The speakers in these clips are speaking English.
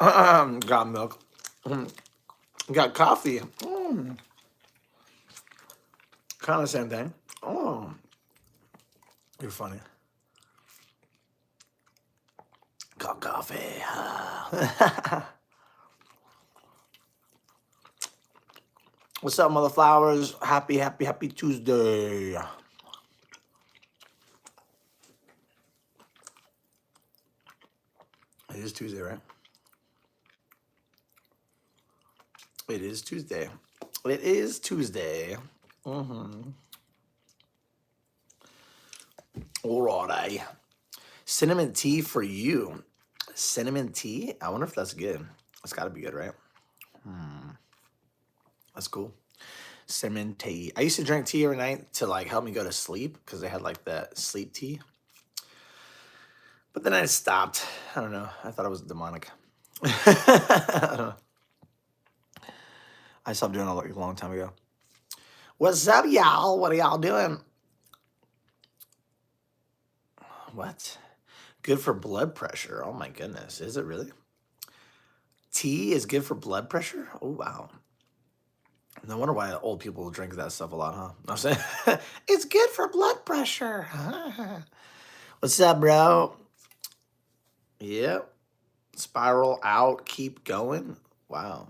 Got milk. Got coffee. Kind of same thing. Oh, you're funny. Got coffee. What's up, mother flowers? Happy Tuesday. It is Tuesday, right? It is Tuesday. It is Tuesday. Alrighty. Cinnamon tea for you. Cinnamon tea? I wonder if that's good. It's got to be good, right? That's cool. Cinnamon tea. I used to drink tea every night to like help me go to sleep because they had like that sleep tea. But then I stopped. I don't know. I thought it was demonic. I don't know. I stopped doing it a long time ago. What's up, y'all? What are y'all doing? What? Good for blood pressure. Oh my goodness. Is it really? Tea is good for blood pressure? Oh, wow. No wonder why old people drink that stuff a lot, huh? I'm saying it's good for blood pressure. What's up, bro? Yep. Spiral out, keep going. Wow.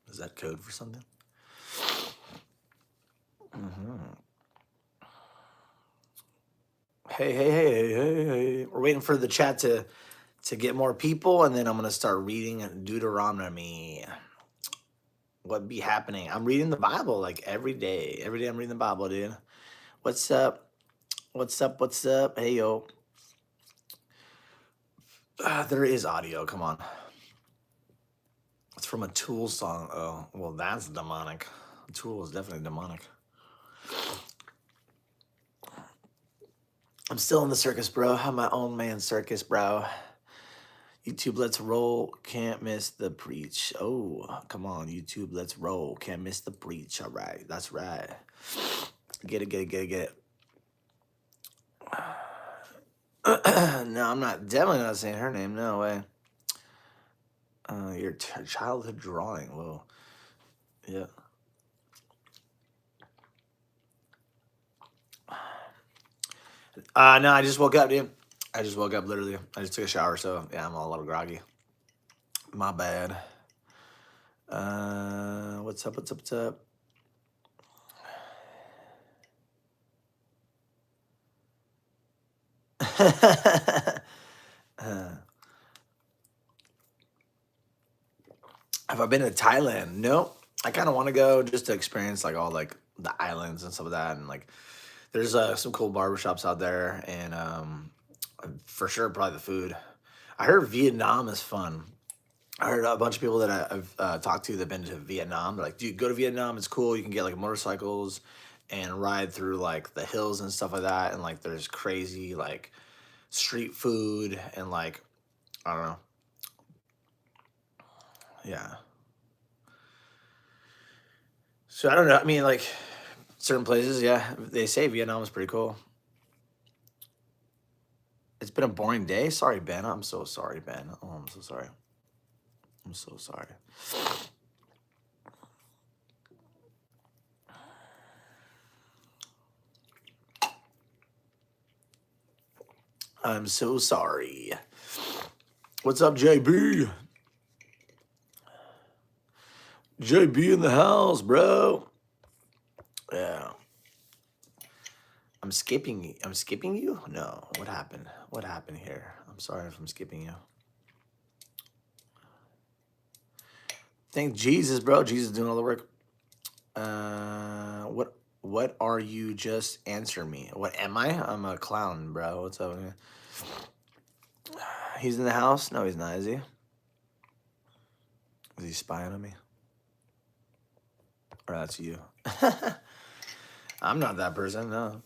Is that code for something? Hey. We're waiting for the chat to get more people, and then I'm going to start reading Deuteronomy. What be happening? I'm reading the Bible like every day. Every day I'm reading the Bible, dude. What's up? What's up? Hey, yo. There is audio. Come on. It's from a Tool song. Oh, well, that's demonic. Tool is definitely demonic. I'm still in the circus, bro. I'm my own man circus, bro. YouTube, let's roll. Can't miss the preach. Oh, come on, YouTube, let's roll. Can't miss the preach. All right, that's right. Get it. No, I'm not. Definitely not saying her name. No way. Your childhood drawing. Whoa. Yeah. No, I just woke up, dude. I just woke up, literally. I just took a shower, so yeah, I'm all a little groggy. My bad. What's up? Have I been to Thailand? No. I kind of want to go just to experience like all like the islands and stuff like that, and like there's some cool barbershops out there, and for sure probably the food. I heard Vietnam is fun. I heard a bunch of people that I've talked to that've been to Vietnam. They're like, dude, go to Vietnam. It's cool. You can get like motorcycles and ride through like the hills and stuff like that. And like there's crazy like street food and like, I don't know. Yeah. So I don't know. I mean, like certain places, yeah, they say Vietnam is pretty cool. It's been a boring day. Sorry, Ben. I'm so sorry, Ben. Oh, I'm so sorry. I'm so sorry. I'm so sorry. What's up, JB? JB in the house, bro. Yeah. I'm skipping you? No. What happened? What happened here? I'm sorry if I'm skipping you. Thank Jesus, bro. Jesus doing all the work. What are you? Just answer me. What am I? I'm a clown, bro. What's up, man? He's in the house? No, he's not, is he? Is he spying on me? Or that's you? I'm not that person, no.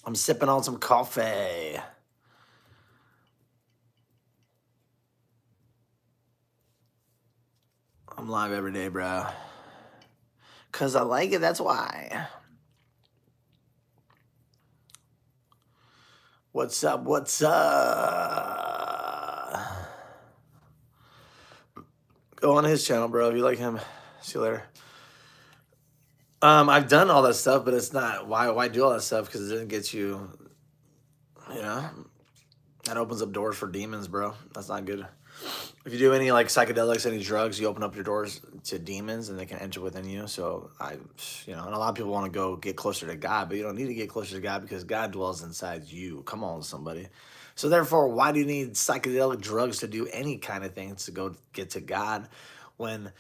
I'm sipping on some coffee. I'm live every day, bro. Because I like it, that's why. What's up? What's up? Go on his channel, bro. If you like him, see you later. I've done all that stuff, but it's not why do all that stuff? Because it doesn't get you, you know, that opens up doors for demons, bro. That's not good. If you do any like psychedelics, any drugs, you open up your doors to demons and they can enter within you. So and a lot of people want to go get closer to God, but you don't need to get closer to God because God dwells inside you. Come on, somebody. So therefore, why do you need psychedelic drugs to do any kind of thing to go get to God when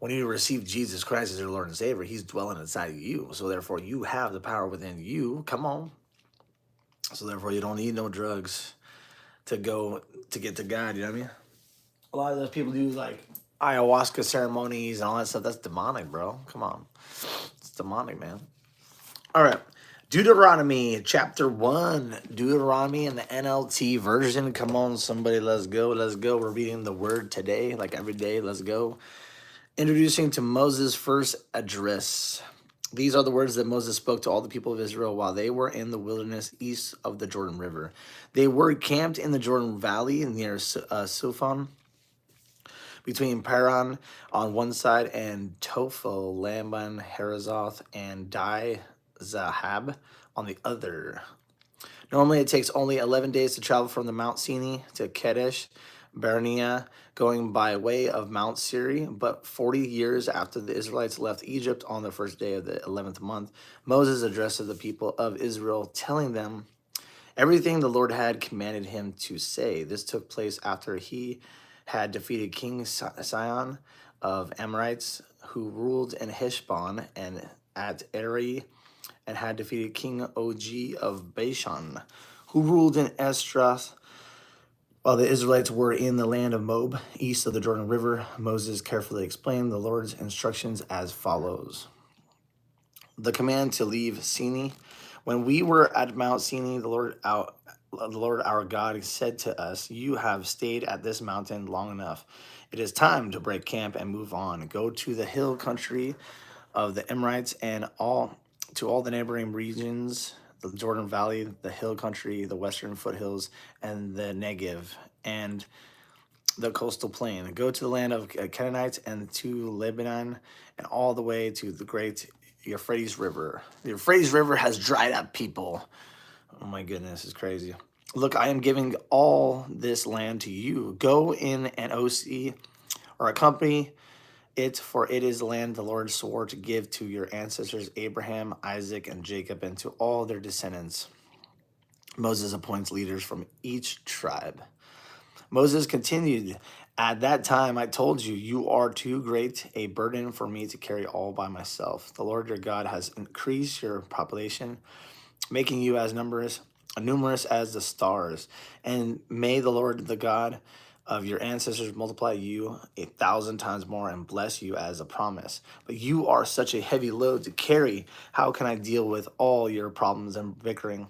you receive Jesus Christ as your Lord and Savior, he's dwelling inside of you. So therefore, you have the power within you. Come on. So therefore, you don't need no drugs to get to God. You know what I mean? A lot of those people do like ayahuasca ceremonies and all that stuff. That's demonic, bro. Come on. It's demonic, man. All right. Deuteronomy Chapter 1. Deuteronomy in the NLT version. Come on, somebody. Let's go. Let's go. We're reading the word today, like every day. Let's go. Introducing to Moses' first address. These are the words that Moses spoke to all the people of Israel while they were in the wilderness east of the Jordan River. They were camped in the Jordan Valley near Suphon, between Paran on one side and Tophel, Laban, Harazoth, and Zahab on the other. Normally, it takes only 11 days to travel from the Mount Sinai to Kadesh Barnea, going by way of Mount Siri. But 40 years after the Israelites left Egypt on the first day of the 11th month, Moses addressed the people of Israel, telling them everything the Lord had commanded him to say. This took place after he had defeated King Sihon of Amorites, who ruled in Heshbon and at Eri, and had defeated King Og of Bashan, who ruled in Estroth. While the Israelites were in the land of Moab, east of the Jordan River, Moses carefully explained the Lord's instructions as follows. The command to leave Sinai. When we were at Mount Sinai, the Lord our God said to us, "You have stayed at this mountain long enough. It is time to break camp and move on. Go to the hill country of the Amorites and all the neighboring regions, the Jordan Valley, the hill country, the western foothills, and the Negev, and the coastal plain. Go to the land of Canaanites and to Lebanon, and all the way to the great Euphrates River." The Euphrates River has dried up, people. Oh my goodness, it's crazy. "Look, I am giving all this land to you. Go in and OC or accompany it, for it is the land the Lord swore to give to your ancestors Abraham, Isaac, and Jacob, and to all their descendants." Moses appoints leaders from each tribe. Moses continued, "At that time I told you, you are too great a burden for me to carry all by myself. The Lord your God has increased your population, making you as numerous as the stars. And may the Lord, the God of your ancestors, multiply you 1,000 times more and bless you as a promise. But you are such a heavy load to carry. How can I deal with all your problems and bickering?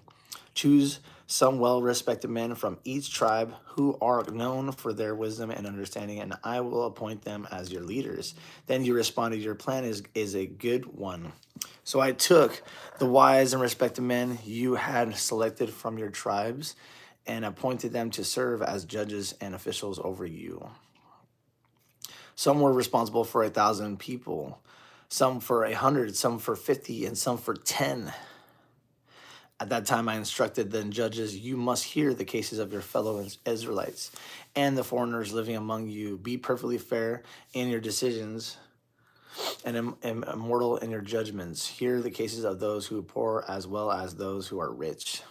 Choose some well-respected men from each tribe who are known for their wisdom and understanding, and I will appoint them as your leaders." Then you responded, "Your plan is a good one." So I took the wise and respected men you had selected from your tribes and appointed them to serve as judges and officials over you. Some were responsible for 1,000 people, some for 100, some for 50, and some for 10. At that time, I instructed the judges, "You must hear the cases of your fellow Israelites and the foreigners living among you. Be perfectly fair in your decisions and immortal in your judgments. Hear the cases of those who are poor as well as those who are rich."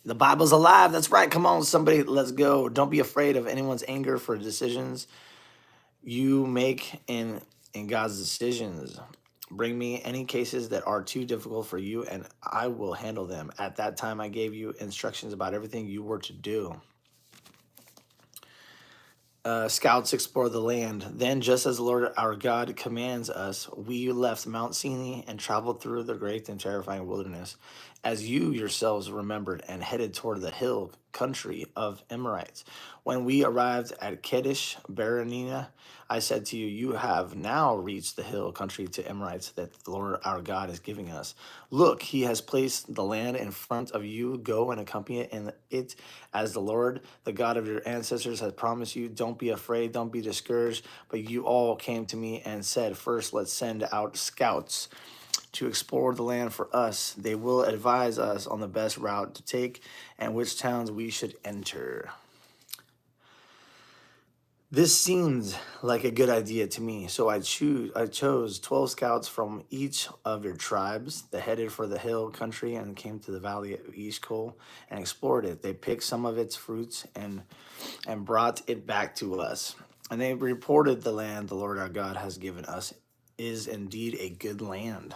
The Bible's alive. That's right. Come on, somebody. Let's go. Don't be afraid of anyone's anger for decisions you make in God's decisions. Bring me any cases that are too difficult for you, and I will handle them. At that time, I gave you instructions about everything you were to do. Scouts explore the land. Then, just as the Lord our God commands us, we left Mount Sinai and traveled through the great and terrifying wilderness. as you yourselves remembered, and headed toward the hill country of Amorites. When we arrived at Kadesh Barnea, I said to you, you have now reached the hill country to Amorites that the Lord our God is giving us. Look, he has placed the land in front of you. Go and accompany it in it as the Lord, the God of your ancestors, has promised you. Don't be afraid, don't be discouraged. But you all came to me and said, first, let's send out scouts to explore the land for us. They will advise us on the best route to take and which towns we should enter. This seemed like a good idea to me, so I chose 12 scouts from each of your tribes. They headed for the hill country and came to the valley of Eshcol and explored it. They picked some of its fruits and brought it back to us. And they reported the land the Lord our God has given us is indeed a good land.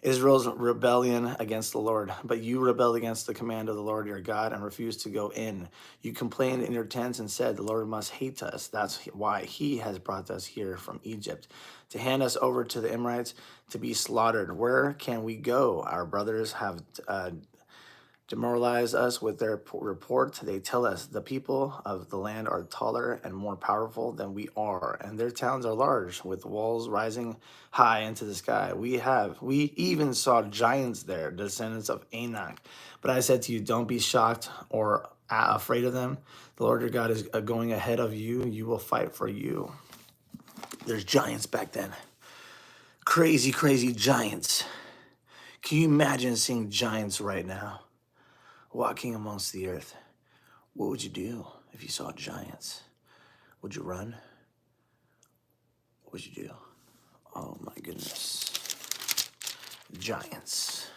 Israel's rebellion against the Lord, but you rebelled against the command of the Lord your God and refused to go in. You complained in your tents and said, the Lord must hate us. That's why he has brought us here from Egypt, to hand us over to the Amorites to be slaughtered. Where can we go? Our brothers have demoralize us with their report. They tell us the people of the land are taller and more powerful than we are, and their towns are large, with walls rising high into the sky. We even saw giants there, descendants of Anak. But I said to you, don't be shocked or afraid of them. The Lord your God is going ahead of you. You will fight for you. There's giants back then. Crazy, crazy giants. Can you imagine seeing giants right now? Walking amongst the earth, what would you do if you saw giants? Would you run? What would you do? Oh my goodness. Giants.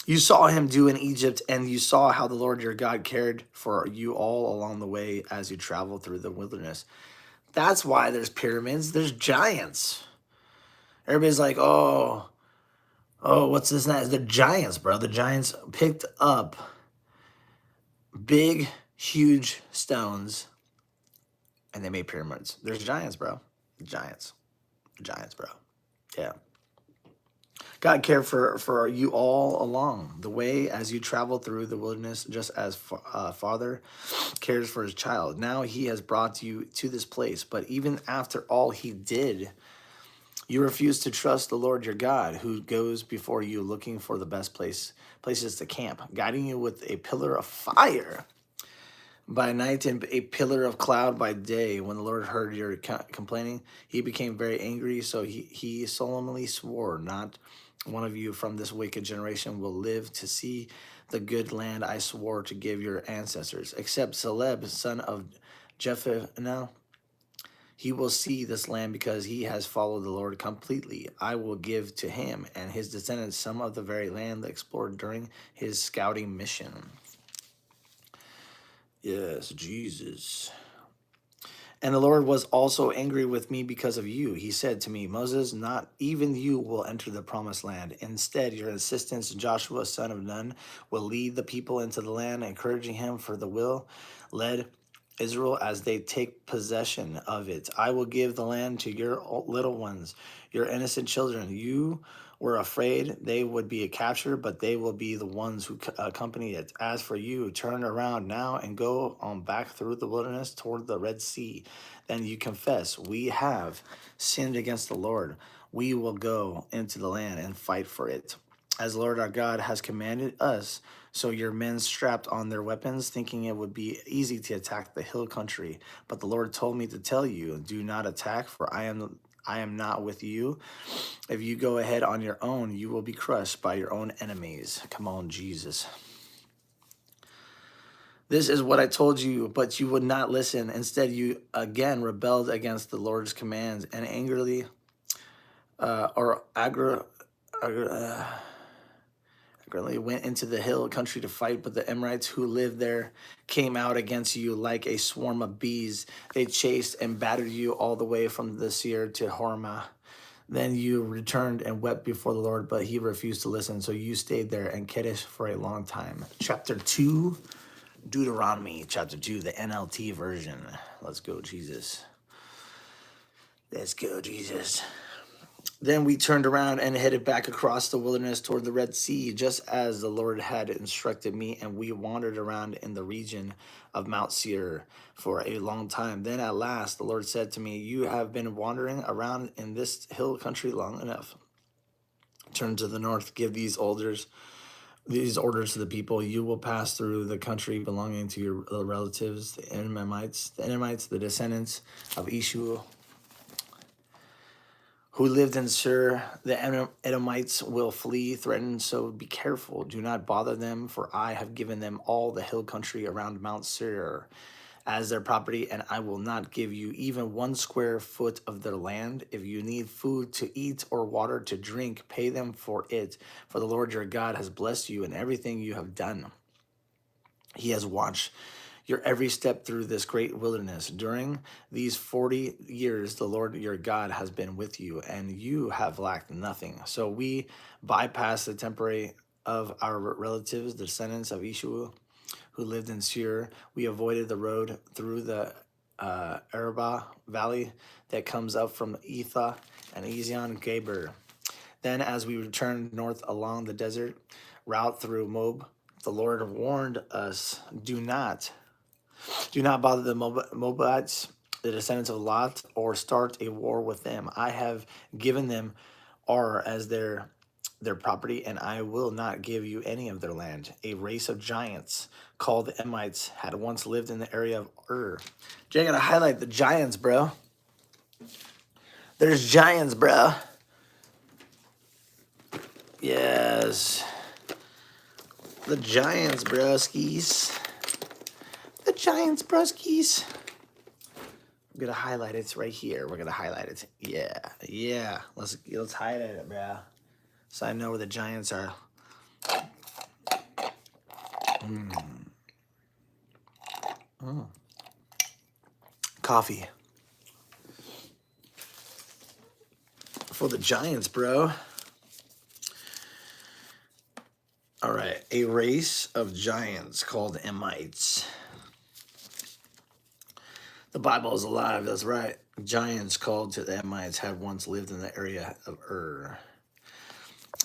You saw him do in Egypt, and you saw how the Lord your God cared for you all along the way as you traveled through the wilderness. That's why there's pyramids. There's giants. Everybody's like, oh, what's this and that? The giants, bro. The giants picked up big, huge stones, and they made pyramids. There's giants, bro. Giants, bro. Yeah. God cared for you all along the way as you travel through the wilderness, just as father cares for his child. Now he has brought you to this place, but even after all he did, you refuse to trust the Lord your God, who goes before you looking for the best places to camp, guiding you with a pillar of fire by night and a pillar of cloud by day. When the Lord heard your complaining, he became very angry. So he solemnly swore, not one of you from this wicked generation will live to see the good land I swore to give your ancestors, except Caleb, son of Jephunneh. He will see this land because he has followed the Lord completely. I will give to him and his descendants some of the very land explored during his scouting mission. Yes, Jesus. And the Lord was also angry with me because of you. He said to me, Moses, not even you will enter the promised land. Instead, your assistant Joshua, son of Nun, will lead the people into the land, encouraging him for the will led Israel as they take possession of it. I will give the land to your little ones, your innocent children. You were afraid they would be captured, but they will be the ones who accompany it. As for you, turn around now and go on back through the wilderness toward the Red Sea. Then you confess, we have sinned against the Lord. We will go into the land and fight for it, as the Lord our God has commanded us. So your men strapped on their weapons, thinking it would be easy to attack the hill country. But the Lord told me to tell you, do not attack, for I am not with you. If you go ahead on your own, you will be crushed by your own enemies. Come on, Jesus. This is what I told you, but you would not listen. Instead, you again rebelled against the Lord's commands and angrily went into the hill country to fight, but the Amorites who lived there came out against you like a swarm of bees. They chased and battered you all the way from the Seir to Hormah. Then you returned and wept before the Lord, but he refused to listen, so you stayed there in Kadesh for a long time. Chapter 2, Deuteronomy Chapter 2, the NLT version. Let's go, Jesus. Let's go, Jesus. Then we turned around and headed back across the wilderness toward the Red Sea, just as the Lord had instructed me, and we wandered around in the region of Mount Seir for a long time. Then at last the Lord said to me, "You have been wandering around in this hill country long enough. Turn to the north, give these orders to the people. You will pass through the country belonging to your relatives, the Edomites, the descendants of Esau, who lived in Sur. The Edomites will flee, threaten, so be careful. Do not bother them, for I have given them all the hill country around Mount Seir as their property, and I will not give you even 1 square foot of their land. If you need food to eat or water to drink, pay them for it, for the Lord your God has blessed you in everything you have done. He has watched your every step through this great wilderness. During these 40 years, the Lord your God has been with you, and you have lacked nothing. So we bypassed the temporary of our relatives, the descendants of Esau, who lived in Seir. We avoided the road through the Arabah Valley that comes up from Etha and Ezion Geber. Then, as we returned north along the desert route through Moab, the Lord warned us, do not bother the Moabites, the descendants of Lot, or start a war with them. I have given them Ar as their property, and I will not give you any of their land. A race of giants called the Emites had once lived in the area of Ur. Jay, I gotta highlight the giants, bro. There's giants, bro. Yes. The giants, broskies. The giants, broskies. I'm gonna highlight it right here. We're gonna highlight it. Yeah. Let's highlight it, bro. So I know where the giants are. Coffee. For the giants, bro. All right. A race of giants called Emites. The Bible is alive. That's right. Giants called to the Emites had once lived in the area of Ur.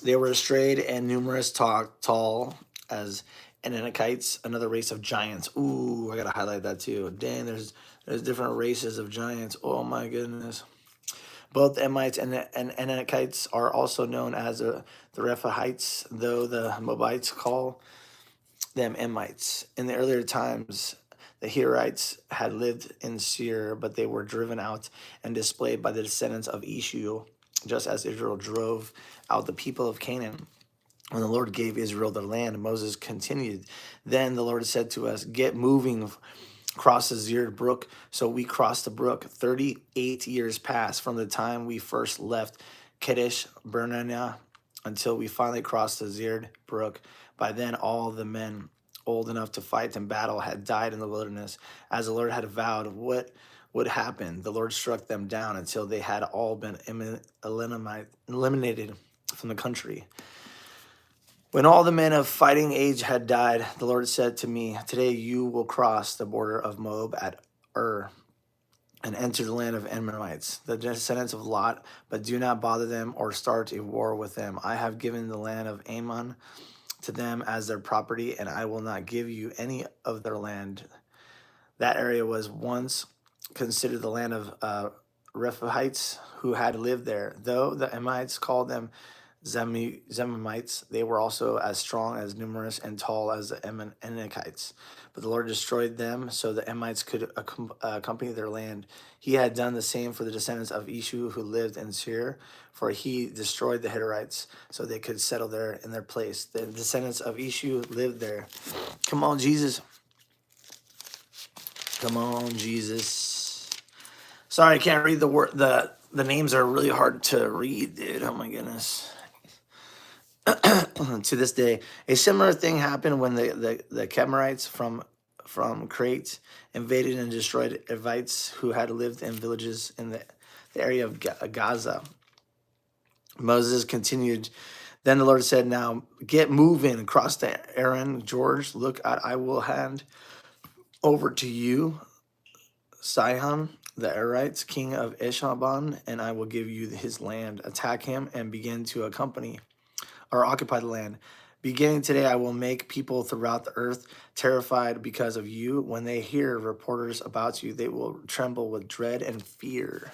They were straight and numerous, tall as Anakites, another race of giants. Ooh, I gotta highlight that too. Dang, there's different races of giants. Oh my goodness. Both Emites and Anakites are also known as the Rephaites, though the Moabites call them Emites. In the earlier times, the Hirites had lived in Seir, but they were driven out and displaced by the descendants of Esau, just as Israel drove out the people of Canaan. When the Lord gave Israel their land, Moses continued, "Then the Lord said to us, get moving, cross the Zered brook." So we crossed the brook. 38 years passed from the time we first left Kadesh Barnea until we finally crossed the Zered brook. By then, all the men old enough to fight in battle had died in the wilderness, as the Lord had vowed what would happen. The Lord struck them down until they had all been eliminated from the country. When all the men of fighting age had died, the Lord said to me, "Today you will cross the border of Moab at Ur and enter the land of Ammonites, the descendants of Lot, but do not bother them or start a war with them. I have given the land of Ammon to them as their property, and I will not give you any of their land." That area was once considered the land of Rephaites who had lived there. Though the Ammonites called them Zemamites, they were also as strong, as numerous, and tall as the Anakites. But the Lord destroyed them so the Ammonites could accompany their land. He had done the same for the descendants of Esau who lived in Seir, for he destroyed the Hittites so they could settle there in their place. The descendants of Esau lived there. Come on, Jesus. Come on, Jesus. Sorry, I can't read the word. The names are really hard to read, dude. Oh my goodness. To this day, a similar thing happened when the Chemerites from Crete invaded and destroyed Evites who had lived in villages in the area of Gaza. Moses continued. Then the Lord said, "Now get moving across the Aaron, George. Look, I will hand over to you Sihon the Arites, king of Eshaban, and I will give you his land. Attack him and begin to accompany or occupy the land. Beginning today, I will make people throughout the earth terrified because of you. When they hear reporters about you, they will tremble with dread and fear.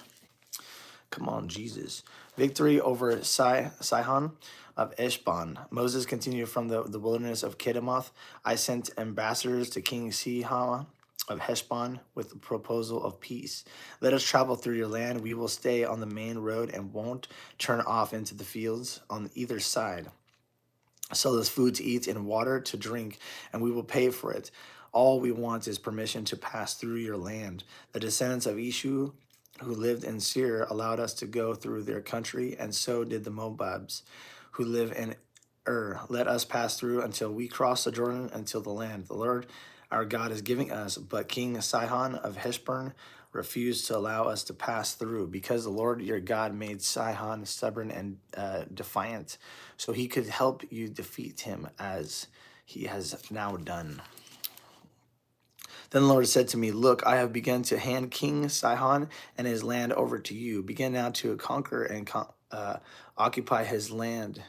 Come on, Jesus. Victory over Sihon of Eshban. Moses continued from the wilderness of Kedemoth. I sent ambassadors to King Sihon of Heshbon with the proposal of peace. Let us travel through your land. We will stay on the main road and won't turn off into the fields on either side. Sell us food to eat and water to drink, and we will pay for it. All we want is permission to pass through your land. The descendants of Ishu who lived in Seir allowed us to go through their country, and so did the Moabs who live in Ur. Let us pass through until we cross the Jordan until the land the Lord our God is giving us. But King Sihon of Heshbon refused to allow us to pass through because the Lord your God made Sihon stubborn and defiant, so he could help you defeat him as he has now done. Then the Lord said to me, look, I have begun to hand King Sihon and his land over to you. Begin now to conquer and occupy his land.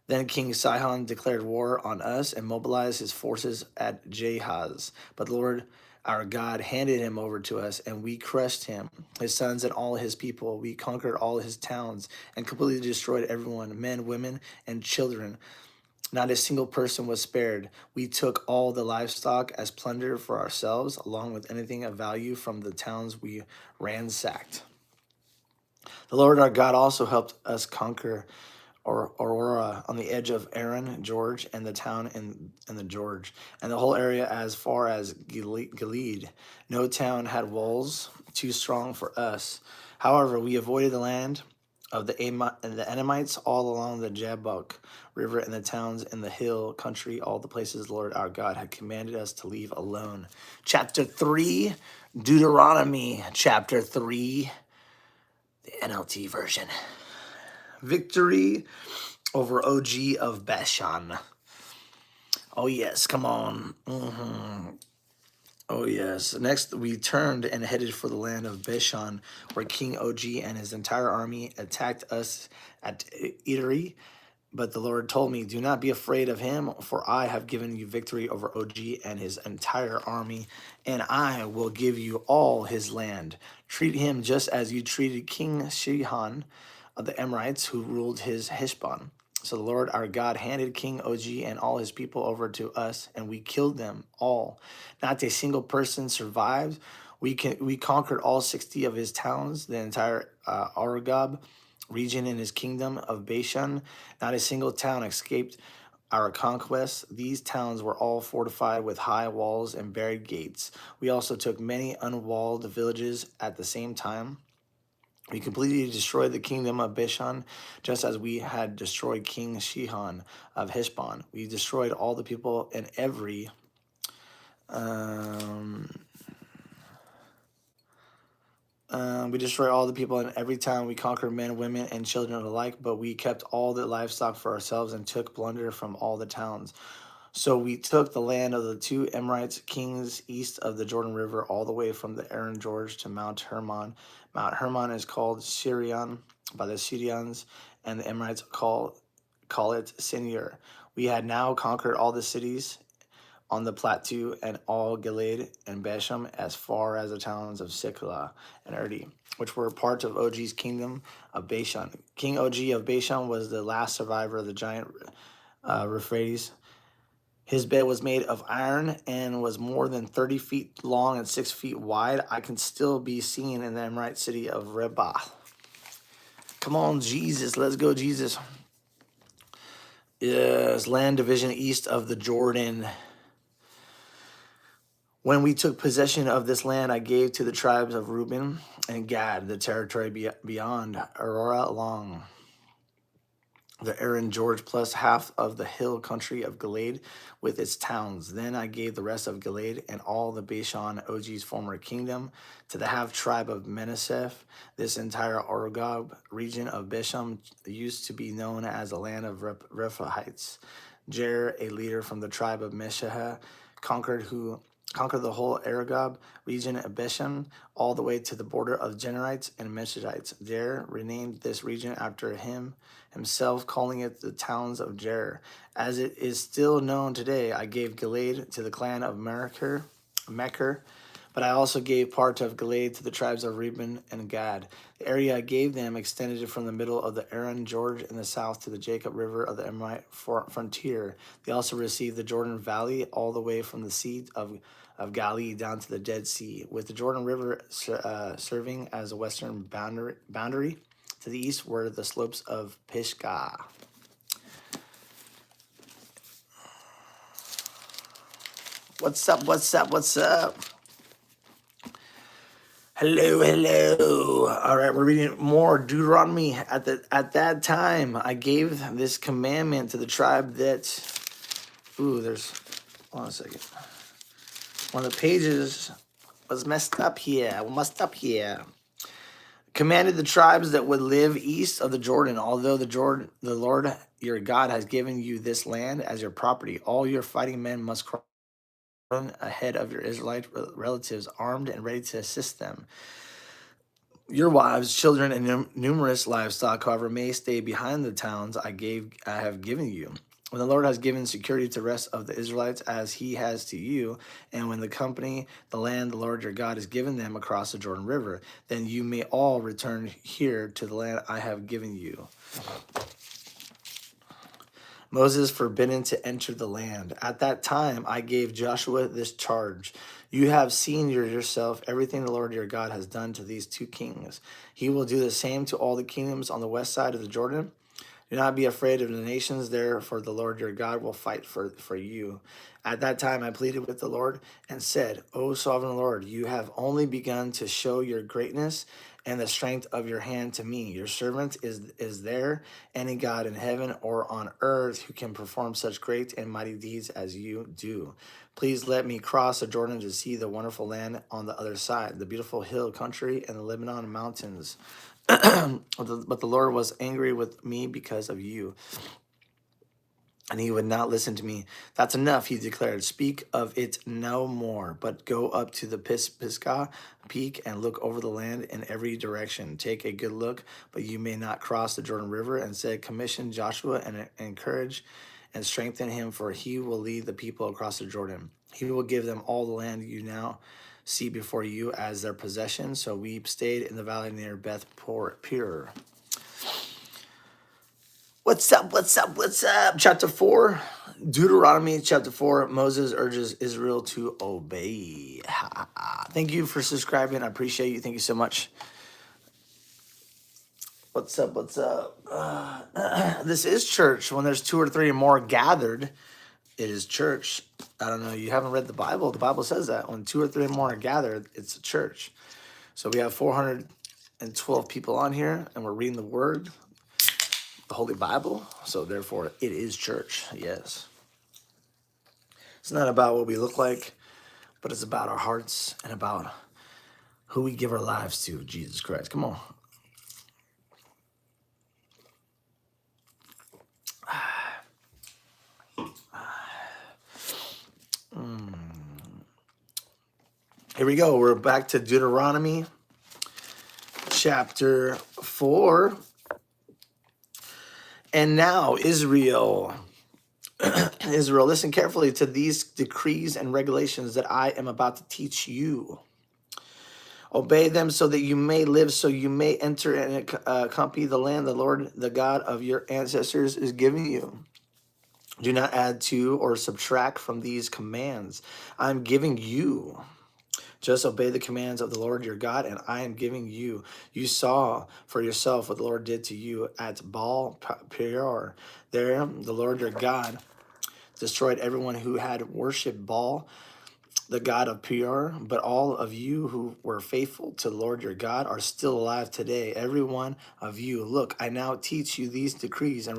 Then King Sihon declared war on us and mobilized his forces at Jahaz. But the Lord our God handed him over to us, and we crushed him, his sons, and all his people. We conquered all his towns and completely destroyed everyone, men, women, and children. Not a single person was spared. We took all the livestock as plunder for ourselves, along with anything of value from the towns we ransacked. The Lord our God also helped us conquer Aurora on the edge of Aaron, George, and the town in the George, and the whole area as far as Gilead. No town had walls too strong for us. However, we avoided the land of the Edomites all along the Jabbok River and the towns in the hill country, all the places the Lord our God had commanded us to leave alone. Chapter 3, Deuteronomy Chapter 3, the NLT version. Victory over OG of Bashan. Oh, yes, come on. Oh, yes. Next, we turned and headed for the land of Bashan, where King Og and his entire army attacked us at Edrei. But the Lord told me, do not be afraid of him, for I have given you victory over Og and his entire army, and I will give you all his land. Treat him just as you treated King Sihon of the Amorites, who ruled his Heshbon. So the Lord our God handed King Og and all his people over to us, and we killed them all. Not a single person survived. We conquered all 60 of his towns, the entire Argob region in his kingdom of Bashan. Not a single town escaped our conquest. These towns were all fortified with high walls and barred gates. We also took many unwalled villages at the same time. We completely destroyed the kingdom of Bashan, just as we had destroyed King Sihon of Heshbon. We destroyed all the people in every we destroyed all the people in every town. We conquered men, women, and children alike, but we kept all the livestock for ourselves and took plunder from all the towns. So we took the land of the two Amorites kings east of the Jordan River, all the way from the Aaron George to Mount Hermon. Mount Hermon is called Sirion by the Syrians, and the Amorites call it Sinir. We had now conquered all the cities on the plateau and all Gilead and Bashan as far as the towns of Siklah and Erdi, which were part of Og's kingdom of Bashan. King Og of Bashan was the last survivor of the giant Euphrates. His bed was made of iron and was more than 30 feet long and 6 feet wide. I can still be seen in the Amorite city of Rebah. Come on, Jesus. Let's go, Jesus. Yes, land division east of the Jordan. When we took possession of this land, I gave to the tribes of Reuben and Gad the territory beyond Aurora along the Aaron George, plus half of the hill country of Gilead with its towns. Then I gave the rest of Gilead and all the Bashan, Og's former kingdom, to the half tribe of Manasseh. This entire Argob region of Bashan used to be known as the land of Rephaites. Jair, a leader from the tribe of Meshah, conquered who conquer the whole Argob region of Bashan, all the way to the border of Generites and Meshites. Jer renamed this region after himself, calling it the towns of Jer. As it is still known today, I gave Gilead to the clan of Mechir, but I also gave part of Gilead to the tribes of Reuben and Gad. The area I gave them extended from the middle of the Aaron George in the south to the Jacob River of the Amorite frontier. They also received the Jordan Valley all the way from the sea of Galilee down to the Dead Sea, with the Jordan River serving as a western boundary. To the east were the slopes of Pisgah. What's up? What's up? What's up? Hello, hello. All right, we're reading more Deuteronomy. At that time, I gave this commandment to the tribe that. There's. Hold on a second. One of the pages was messed up here. Commanded the tribes that would live east of the Jordan, although the Lord your God has given you this land as your property. All your fighting men must cross ahead of your Israelite relatives, armed and ready to assist them. Your wives, children, and numerous livestock, however, may stay behind the towns I have given you. When the Lord has given security to the rest of the Israelites as he has to you, and when the land the Lord your God has given them across the Jordan River, then you may all return here to the land I have given you. Moses forbidden to enter the land. At that time, I gave Joshua this charge. You have seen yourself everything the Lord your God has done to these two kings. He will do the same to all the kingdoms on the west side of the Jordan. Do not be afraid of the nations there, for the Lord your God will fight for you. At that time I pleaded with the Lord and said, O sovereign Lord, you have only begun to show your greatness and the strength of your hand to me. Your servant is there any God in heaven or on earth who can perform such great and mighty deeds as you do. Please let me cross the Jordan to see the wonderful land on the other side, the beautiful hill country and the Lebanon mountains. But the Lord was angry with me because of you, and he would not listen to me. That's enough, he declared. Speak of it no more, but go up to the Pisgah peak and look over the land in every direction. Take a good look, but you may not cross the Jordan River. And said, commission Joshua and encourage and strengthen him, for he will lead the people across the Jordan. He will give them all the land you now see before you as their possession. So we stayed in the valley near Beth Peor. What's up? What's up? What's up? Chapter 4, Deuteronomy chapter 4. Moses urges Israel to obey. Thank you for subscribing. I appreciate you. Thank you so much. What's up? What's up? This is church. When there's 2 or 3 or more gathered, it is church. I don't know. You haven't read the Bible. The Bible says that when 2 or 3 or more are gathered, it's a church. So we have 412 people on here, and we're reading the Word, the Holy Bible. So therefore, it is church. Yes. It's not about what we look like, but it's about our hearts and about who we give our lives to, Jesus Christ. Come on. Here we go. We're back to Deuteronomy chapter 4. And now, Israel, listen carefully to these decrees and regulations that I am about to teach you. Obey them so that you may live, so you may enter and accompany the land the Lord, the God of your ancestors, is giving you. Do not add to or subtract from these commands I'm giving you. Just obey the commands of the Lord your God, and I am giving you. You saw for yourself what the Lord did to you at Baal Peor. There, the Lord your God destroyed everyone who had worshipped Baal, the god of Peor. But all of you who were faithful to the Lord your God are still alive today. Every one of you. Look, I now teach you these decrees and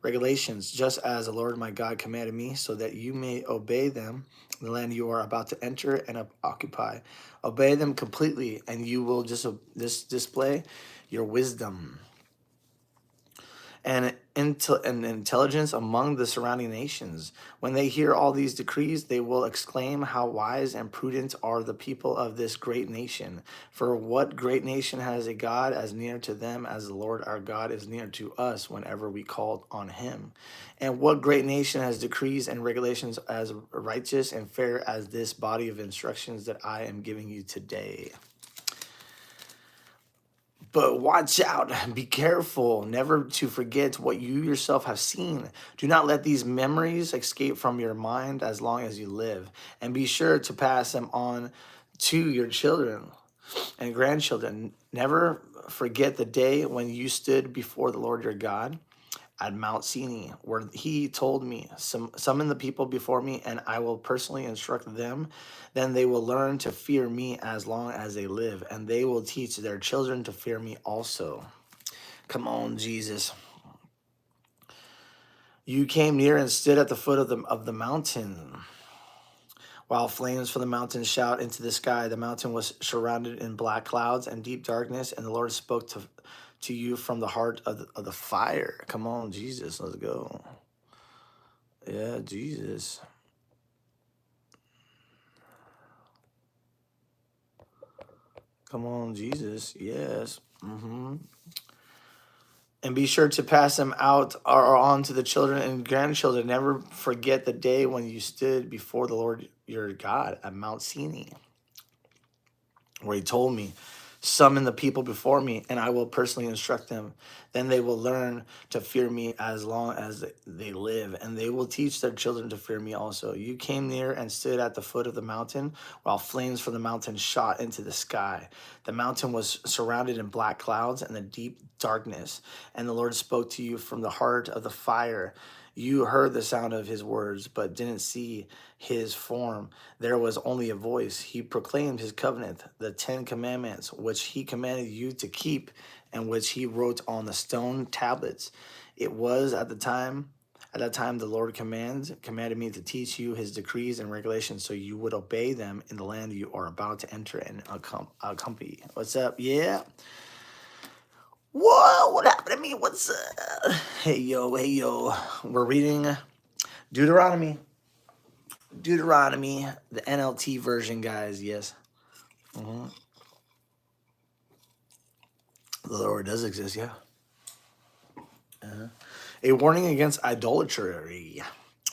regulations, just as the Lord my God commanded me, so that you may obey them in the land you are about to enter and occupy. Obey them completely, and you will just display your wisdom and intelligence among the surrounding nations. When they hear all these decrees, they will exclaim, how wise and prudent are the people of this great nation. For what great nation has a God as near to them as the Lord our God is near to us whenever we call on him? And what great nation has decrees and regulations as righteous and fair as this body of instructions that I am giving you today? But watch out, be careful, never to forget what you yourself have seen. Do not let these memories escape from your mind as long as you live, and be sure to pass them on to your children and grandchildren. Never forget the day when you stood before the Lord your God at Mount Sinai, where he told me, summon the people before me, and I will personally instruct them. Then they will learn to fear me as long as they live, and they will teach their children to fear me also. Come on, Jesus. You came near and stood at the foot of the mountain. While flames from the mountain shout into the sky, the mountain was surrounded in black clouds and deep darkness, and the Lord spoke to you from the heart of the fire. Come on, Jesus, let's go. Yeah, Jesus. Come on, Jesus. Yes. And be sure to pass them out or on to the children and grandchildren. Never forget the day when you stood before the Lord your God at Mount Sinai, where he told me, summon the people before me, and I will personally instruct them. Then they will learn to fear me as long as they live, and they will teach their children to fear me also. You came near and stood at the foot of the mountain, while flames from the mountain shot into the sky. The mountain was surrounded in black clouds and a deep darkness, and the Lord spoke to you from the heart of the fire. You heard the sound of his words, but didn't see his form. There was only a voice. He proclaimed his covenant, the 10 Commandments, which he commanded you to keep, and which he wrote on the stone tablets. It was at that time the Lord commanded me to teach you his decrees and regulations so you would obey them in the land you are about to enter and accompany. What's up? Yeah. Whoa, what happened to me? What's up? Hey, yo, hey, yo. We're reading Deuteronomy, the NLT version, guys. Yes. The Lord does exist, yeah. A warning against idolatry.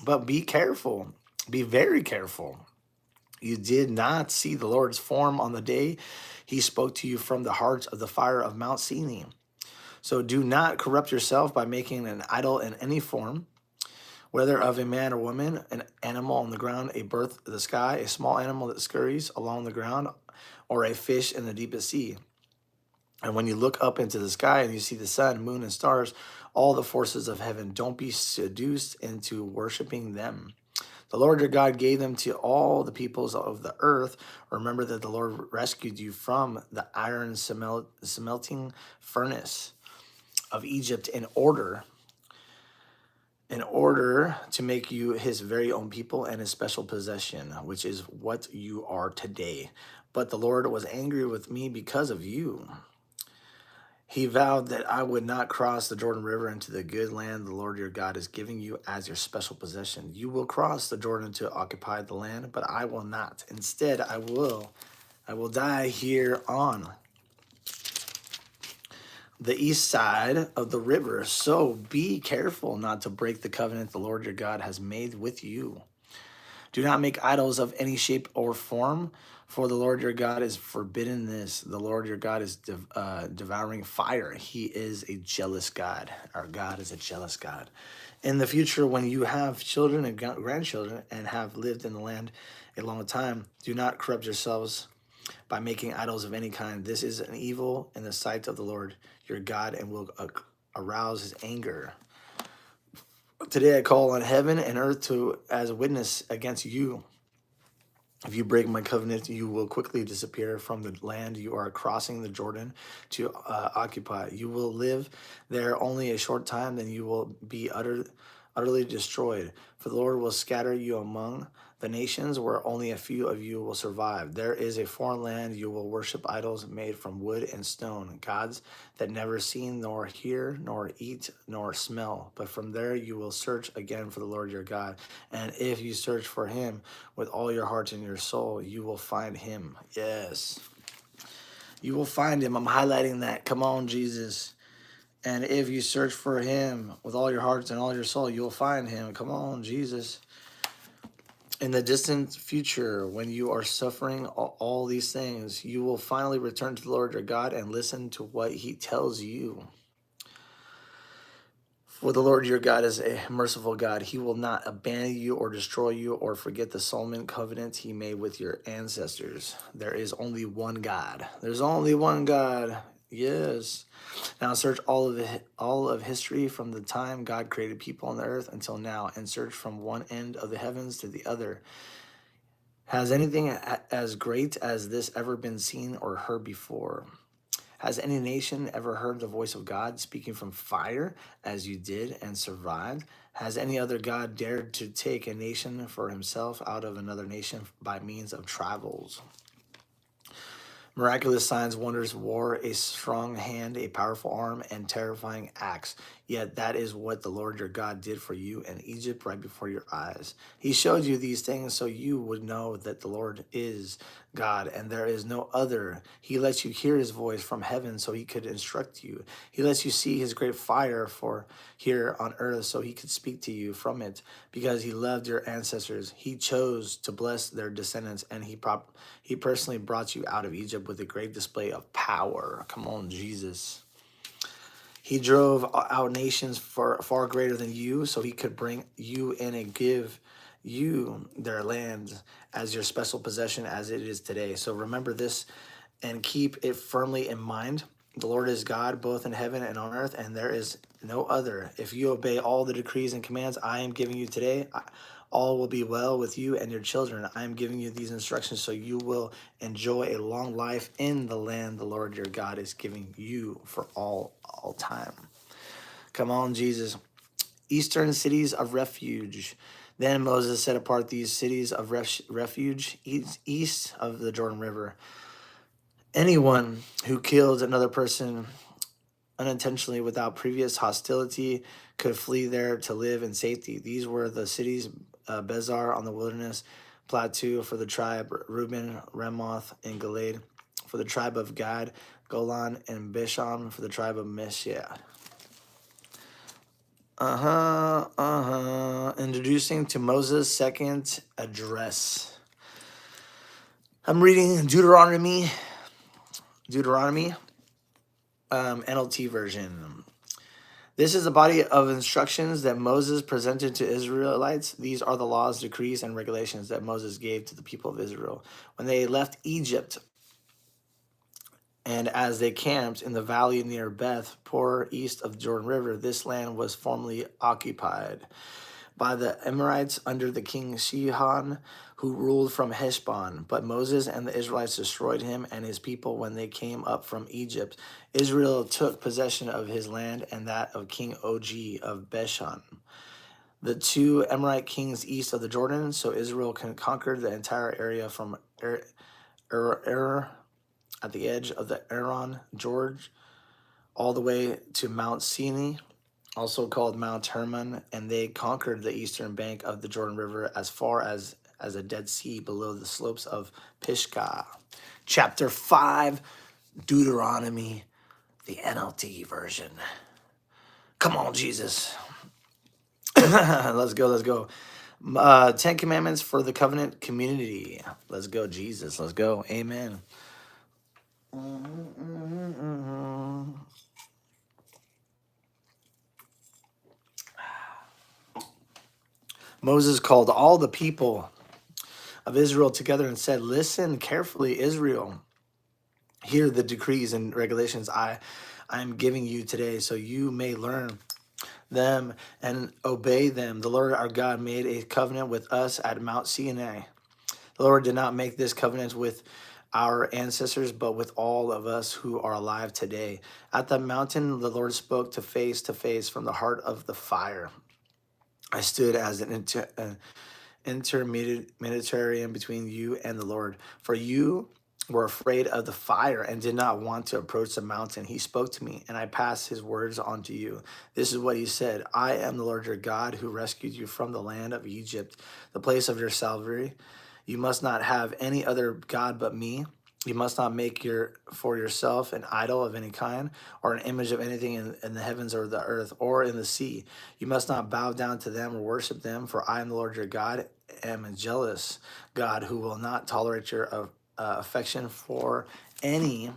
But be careful. Be very careful. You did not see the Lord's form on the day he spoke to you from the heart of the fire of Mount Sinai. So do not corrupt yourself by making an idol in any form, whether of a man or woman, an animal on the ground, a bird of the sky, a small animal that scurries along the ground, or a fish in the deepest sea. And when you look up into the sky and you see the sun, moon, and stars, all the forces of heaven, don't be seduced into worshiping them. The Lord your God gave them to all the peoples of the earth. Remember that the Lord rescued you from the iron smelting furnace of Egypt in order to make you his very own people and his special possession, which is what you are today. But the Lord was angry with me because of you. He vowed that I would not cross the Jordan River into the good land the Lord your God is giving you as your special possession. You will cross the Jordan to occupy the land, but I will not. Instead, I will die here on the east side of the river. So be careful not to break the covenant the Lord your God has made with you. Do not make idols of any shape or form, for the Lord your God is forbidden this. The Lord your God is devouring fire. He is a jealous God. Our God is a jealous God. In the future, when you have children and grandchildren and have lived in the land a long time, do not corrupt yourselves by making idols of any kind. This is an evil in the sight of the Lord your God and will arouse his anger. Today I call on heaven and earth as a witness against you. If you break my covenant, you will quickly disappear from the land you are crossing the Jordan to occupy. You will live there only a short time, then you will be utterly destroyed. For the Lord will scatter you among the nations where only a few of you will survive. There is a foreign land. You will worship idols made from wood and stone, gods that never seen, nor hear, nor eat, nor smell. But from there you will search again for the Lord your God. And if you search for him with all your heart and your soul, you will find him. Yes. You will find him. I'm highlighting that. Come on, Jesus. And if you search for him with all your hearts and all your soul, you'll find him. Come on, Jesus. In the distant future, when you are suffering all these things, you will finally return to the Lord your God and listen to what he tells you. For the Lord your God is a merciful God. He will not abandon you or destroy you or forget the solemn covenant he made with your ancestors. There is only one God. There's only one God. Yes. Now search all of history from the time God created people on the earth until now, and search from one end of the heavens to the other. Has anything as great as this ever been seen or heard before? Has any nation ever heard the voice of God speaking from fire as you did and survived? Has any other God dared to take a nation for himself out of another nation by means of travels? Miraculous signs, wonders, war, a strong hand, a powerful arm, and terrifying acts. Yet that is what the Lord your God did for you in Egypt right before your eyes. He showed you these things so you would know that the Lord is God and there is no other. He lets you hear his voice from heaven so he could instruct you. He lets you see his great fire for here on earth so he could speak to you from it. Because he loved your ancestors, he chose to bless their descendants, and he personally brought you out of Egypt with a great display of power. Come on, Jesus. He drove out nations far greater than you so he could bring you in and give you their land as your special possession as it is today. So remember this and keep it firmly in mind. The Lord is God both in heaven and on earth, and there is no other. If you obey all the decrees and commands I am giving you today, all will be well with you and your children. I am giving you these instructions so you will enjoy a long life in the land the Lord your God is giving you for all time. Come on, Jesus. Eastern cities of refuge. Then Moses set apart these cities of refuge east of the Jordan River. Anyone who killed another person unintentionally without previous hostility could flee there to live in safety. These were the cities Bezar on the wilderness plateau for the tribe Reuben, Ramoth, and Gilead. For the tribe of Gad, Golan, and Bashan. For the tribe of Meshach. Introducing to Moses' second address. I'm reading Deuteronomy, NLT version. This is a body of instructions that Moses presented to Israelites. These are the laws, decrees, and regulations that Moses gave to the people of Israel when they left Egypt. And as they camped in the valley near Beth Peor, east of the Jordan River, this land was formerly occupied by the Amorites under the king Sihon, who ruled from Heshbon. But Moses and the Israelites destroyed him and his people when they came up from Egypt. Israel took possession of his land and that of King Og of Bashan, the two Amorite kings east of the Jordan. So Israel conquered the entire area from at the edge of the Aaron George all the way to Mount Sinai, also called Mount Hermon, and they conquered the eastern bank of the Jordan River as far as a Dead Sea below the slopes of Pisgah. Chapter 5, Deuteronomy, the NLT version. Come on, Jesus. Let's go. 10 Commandments for the Covenant Community. Let's go, Jesus. Let's go. Amen. Moses called all the people of Israel together and said, "Listen carefully, Israel. Hear the decrees and regulations I am giving you today so you may learn them and obey them. The Lord our God made a covenant with us at Mount Sinai. The Lord did not make this covenant with our ancestors, but with all of us who are alive today. At the mountain, the Lord spoke to face from the heart of the fire. I stood as an intermediary between you and the Lord. For you were afraid of the fire and did not want to approach the mountain. He spoke to me, and I passed his words on to you. This is what he said: I am the Lord your God who rescued you from the land of Egypt, the place of your salvation. You must not have any other God but me. You must not make for yourself an idol of any kind, or an image of anything in the heavens or the earth or in the sea. You must not bow down to them or worship them, for I am the Lord your God, am a jealous God who will not tolerate your affection for any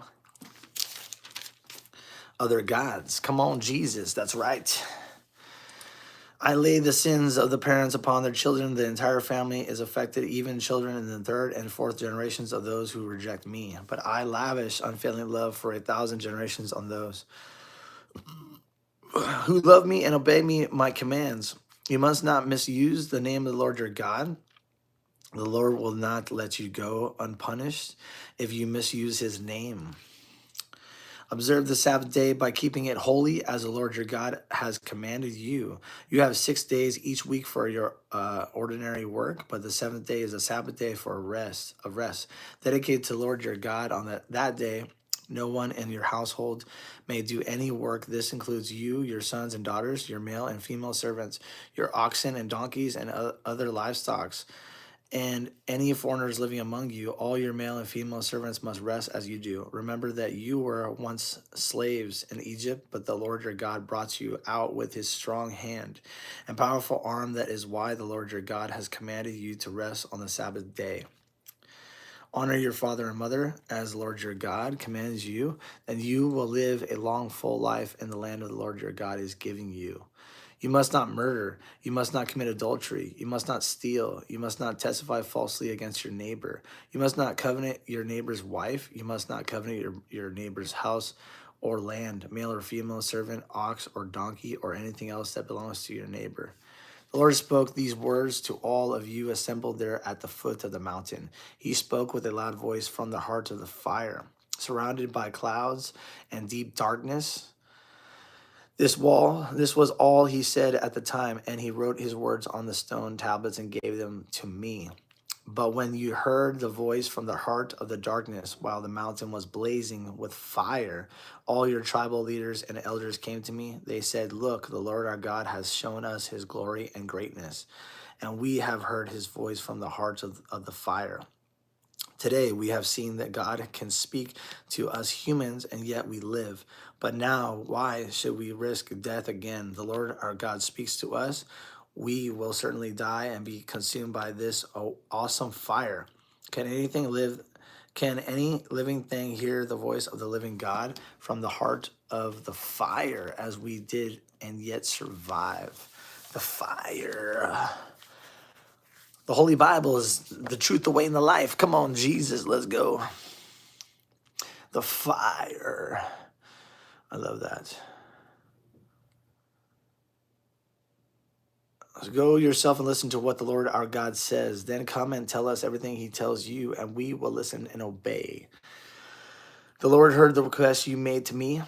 other gods. Come on, Jesus, that's right. I lay the sins of the parents upon their children. The entire family is affected, even children in the third and fourth generations of those who reject me. But I lavish unfailing love for 1,000 generations on those who love me and obey me my commands. You must not misuse the name of the Lord your God. The Lord will not let you go unpunished if you misuse his name. Observe the Sabbath day by keeping it holy as the Lord your God has commanded you. You have 6 days each week for your ordinary work, but the seventh day is a Sabbath day for a rest. Dedicated to the Lord your God on that day. No one in your household may do any work. This includes you, your sons and daughters, your male and female servants, your oxen and donkeys, and other livestock. And any foreigners living among you, all your male and female servants must rest as you do. Remember that you were once slaves in Egypt, but the Lord your God brought you out with his strong hand and powerful arm. That is why the Lord your God has commanded you to rest on the Sabbath day. Honor your father and mother as the Lord your God commands you, and you will live a long, full life in the land of the Lord your God is giving you. You must not murder. You must not commit adultery. You must not steal. You must not testify falsely against your neighbor. You must not covenant your neighbor's wife. You must not covenant your neighbor's house or land, male or female servant, ox or donkey, or anything else that belongs to your neighbor. The Lord spoke these words to all of you assembled there at the foot of the mountain. He spoke with a loud voice from the heart of the fire, surrounded by clouds and deep darkness. This was all he said at the time, and he wrote his words on the stone tablets and gave them to me. But when you heard the voice from the heart of the darkness, while the mountain was blazing with fire, all your tribal leaders and elders came to me. They said, Look, the Lord our God has shown us his glory and greatness, and we have heard his voice from the heart of the fire. Today, we have seen that God can speak to us humans, and yet we live. But now, why should we risk death again? The Lord our God speaks to us. We will certainly die and be consumed by this awesome fire. Can anything live? Can any living thing hear the voice of the living God from the heart of the fire as we did and yet survive? The fire. The Holy Bible is the truth, the way, and the life. Come on, Jesus, let's go. The fire. I love that. Let's go yourself and listen to what the Lord our God says. Then come and tell us everything he tells you, and we will listen and obey. The Lord heard the request you made to me,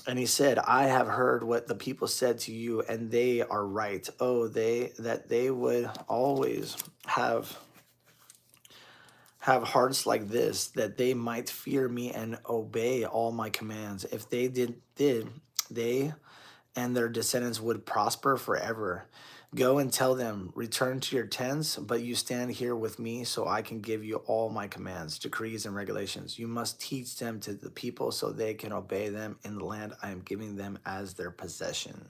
and he said, I have heard what the people said to you, and they are right. Oh, they would always have hearts like this, that they might fear me and obey all my commands. If they did, they and their descendants would prosper forever. Go and tell them, return to your tents, but you stand here with me so I can give you all my commands, decrees, and regulations. You must teach them to the people so they can obey them in the land I am giving them as their possession.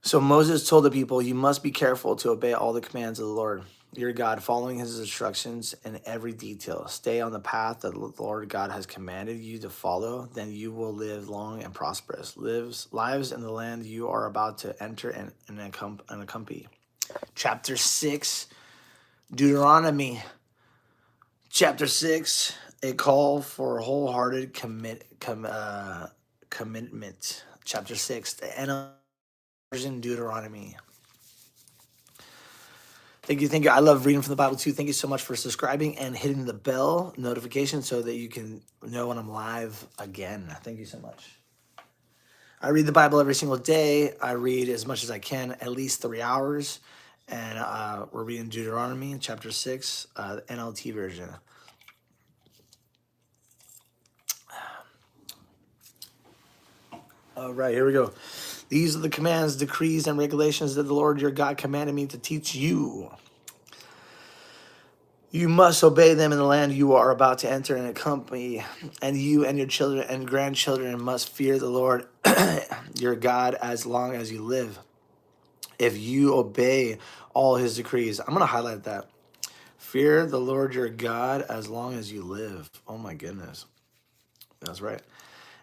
So Moses told the people, you must be careful to obey all the commands of the Lord your God, following his instructions in every detail. Stay on the path that the Lord God has commanded you to follow. Then you will live long and prosperous. Lives in the land you are about to enter and accompany. Chapter 6, Deuteronomy. Chapter 6, a call for wholehearted commitment. Chapter 6, the NLT version, Deuteronomy. Thank you. I love reading from the Bible too. Thank you so much for subscribing and hitting the bell notification so that you can know when I'm live again. Thank you so much. I read the Bible every single day. I read as much as I can, at least 3 hours. And we're reading Deuteronomy Chapter 6, the NLT version. All right, here we go. These are the commands, decrees, and regulations that the Lord your God commanded me to teach you. You must obey them in the land you are about to enter in a company, and you and your children and grandchildren must fear the Lord your God as long as you live. If you obey all his decrees, I'm going to highlight that. Fear the Lord your God as long as you live. Oh my goodness. That's right.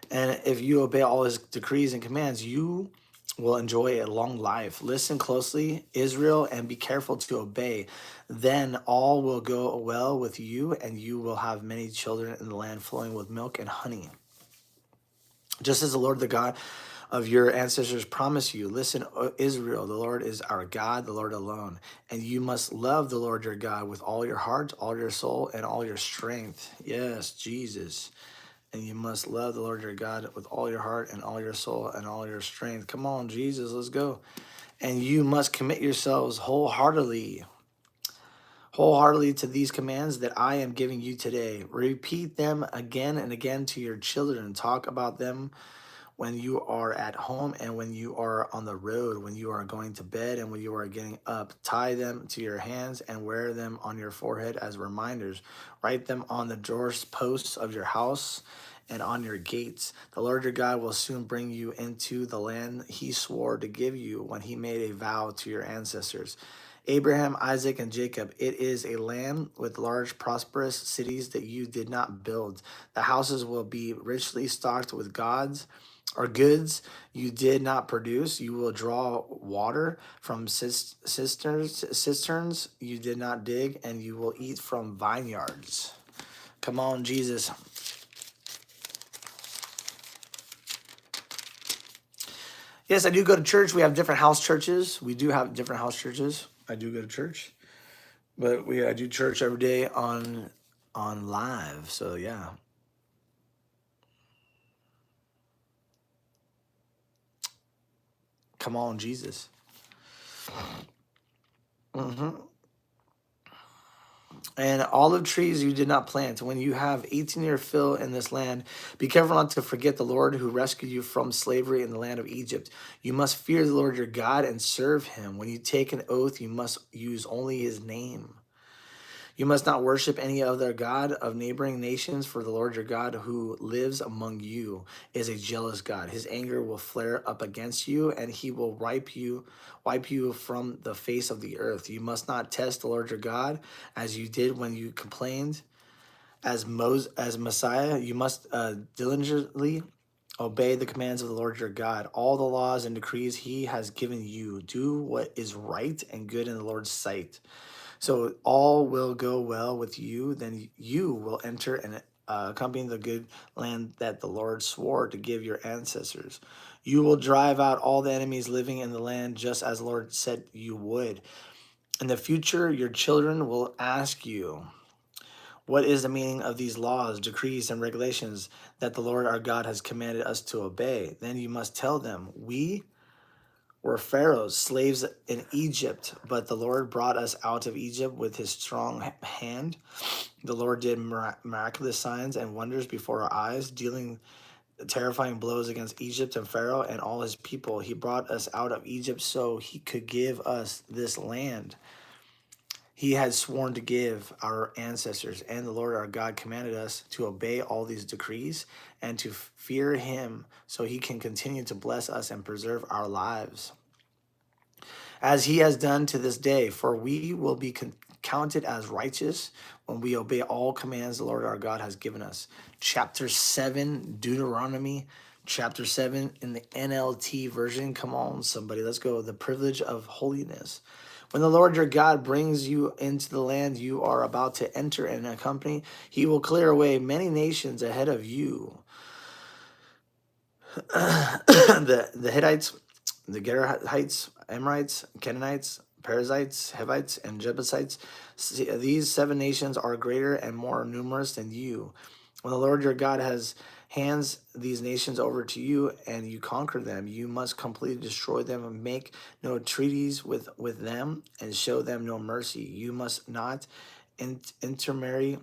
And if you obey all his decrees and commands, you will enjoy a long life. Listen closely, Israel, and be careful to obey. Then all will go well with you, and you will have many children in the land flowing with milk and honey. Just as the Lord, the God of your ancestors, promised you. Listen, Israel, the Lord is our God, the Lord alone. And you must love the Lord your God with all your heart, all your soul, and all your strength. Yes, Jesus. And you must love the Lord your God with all your heart and all your soul and all your strength. Come on, Jesus, let's go. And you must commit yourselves wholeheartedly to these commands that I am giving you today. Repeat them again and again to your children. Talk about them when you are at home and when you are on the road, when you are going to bed and when you are getting up. Tie them to your hands and wear them on your forehead as reminders. Write them on the doorposts of your house and on your gates. The Lord your God will soon bring you into the land he swore to give you when he made a vow to your ancestors. Abraham, Isaac, and Jacob. It is a land with large, prosperous cities that you did not build. The houses will be richly stocked with goods you did not produce. You will draw water from cisterns you did not dig, and you will eat from vineyards. Come on, Jesus. Yes, I do go to church. We have different house churches. We do have different house churches. I do go to church, but I do church every day on live. So yeah. Come on, Jesus. And olive trees you did not plant. When you have eaten your fill in this land, be careful not to forget the Lord who rescued you from slavery in the land of Egypt. You must fear the Lord your God and serve him. When you take an oath, you must use only his name. You must not worship any other god of neighboring nations, for the Lord your God who lives among you is a jealous God. His anger will flare up against you, and he will wipe you from the face of the earth. You must not test the Lord your God as you did when you complained. As Messiah, you must diligently obey the commands of the Lord your God. All the laws and decrees he has given you. Do what is right and good in the Lord's sight. So all will go well with you. Then you will enter and accompany the good land that the Lord swore to give your ancestors. You will drive out all the enemies living in the land, just as the Lord said you would. In the future, your children will ask you, what is the meaning of these laws, decrees, and regulations that the Lord our God has commanded us to obey? Then you must tell them, we were Pharaoh's slaves in Egypt, but the Lord brought us out of Egypt with his strong hand. The Lord did miraculous signs and wonders before our eyes, dealing terrifying blows against Egypt and Pharaoh and all his people. He brought us out of Egypt so he could give us this land he had sworn to give our ancestors, and the Lord our God commanded us to obey all these decrees and to fear him so he can continue to bless us and preserve our lives, as he has done to this day. For we will be counted as righteous when we obey all commands the Lord our God has given us. Chapter 7, Deuteronomy chapter 7 in the NLT version. Come on, somebody, let's go. The privilege of holiness. When the Lord your God brings you into the land you are about to enter and accompany, he will clear away many nations ahead of you. the Hittites, the Gerahites, Amorites, Canaanites, Perizzites, Hivites, and Jebusites. These 7 nations are greater and more numerous than you. When the Lord your God has hands these nations over to you and you conquer them, you must completely destroy them and make no treaties with them and show them no mercy. You must not intermarry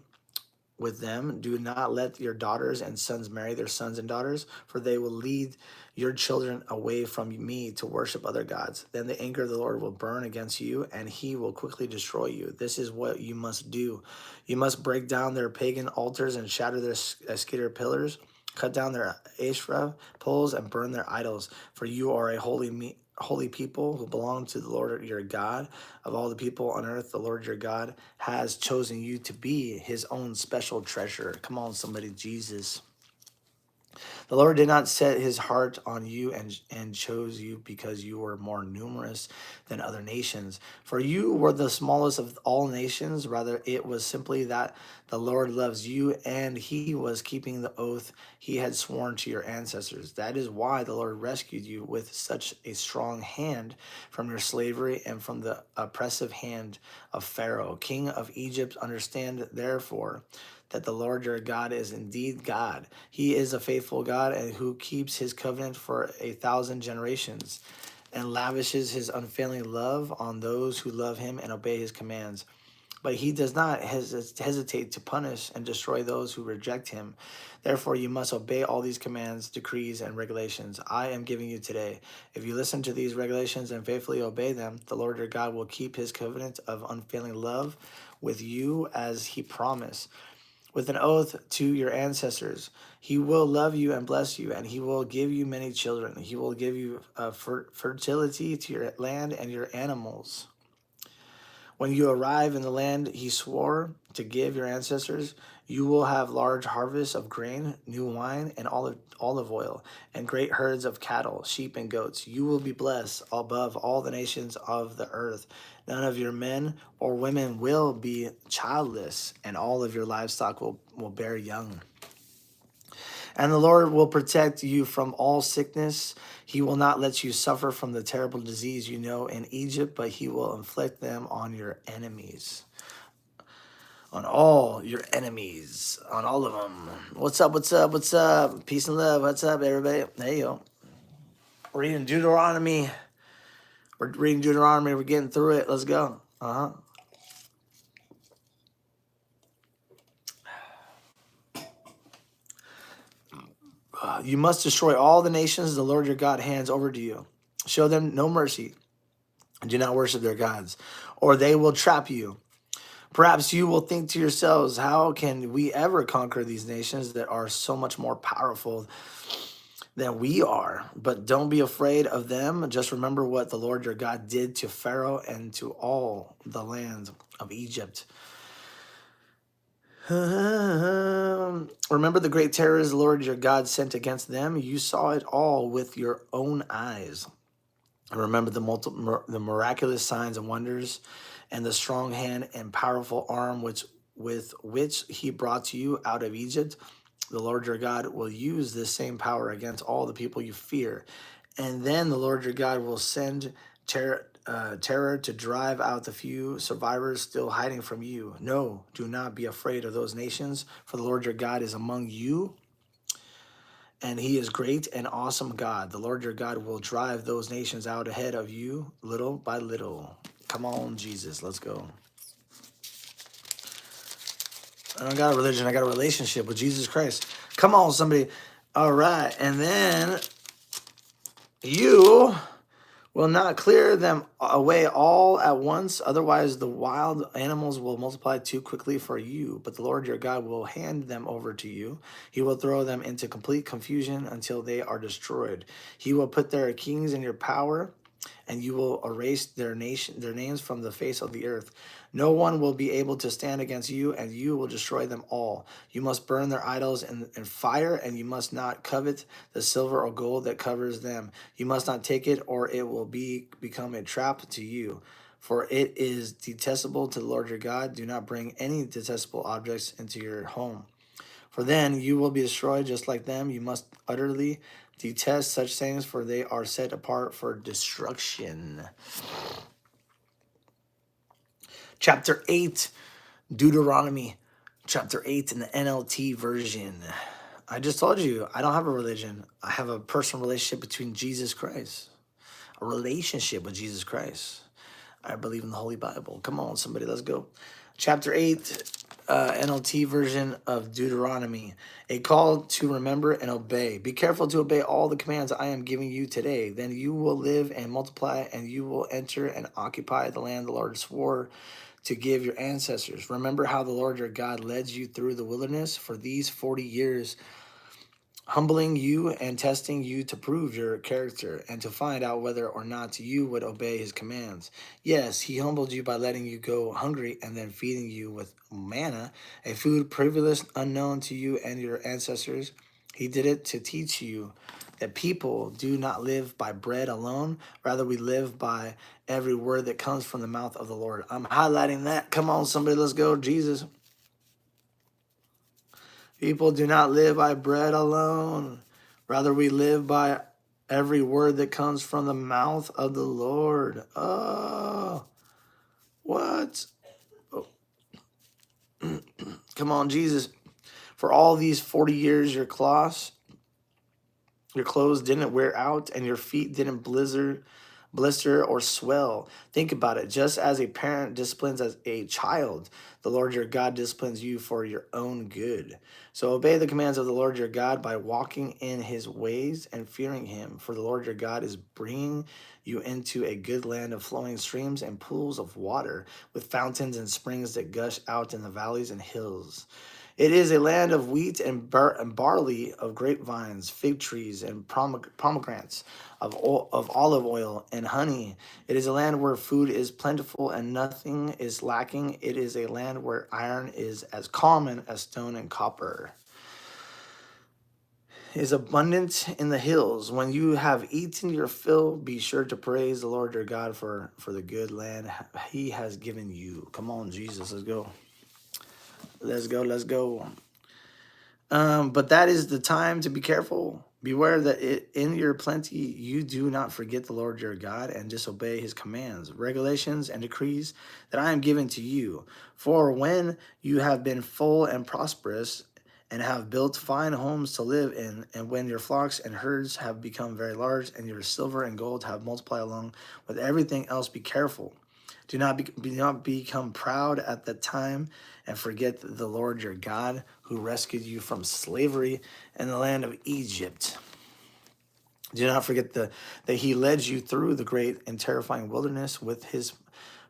with them. Do not let your daughters and sons marry their sons and daughters, for they will lead your children away from me to worship other gods. Then the anger of the Lord will burn against you, and he will quickly destroy you. This is what you must do. You must break down their pagan altars and shatter their Asceder pillars, cut down their Asherah poles, and burn their idols. For you are a holy people who belong to the Lord your God. Of all the people on earth, the Lord your God has chosen you to be his own special treasure. Come on, somebody, Jesus. The Lord did not set his heart on you and chose you because you were more numerous than other nations. For you were the smallest of all nations. Rather, it was simply that the Lord loves you and he was keeping the oath he had sworn to your ancestors. That is why the Lord rescued you with such a strong hand from your slavery and from the oppressive hand of Pharaoh, king of Egypt. Understand, therefore, that the Lord your God is indeed God. He is a faithful God and who keeps his covenant for 1,000 generations and lavishes his unfailing love on those who love him and obey his commands. But he does not hesitate to punish and destroy those who reject him. Therefore, you must obey all these commands, decrees, and regulations I am giving you today. If you listen to these regulations and faithfully obey them, the Lord your God will keep his covenant of unfailing love with you as he promised with an oath to your ancestors. He will love you and bless you, and he will give you many children. He will give you fertility to your land and your animals. When you arrive in the land he swore to give your ancestors, you will have large harvests of grain, new wine, and olive oil, and great herds of cattle, sheep, and goats. You will be blessed above all the nations of the earth. None of your men or women will be childless, and all of your livestock will bear young. And the Lord will protect you from all sickness. He will not let you suffer from the terrible disease you know in Egypt, but he will inflict them on your enemies. On all your enemies. On all of them. What's up, what's up, what's up? Peace and love. What's up, everybody? There you go. We're reading Deuteronomy. We're getting through it. Let's go. You must destroy all the nations the Lord your God hands over to you. Show them no mercy. Do not worship their gods, or they will trap you. Perhaps you will think to yourselves, how can we ever conquer these nations that are so much more powerful than we are? But don't be afraid of them. Just remember what the Lord your God did to Pharaoh and to all the land of Egypt. Remember the great terrors the Lord your God sent against them. You saw it all with your own eyes. And remember the miraculous signs and wonders and the strong hand and powerful arm with which he brought you out of Egypt. The Lord your God will use this same power against all the people you fear. And then the Lord your God will send terror to drive out the few survivors still hiding from you. No, do not be afraid of those nations, for the Lord your God is among you, and he is great and awesome God. The Lord your God will drive those nations out ahead of you little by little. Come on, Jesus. Let's go. I don't got a religion. I got a relationship with Jesus Christ. Come on, somebody. All right. And then you will not clear them away all at once. Otherwise, the wild animals will multiply too quickly for you. But the Lord your God will hand them over to you. He will throw them into complete confusion until they are destroyed. He will put their kings in your power, and you will erase their names from the face of the earth. No one will be able to stand against you, and you will destroy them all. You must burn their idols in fire, and you must not covet the silver or gold that covers them. You must not take it, or it will become a trap to you. For it is detestable to the Lord your God. Do not bring any detestable objects into your home, for then you will be destroyed just like them. You must utterly detest such things, for they are set apart for destruction. Chapter 8, Deuteronomy chapter 8 in the NLT version. I just told you, I don't have a religion. I have a personal relationship between Jesus Christ, a relationship with Jesus Christ. I believe in the Holy Bible. Come on, somebody, let's go. Chapter 8, NLT version of Deuteronomy. A call to remember and obey. Be careful to obey all the commands I am giving you today. Then you will live and multiply, and you will enter and occupy the land the Lord swore to give your ancestors. Remember how the Lord your God led you through the wilderness for these 40 years, humbling you and testing you to prove your character and to find out whether or not you would obey his commands. Yes, he humbled you by letting you go hungry and then feeding you with manna, a food privileged unknown to you and your ancestors. He did it to teach you that people do not live by bread alone, rather we live by every word that comes from the mouth of the Lord. I'm highlighting that. Come on, somebody, let's go. Jesus. People do not live by bread alone. Rather, we live by every word that comes from the mouth of the Lord. Oh, what? Oh, come on, Jesus. For all these 40 years, your clothes didn't wear out, and your feet didn't blister or swell. Think about it. Just as a parent disciplines as a child, the Lord your God disciplines you for your own good. So obey the commands of the Lord your God by walking in his ways and fearing him. For the Lord your God is bringing you into a good land of flowing streams and pools of water, with fountains and springs that gush out in the valleys and hills. It is a land of wheat and barley, of grapevines, fig trees, and pomegranates, of olive oil and honey. It is a land where food is plentiful and nothing is lacking. It is a land where iron is as common as stone and copper. It is abundant in the hills. When you have eaten your fill, be sure to praise the Lord your God for the good land he has given you. Come on, Jesus, let's go. Let's go, let's go. But that is the time to be careful. Beware that in your plenty you do not forget the Lord your God and disobey his commands, regulations, and decrees that I am giving to you. For when you have been full and prosperous and have built fine homes to live in, and when your flocks and herds have become very large and your silver and gold have multiplied along with everything else, be careful. Do not become proud at the time and forget the Lord your God who rescued you from slavery in the land of Egypt. Do not forget that he led you through the great and terrifying wilderness with his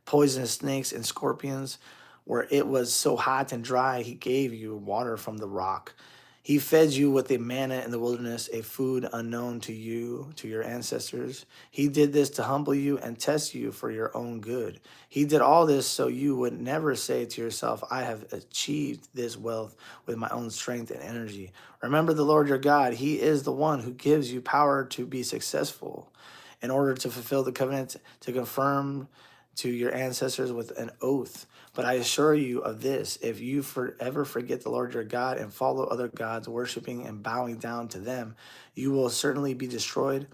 poisonous snakes and scorpions. Where it was so hot and dry, he gave you water from the rock. He fed you with a manna in the wilderness, a food unknown to you, to your ancestors. He did this to humble you and test you for your own good. He did all this so you would never say to yourself, I have achieved this wealth with my own strength and energy. Remember the Lord your God. He is the one who gives you power to be successful in order to fulfill the covenant, to confirm to your ancestors with an oath. But I assure you of this, if you ever forget the Lord your God and follow other gods, worshiping and bowing down to them, you will certainly be destroyed.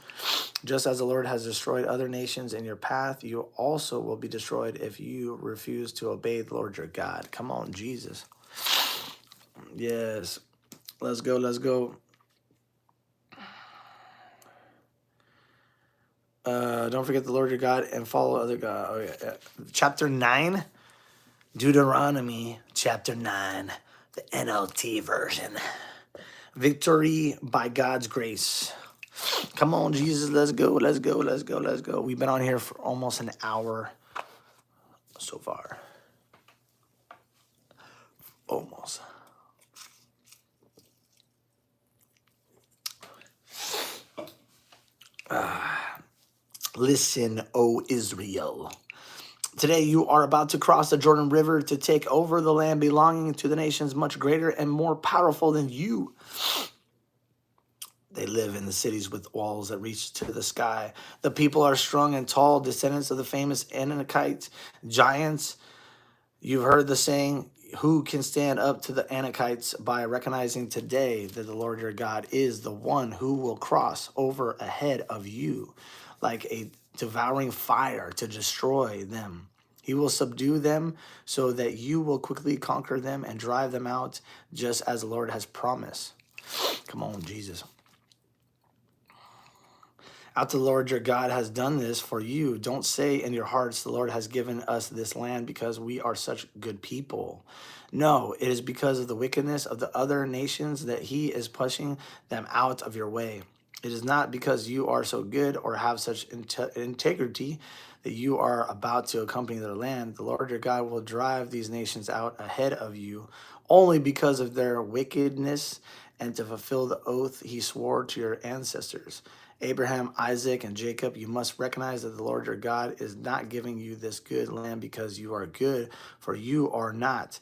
Just as the Lord has destroyed other nations in your path, you also will be destroyed if you refuse to obey the Lord your God. Come on, Jesus. Yes. Let's go, let's go. Don't forget the Lord your God and follow other gods. Oh, yeah. Chapter 9. Deuteronomy chapter 9, the NLT version. Victory by God's grace. Come on, Jesus, let's go, let's go, let's go, let's go. We've been on here for almost an hour so far. Almost. Listen, O Israel. Today you are about to cross the Jordan River to take over the land belonging to the nations much greater and more powerful than you. They live in the cities with walls that reach to the sky. The people are strong and tall, descendants of the famous Anakites, giants. You've heard the saying, who can stand up to the Anakites? By recognizing today that the Lord your God is the one who will cross over ahead of you like a devouring fire to destroy them. He will subdue them so that you will quickly conquer them and drive them out, just as the Lord has promised. Come on, Jesus. After the Lord your God has done this for you, don't say in your hearts, the Lord has given us this land because we are such good people. No, it is because of the wickedness of the other nations that he is pushing them out of your way. It is not because you are so good or have such integrity that you are about to accompany their land. The Lord your God will drive these nations out ahead of you only because of their wickedness and to fulfill the oath he swore to your ancestors. Abraham, Isaac, and Jacob, you must recognize that the Lord your God is not giving you this good land because you are good, for you are not.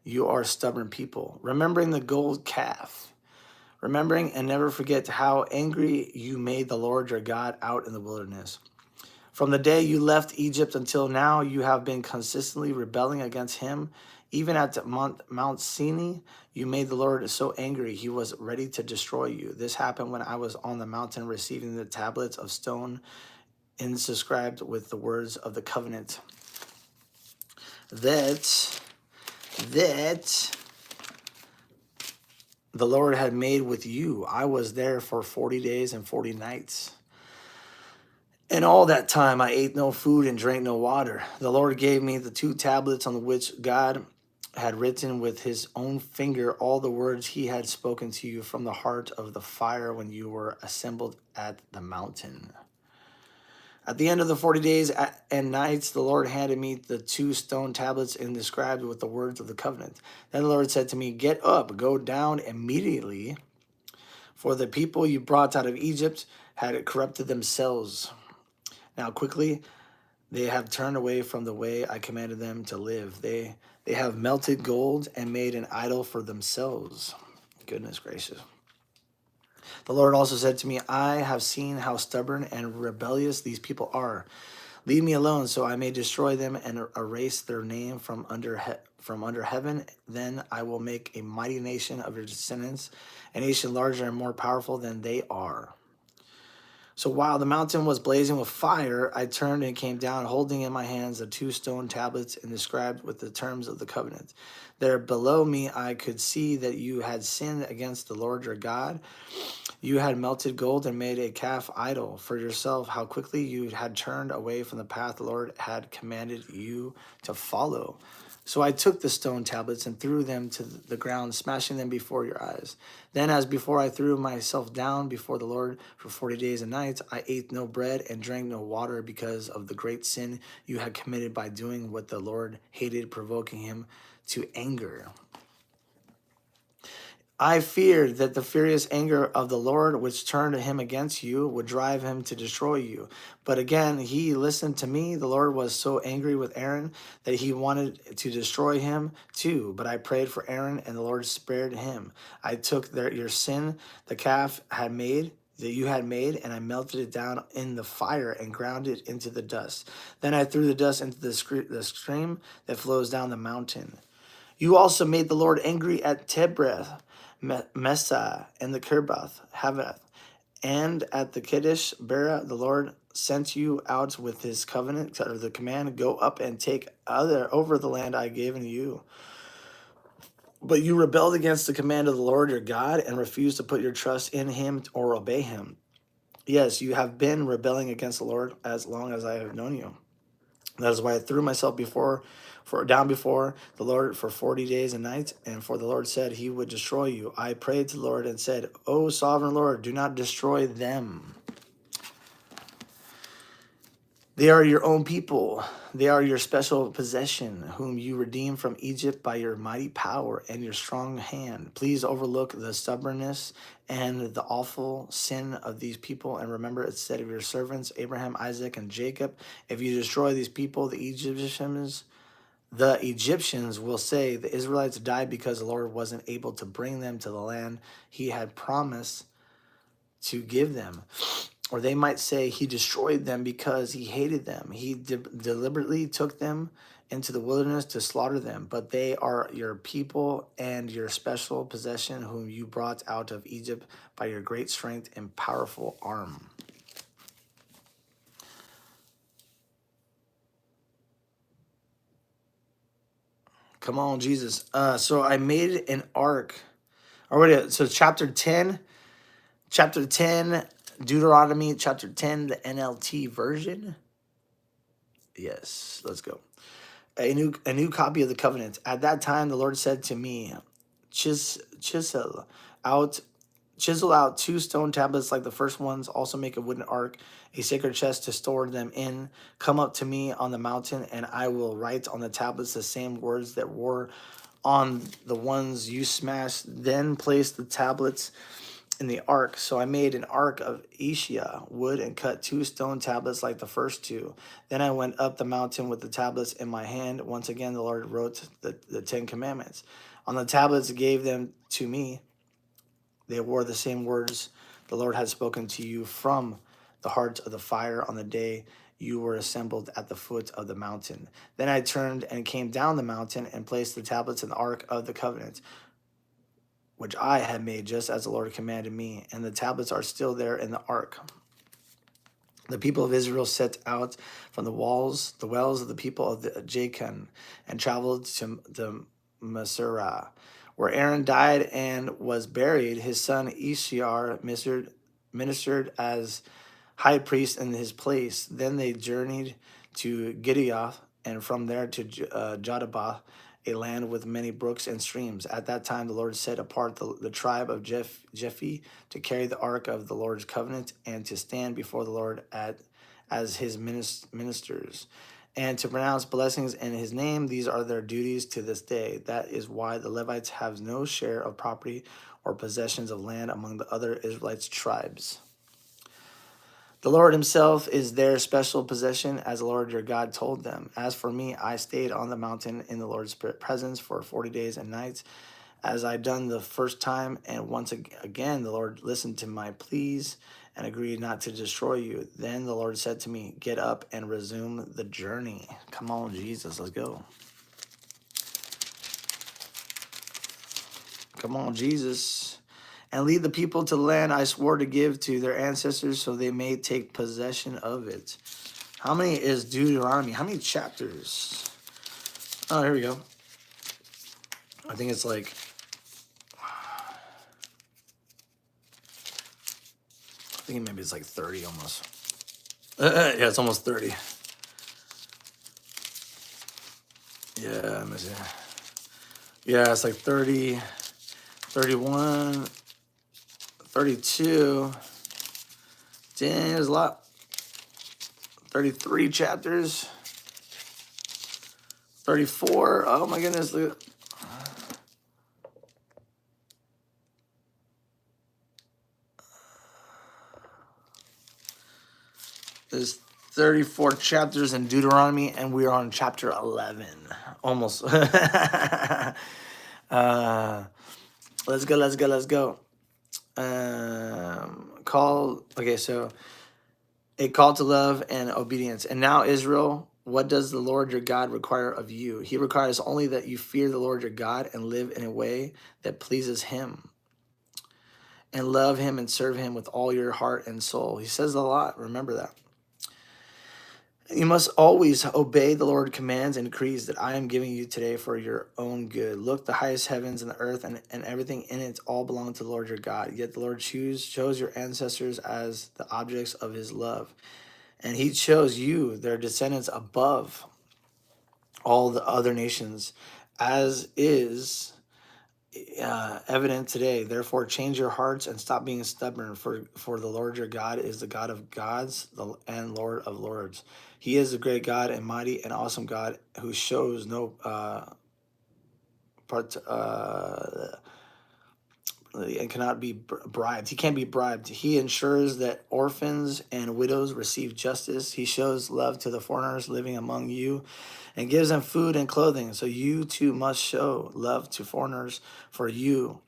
You are stubborn people. Remembering the gold calf, remembering and never forget how angry you made the Lord your God out in the wilderness. From the day you left Egypt until now, you have been consistently rebelling against him. Even at Mount Sinai, you made the Lord so angry he was ready to destroy you. This happened when I was on the mountain receiving the tablets of stone inscribed with the words of the covenant that the Lord had made with you. I was there for 40 days and 40 nights. And all that time I ate no food and drank no water. The Lord gave me the 2 tablets on which God had written with his own finger all the words he had spoken to you from the heart of the fire when you were assembled at the mountain. At the end of the 40 days and nights, the Lord handed me the 2 stone tablets inscribed with the words of the covenant. Then the Lord said to me, "Get up, go down immediately, for the people you brought out of Egypt had corrupted themselves. Now quickly, they have turned away from the way I commanded them to live. They have melted gold and made an idol for themselves." Goodness gracious. The Lord also said to me, "I have seen how stubborn and rebellious these people are. Leave me alone so I may destroy them and erase their name from under heaven. Then I will make a mighty nation of your descendants, a nation larger and more powerful than they are." So while the mountain was blazing with fire, I turned and came down, holding in my hands the 2 stone tablets inscribed with the terms of the covenant. There below me, I could see that you had sinned against the Lord your God. You had melted gold and made a calf idol for yourself. How quickly you had turned away from the path the Lord had commanded you to follow. So I took the stone tablets and threw them to the ground, smashing them before your eyes. Then, as before, I threw myself down before the Lord for 40 days and nights. I ate no bread and drank no water because of the great sin you had committed by doing what the Lord hated, provoking him to anger. I feared that the furious anger of the Lord, which turned him against you, would drive him to destroy you. But again, he listened to me. The Lord was so angry with Aaron that he wanted to destroy him too. But I prayed for Aaron, and the Lord spared him. I took your sin, the calf had made, that you had made, and I melted it down in the fire and ground it into the dust. Then I threw the dust into the stream that flows down the mountain. You also made the Lord angry at Tebreth, Messah, and the Kirbath, Havath, and at the Kadesh Barah. The Lord sent you out with his covenant, or the command, "Go up and take over the land I gave you." But you rebelled against the command of the Lord your God and refused to put your trust in him or obey him. Yes, you have been rebelling against the Lord as long as I have known you. That is why I threw myself down before the Lord for 40 days and nights, and for the Lord said he would destroy you. I prayed to the Lord and said, "O sovereign Lord, do not destroy them. They are your own people. They are your special possession, whom you redeemed from Egypt by your mighty power and your strong hand. Please overlook the stubbornness and the awful sin of these people, and remember it said of your servants, Abraham, Isaac, and Jacob, if you destroy these people, the Egyptians will say the Israelites died because the Lord wasn't able to bring them to the land he had promised to give them." Or they might say he destroyed them because he hated them. He deliberately took them into the wilderness to slaughter them. But they are your people and your special possession, whom you brought out of Egypt by your great strength and powerful arm. Come on, Jesus. So I made an ark Or what? So chapter 10, Deuteronomy chapter 10, the NLT version. Yes, let's go. A new copy of the covenant. At that time, the Lord said to me, chisel out Chisel out 2 stone tablets like the first ones. Also make a wooden ark, a sacred chest to store them in. Come up to me on the mountain, and I will write on the tablets the same words that were on the ones you smashed. Then place the tablets in the ark. So I made an ark of acacia wood and cut 2 stone tablets like the first two. Then I went up the mountain with the tablets in my hand. Once again, the Lord wrote the 10 Commandments. On the tablets, gave them to me. They wore the same words the Lord had spoken to you from the heart of the fire on the day you were assembled at the foot of the mountain. Then I turned and came down the mountain and placed the tablets in the ark of the covenant, which I had made just as the Lord commanded me. And the tablets are still there in the ark. The people of Israel set out from the wells of the people of the Jachin, and traveled to the Maserah, where Aaron died and was buried. His son Ishiar ministered as high priest in his place. Then they journeyed to Gibeah, and from there to Jodabah, a land with many brooks and streams. At that time, the Lord set apart the tribe of Jephi to carry the ark of the Lord's covenant and to stand before the Lord as his ministers and to pronounce blessings in his name. These are their duties to this day. That is why the Levites have no share of property or possessions of land among the other Israelites' tribes. The Lord himself is their special possession, as the Lord your God told them. As for me, I stayed on the mountain in the Lord's presence for 40 days and nights, as I done the first time. And once again, the Lord listened to my pleas and agreed not to destroy you. Then the Lord said to me, get up and resume the journey. Come on, Jesus, let's go. Come on, Jesus. And lead the people to the land I swore to give to their ancestors, so they may take possession of it. How many is Deuteronomy? How many chapters? Oh, here we go. I think it's like, I think maybe it's like 30 almost. Yeah, it's almost 30. Yeah, let me see. Yeah, it's like 30, 31, 32. Dang, there's a lot. 33 chapters. 34. Oh my goodness. Look. There's 34 chapters in Deuteronomy, and we're on chapter 11. Almost. Let's go. Okay, so a call to love and obedience. And now, Israel, what does the Lord your God require of you? He requires only that you fear the Lord your God and live in a way that pleases him, and love him and serve him with all your heart and soul. He says a lot. Remember that. You must always obey the Lord's commands and decrees that I am giving you today for your own good. Look, the highest heavens and the earth and everything in it all belong to the Lord your God. Yet the Lord chose your ancestors as the objects of his love. And he chose you, their descendants, above all the other nations, as is evident today. Therefore, change your hearts and stop being stubborn, for the Lord your God is the God of gods and Lord of lords. He is a great God and mighty and awesome God who shows no and cannot be bribed. He can't be bribed. He ensures that orphans and widows receive justice. He shows love to the foreigners living among you and gives them food and clothing. So you too must show love to foreigners, for you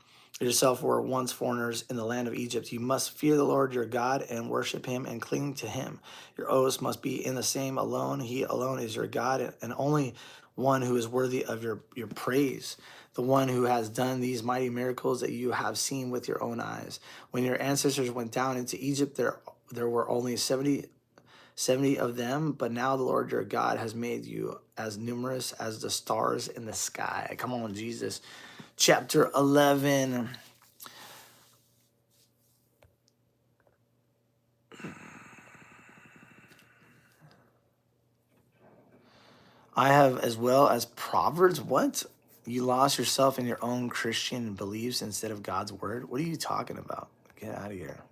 yourself were once foreigners in the land of Egypt. You must fear the Lord your God and worship him and cling to him. Your oaths must be in the same alone. He alone is your God and only one who is worthy of your praise, the one who has done these mighty miracles that you have seen with your own eyes. When your ancestors went down into Egypt, there were only 70 of them, but now the Lord your God has made you as numerous as the stars in the sky. Come on, Jesus. Chapter 11. I have as well as Proverbs. What? You lost yourself in your own Christian beliefs instead of God's word? What are you talking about? Get out of here.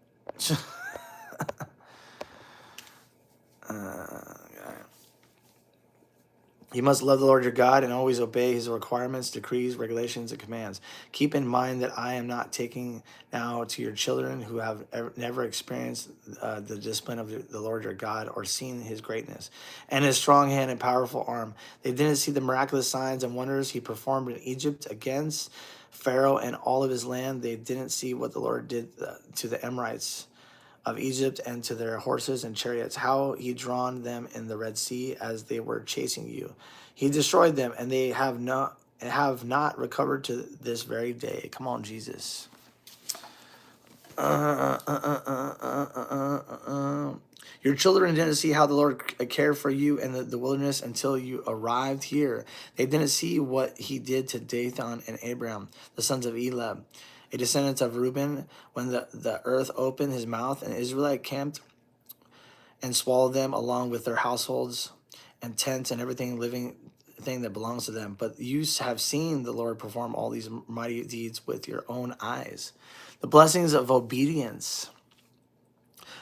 You must love the Lord your God and always obey his requirements, decrees, regulations, and commands. Keep in mind that I am not taking now to your children who have never experienced the discipline of the Lord your God or seen his greatness and his strong hand and powerful arm. They didn't see the miraculous signs and wonders he performed in Egypt against Pharaoh and all of his land. They didn't see what the Lord did to the Amorites of Egypt and to their horses and chariots, how he drawn them in the Red Sea as they were chasing you. He destroyed them, and they have not recovered to this very day. Come on, Jesus. Your children didn't see how the Lord cared for you in the wilderness until you arrived here. They didn't see what he did to Dathan and Abiram, the sons of Elab, a descendant of Reuben, when the earth opened his mouth and Israel camped and swallowed them along with their households and tents and everything living thing that belongs to them. But you have seen the Lord perform all these mighty deeds with your own eyes. The blessings of obedience.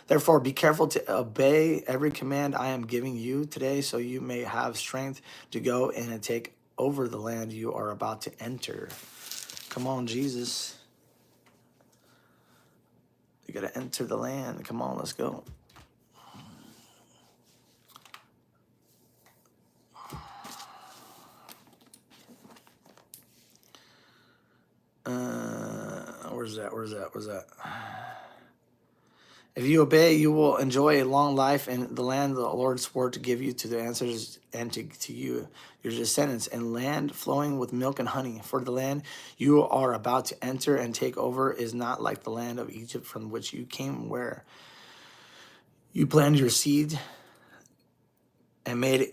Therefore, be careful to obey every command I am giving you today, so you may have strength to go in and take over the land you are about to enter. Come on, Jesus. You got to enter the land. Come on, let's go. Where's that? If you obey, you will enjoy a long life in the land the Lord swore to give you to the ancestors and to you, your descendants, and land flowing with milk and honey. For the land you are about to enter and take over is not like the land of Egypt from which you came, where you planted your seed and made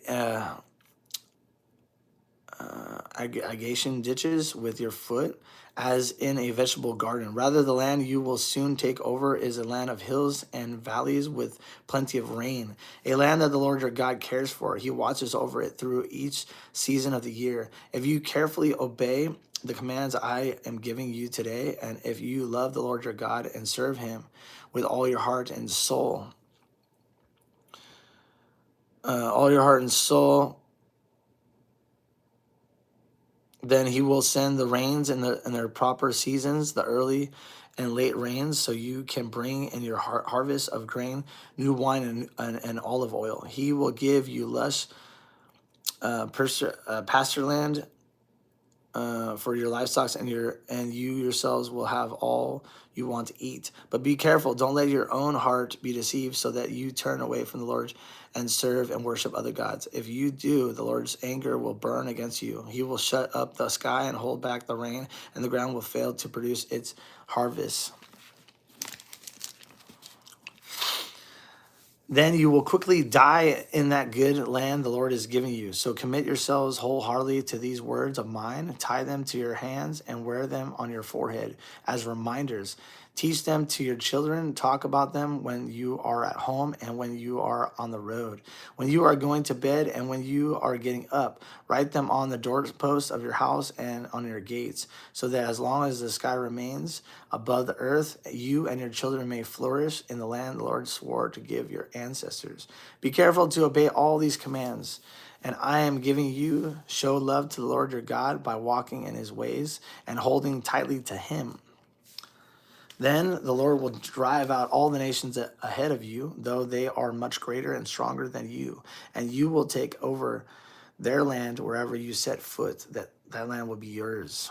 irrigation ditches with your foot, as in a vegetable garden. Rather, the land you will soon take over is a land of hills and valleys with plenty of rain, a land that the Lord your God cares for. He watches over it through each season of the year. If you carefully obey the commands I am giving you today, and if you love the Lord your God and serve him with all your heart and soul, then he will send the rains in their proper seasons, the early and late rains, so you can bring in your harvest of grain, new wine, and olive oil. He will give you lush pasture land for your livestock, and you yourselves will have all you want to eat. But be careful, don't let your own heart be deceived, so that you turn away from the Lord and serve and worship other gods. If you do, the Lord's anger will burn against you. He will shut up the sky and hold back the rain, and the ground will fail to produce its harvest. Then you will quickly die in that good land the Lord is giving you. So commit yourselves wholeheartedly to these words of mine. Tie them to your hands and wear them on your forehead as reminders. Teach them to your children. Talk about them when you are at home and when you are on the road, when you are going to bed and when you are getting up. Write them on the doorposts of your house and on your gates, so that as long as the sky remains above the earth, you and your children may flourish in the land the Lord swore to give your ancestors. Be careful to obey all these commands, and I am giving you. Show love to the Lord your God by walking in his ways and holding tightly to him. Then the Lord will drive out all the nations ahead of you, though they are much greater and stronger than you, and you will take over their land wherever you set foot. That land will be yours.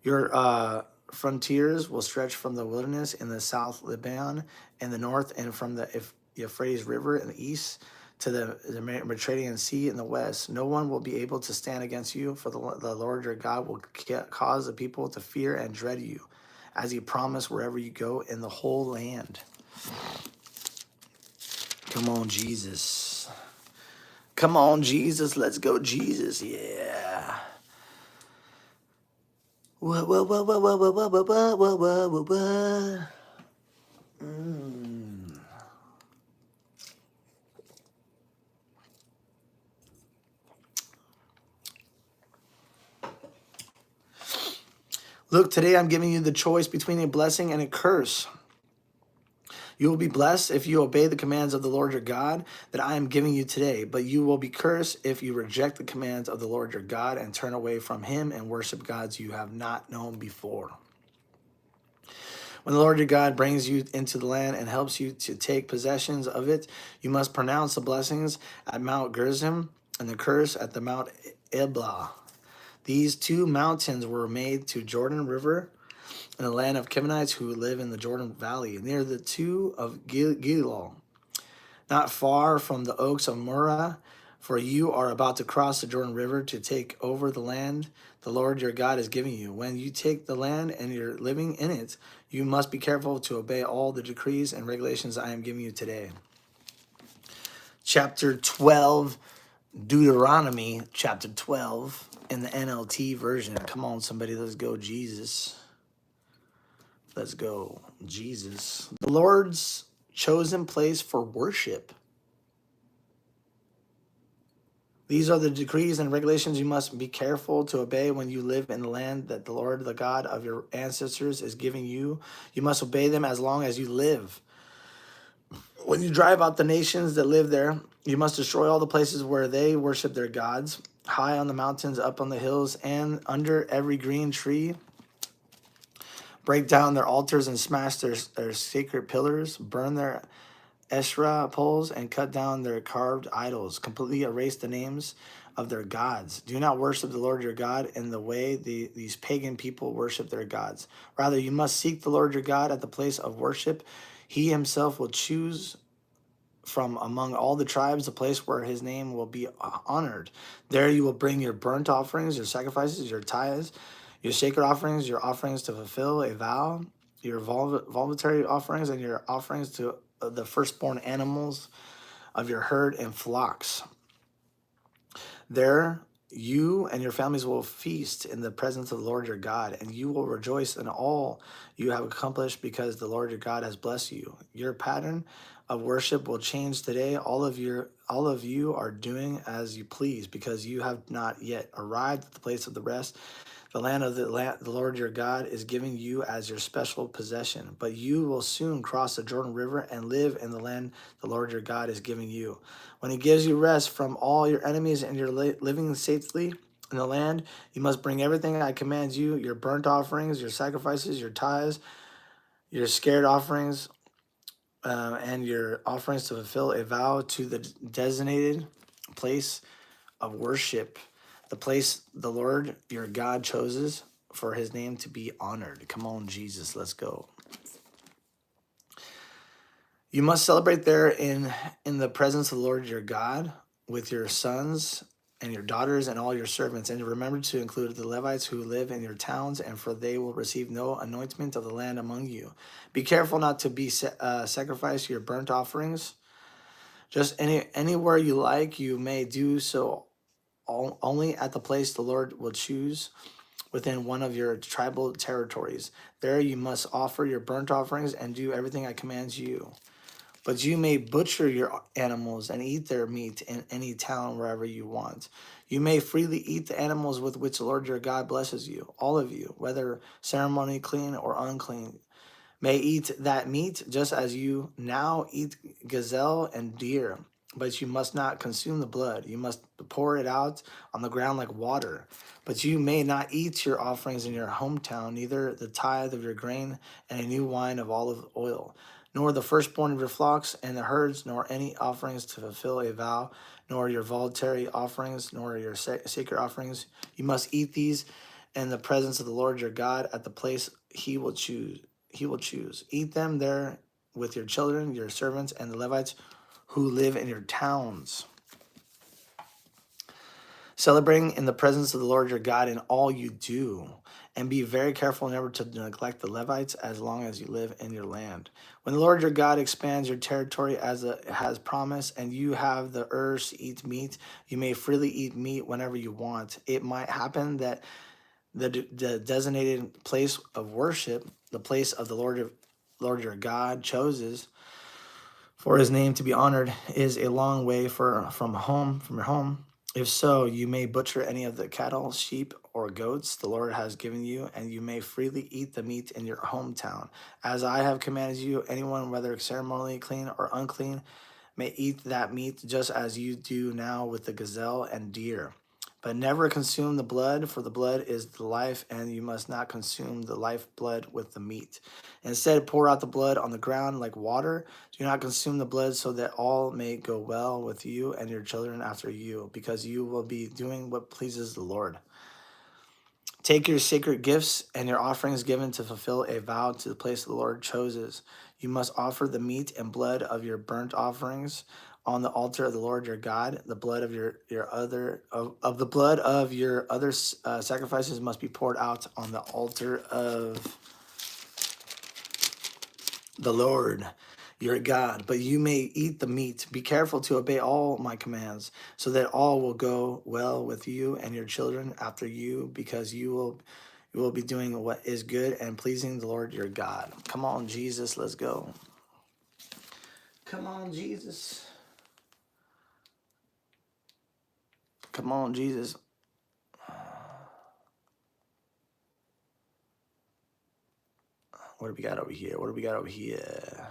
Your frontiers will stretch from the wilderness in the south, Lebanon in the north, and from the Euphrates River in the east to the Mediterranean Sea in the west. No one will be able to stand against you, for the Lord your God will cause the people to fear and dread you, as he promised, wherever you go in the whole land. Come on, Jesus. Come on, Jesus. Let's go, Jesus. Yeah. Whoa, whoa, whoa, whoa, whoa, whoa, whoa, whoa, whoa, whoa, whoa, whoa. Look, today I'm giving you the choice between a blessing and a curse. You will be blessed if you obey the commands of the Lord your God that I am giving you today, but you will be cursed if you reject the commands of the Lord your God and turn away from him and worship gods you have not known before. When the Lord your God brings you into the land and helps you to take possessions of it, you must pronounce the blessings at Mount Gerizim and the curse at the Mount Eblah. These two mountains were made to Jordan River in the land of Canaanites who live in the Jordan Valley, near the two of Gilgal, not far from the oaks of Murrah, for you are about to cross the Jordan River to take over the land the Lord your God is giving you. When you take the land and you're living in it, you must be careful to obey all the decrees and regulations I am giving you today. Chapter 12, Deuteronomy chapter 12 in the NLT version. Come on, somebody, let's go, Jesus. Let's go, Jesus. The Lord's chosen place for worship. These are the decrees and regulations you must be careful to obey when you live in the land that the Lord, the God of your ancestors, is giving you. You must obey them as long as you live. When you drive out the nations that live there, you must destroy all the places where they worship their gods, high on the mountains, up on the hills, and under every green tree. Break down their altars and smash their sacred pillars, burn their Asherah poles, and cut down their carved idols. Completely erase the names of their gods. Do not worship the Lord your God in the way these pagan people worship their gods. Rather, you must seek the Lord your God at the place of worship. He himself will choose from among all the tribes the place where his name will be honored. There you will bring your burnt offerings, your sacrifices, your tithes, your sacred offerings, your offerings to fulfill a vow, your voluntary offerings, and your offerings to the firstborn animals of your herd and flocks. There you and your families will feast in the presence of the Lord your God, and you will rejoice in all you have accomplished because the Lord your God has blessed you. Your pattern of worship will change today. All of you are doing as you please because you have not yet arrived at the place of the rest. The land of the Lord your God is giving you as your special possession, but you will soon cross the Jordan River and live in the land the Lord your God is giving you. When he gives you rest from all your enemies and you're living safely in the land, you must bring everything I command you, your burnt offerings, your sacrifices, your tithes, your scared offerings, and your offerings to fulfill a vow to the designated place of worship, the place the Lord your God chooses for his name to be honored. Come on, Jesus, let's go. You must celebrate there in the presence of the Lord your God with your sons and your daughters and all your servants. And remember to include the Levites who live in your towns, and for they will receive no anointment of the land among you. Be careful not to sacrifice your burnt offerings. Just anywhere you like, you may do so, only at the place the Lord will choose within one of your tribal territories. There you must offer your burnt offerings and do everything I command you. But you may butcher your animals and eat their meat in any town wherever you want. You may freely eat the animals with which the Lord your God blesses you. All of you, whether ceremonially clean or unclean, may eat that meat just as you now eat gazelle and deer. But you must not consume the blood. You must pour it out on the ground like water. But you may not eat your offerings in your hometown, neither the tithe of your grain and a new wine of olive oil, nor the firstborn of your flocks and the herds, nor any offerings to fulfill a vow, nor your voluntary offerings, nor your sacred offerings. You must eat these in the presence of the Lord your God at the place he will choose. Eat them there with your children, your servants, and the Levites who live in your towns. Celebrating in the presence of the Lord your God in all you do, and be very careful never to neglect the Levites as long as you live in your land. When the Lord your God expands your territory as it has promised, and you have the urge to eat meat, you may freely eat meat whenever you want. It might happen that the designated place of worship, the place of the Lord your God chooses for his name to be honored, is a long way from your home. If so, you may butcher any of the cattle, sheep, or goats the Lord has given you, and you may freely eat the meat in your hometown. As I have commanded you, anyone, whether ceremonially clean or unclean, may eat that meat just as you do now with the gazelle and deer. But never consume the blood, for the blood is the life, and you must not consume the life blood with the meat. Instead, pour out the blood on the ground like water. Do not consume the blood, so that all may go well with you and your children after you, because you will be doing what pleases the Lord. Take your sacred gifts and your offerings given to fulfill a vow to the place the Lord chooses. You must offer the meat and blood of your burnt offerings on the altar of the Lord your God. The blood of of the blood of your other sacrifices must be poured out on the altar of the Lord your God. But you may eat the meat. Be careful to obey all my commands, so that all will go well with you and your children after you, because you will be doing what is good and pleasing the Lord your God. Come on, Jesus, let's go. Come on, Jesus. Come on, Jesus. What do we got over here? What do we got over here?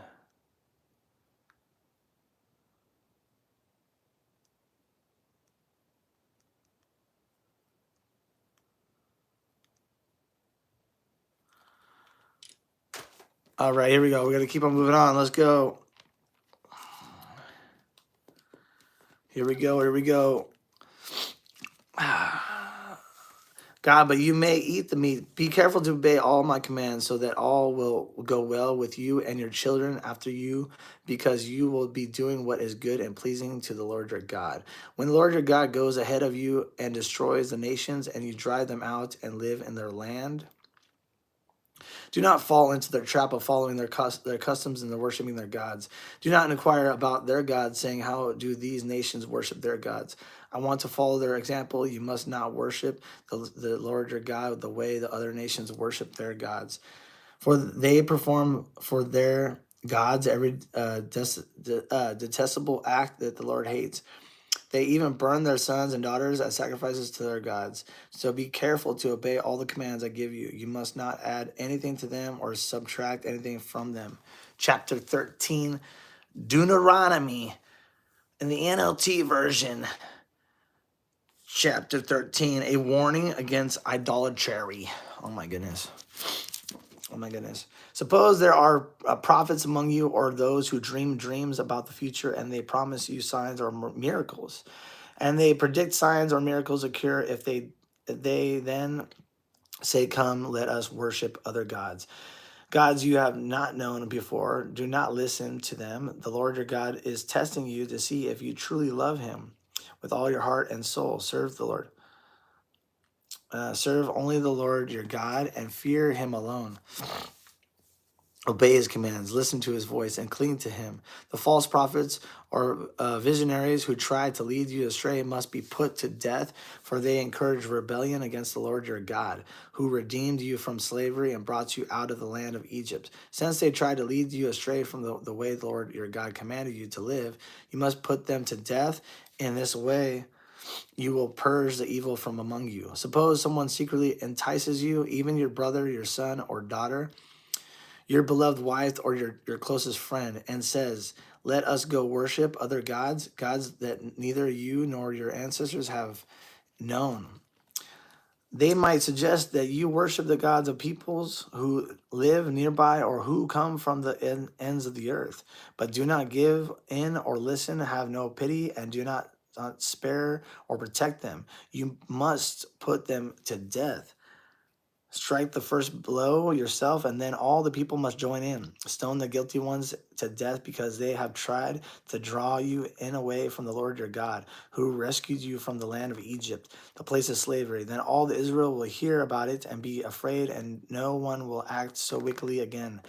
All right, here we go. We got to keep on moving on. Let's go. Here we go. Here we go. God, but you may eat the meat. Be careful to obey all my commands, so that all will go well with you and your children after you, because you will be doing what is good and pleasing to the Lord your God. When the Lord your God goes ahead of you and destroys the nations, and you drive them out and live in their land, do not fall into their trap of following their customs and their worshiping their gods. Do not inquire about their gods, saying, how do these nations worship their gods? I want to follow their example. You must not worship the Lord your God the way the other nations worship their gods. For they perform for their gods every detestable act that the Lord hates. They even burn their sons and daughters as sacrifices to their gods. So be careful to obey all the commands I give you. You must not add anything to them or subtract anything from them. Chapter 13, Deuteronomy, in the NLT version. Chapter 13, a warning against idolatry. Oh my goodness. Oh my goodness. Suppose there are prophets among you, or those who dream dreams about the future, and they promise you signs or miracles. And they predict signs or miracles occur. If they then say, come, let us worship other gods. Gods you have not known before. Do not listen to them. The Lord your God is testing you to see if you truly love him with all your heart and soul. Serve the Lord. Serve only the Lord your God and fear him alone. Obey his commands, listen to his voice, and cling to him. The false prophets or visionaries who try to lead you astray must be put to death, for they encourage rebellion against the Lord your God, who redeemed you from slavery and brought you out of the land of Egypt. Since they tried to lead you astray from the way the Lord your God commanded you to live, you must put them to death. In this way, you will purge the evil from among you. Suppose someone secretly entices you, even your brother, your son, or daughter, your beloved wife, or your closest friend, and says, let us go worship other gods, gods that neither you nor your ancestors have known. They might suggest that you worship the gods of peoples who live nearby or who come from the ends of the earth. But do not give in or listen, have no pity, and do not spare or protect them. You must put them to death. Strike the first blow yourself, and then all the people must join in. Stone the guilty ones to death, because they have tried to draw you in away from the Lord your God, who rescued you from the land of Egypt, the place of slavery. Then all the Israel will hear about it and be afraid, and no one will act so wickedly again.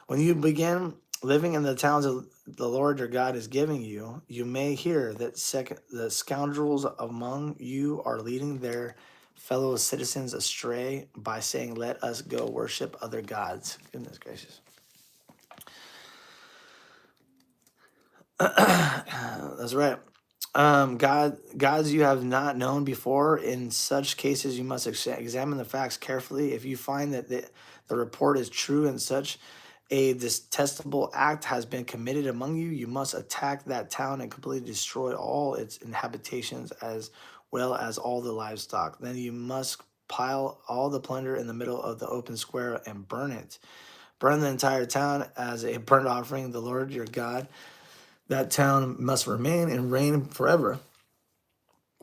When you begin living in the towns of the Lord your God is giving you, you may hear that the scoundrels among you are leading their fellow citizens astray by saying, let us go worship other gods. Goodness gracious. That's right. Gods you have not known before. In such cases, you must examine the facts carefully. If you find that the report is true and such a detestable act has been committed among you, you must attack that town and completely destroy all its inhabitations as well as all the livestock. Then you must pile all the plunder in the middle of the open square and burn it. Burn the entire town as a burnt offering to the Lord your God. That town must remain and reign forever.